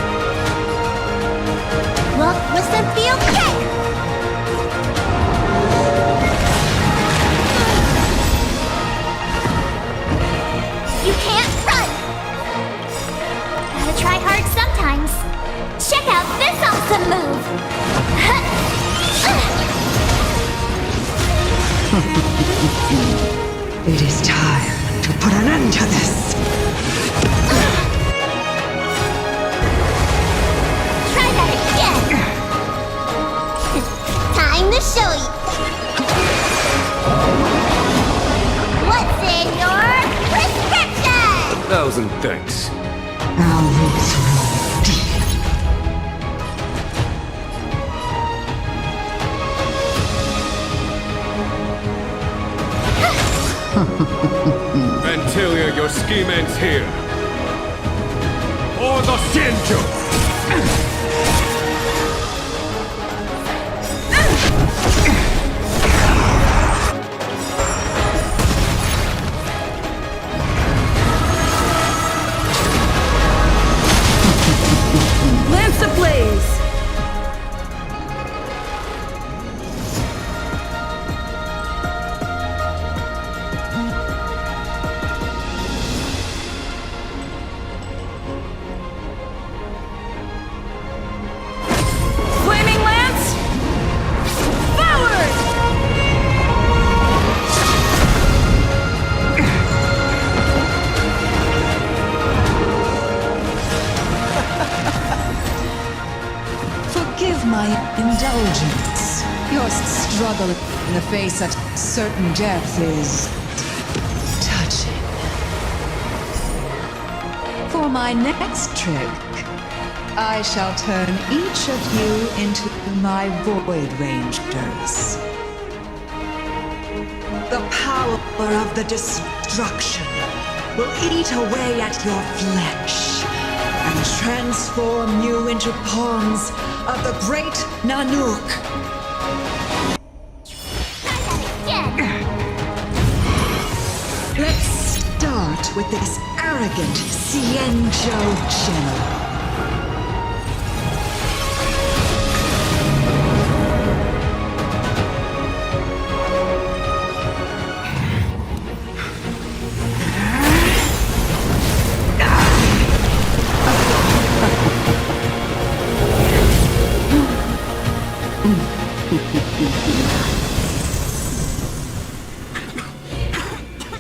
Speaker 15: Look, listen, feel, kick! You can't run! Gotta try hard sometimes. Check out this awesome move!
Speaker 12: It is time to put an end to this.
Speaker 15: Try that again! Time to show you! What's in your prescription?
Speaker 11: 1,000 thanks.
Speaker 12: Our roots run deep.
Speaker 11: Fantilia, your scheme ends here. Or the Shinjo!
Speaker 17: Lance ablaze!
Speaker 12: my indulgence. Your struggle in the face of certain death is touching. For my next trick, I shall turn each of you into my Void Rangers. The power of the destruction will eat away at your flesh and transform you into pawns of the great Nanook. Let's start with this arrogant Xianzhou general.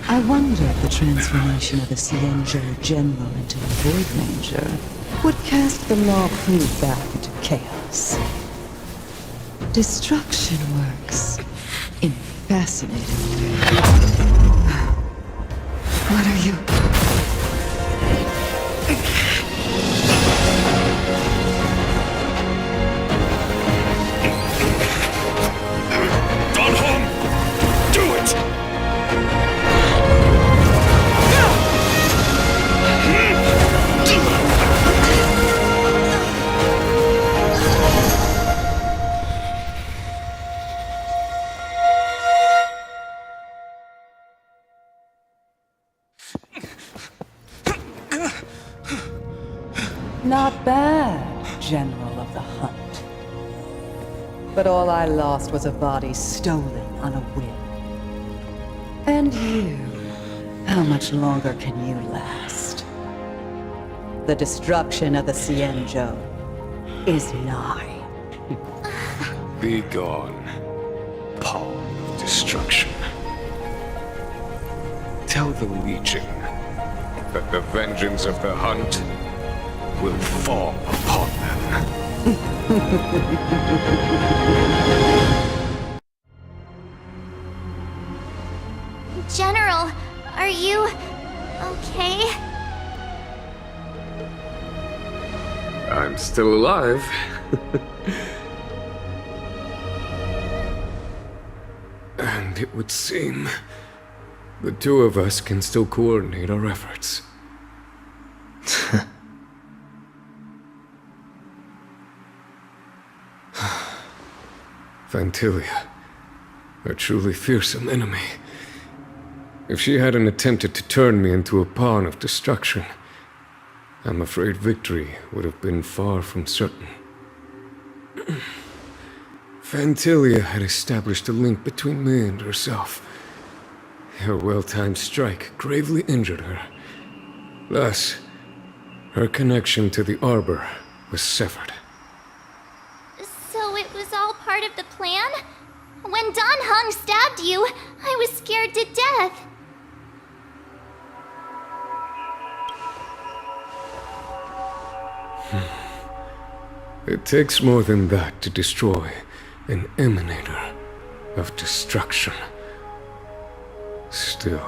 Speaker 12: I wonder if the transformation of a Xianzhou general into a Void Ranger would cast the law proof back into chaos. Destruction works in fascinating ways. What are you? Not bad, General of the Hunt. But all I lost was a body stolen on a whim. And you, how much longer can you last? The destruction of the Xianzhou is nigh.
Speaker 11: Be gone, pawn of destruction. Tell the Legion that the vengeance of the Hunt will fall upon them.
Speaker 15: General, are you okay?
Speaker 11: I'm still alive. And it would seem the two of us can still coordinate our efforts. Vantilia, a truly fearsome enemy. If she hadn't attempted to turn me into a pawn of destruction, I'm afraid victory would have been far from certain. Vantilia had established a link between me and herself. Her well-timed strike gravely injured her. Thus, her connection to the Arbor was severed.
Speaker 15: So it was all part of the plan? When Don Hung stabbed you, I was scared to death.
Speaker 11: It takes more than that to destroy an emanator of destruction. Still...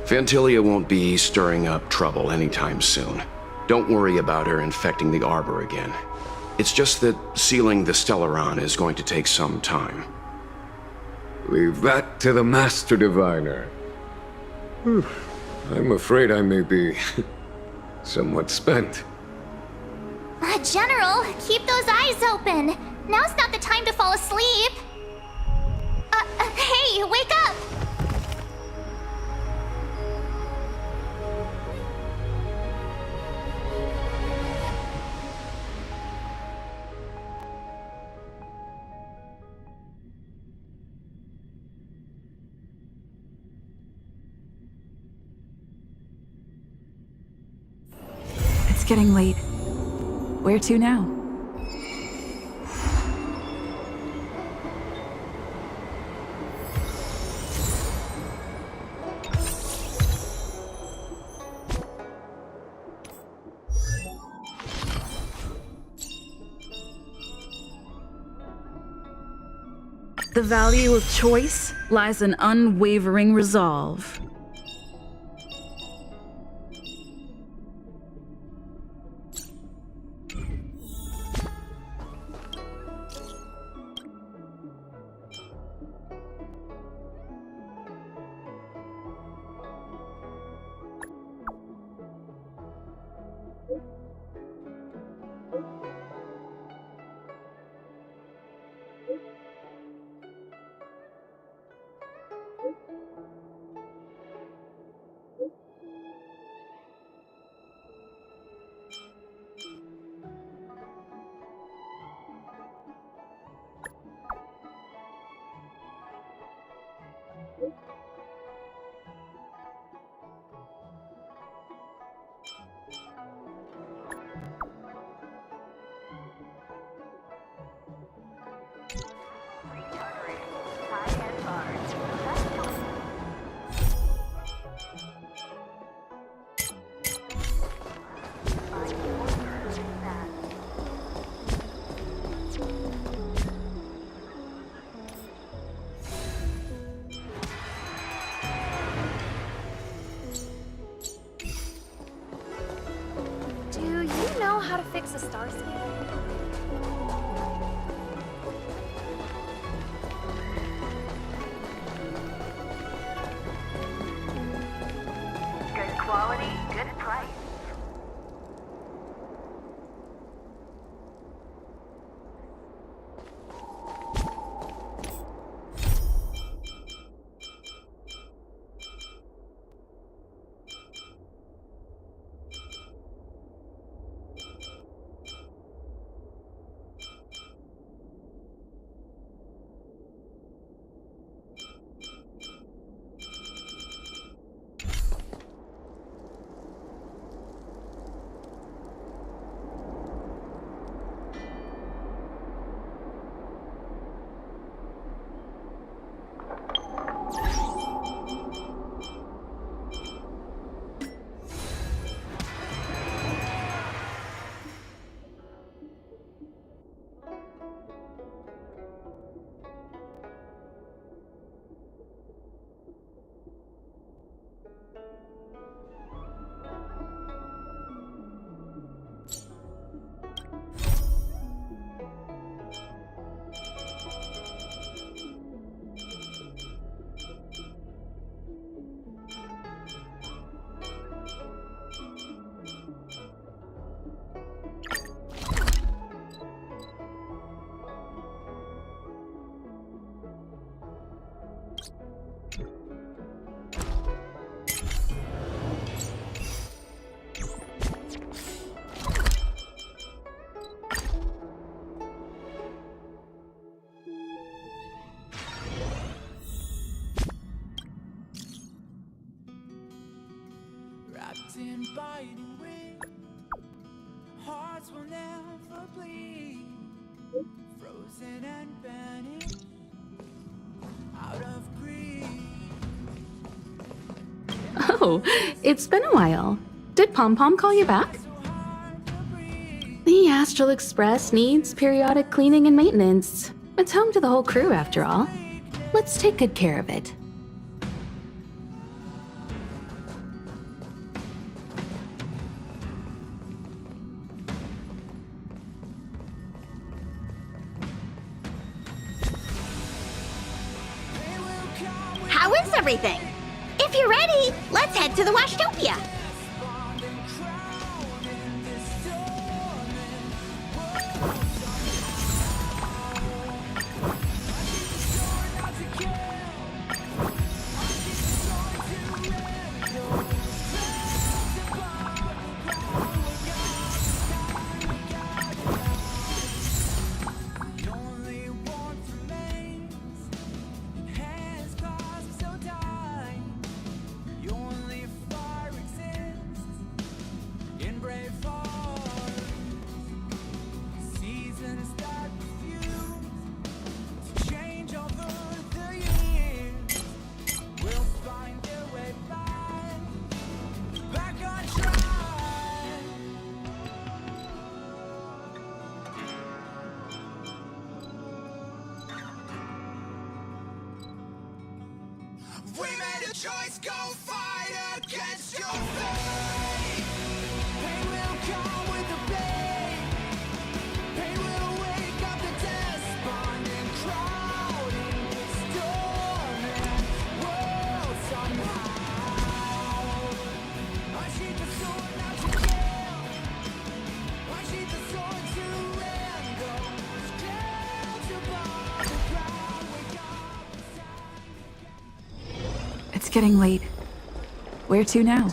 Speaker 2: Vantilia won't be stirring up trouble anytime soon. Don't worry about her infecting the Arbor again. It's just that sealing the Stellaron is going to take some time.
Speaker 11: Leave that to the Master Diviner. I'm afraid I may be somewhat spent.
Speaker 15: General, keep those eyes open. Now's not the time to fall asleep. Hey, wake up!
Speaker 3: It's getting late. Where to now? The value of choice lies in unwavering resolve.
Speaker 6: Do you know how to fix a star scan?
Speaker 14: Good quality, good price.
Speaker 18: Wrapped in biting wind, hearts will never bleed. Frozen and banished out of greed.
Speaker 3: Oh, it's been a while. Did Pom Pom call you back? The Astral Express needs periodic cleaning and maintenance. It's home to the whole crew, after all. Let's take good care of it.
Speaker 17: How is everything? If you're ready, let's head to the Washtopia.
Speaker 18: Your only fire exists. choice, go fight against your fate. Pain will come with the pain. Pain will wake up the despondent, crowding, storming world somehow. Unsheath the sword, now to kill. Unsheath the sword to end those clouds above the ground. Wake up, it's time.
Speaker 4: It's getting late. Where to now?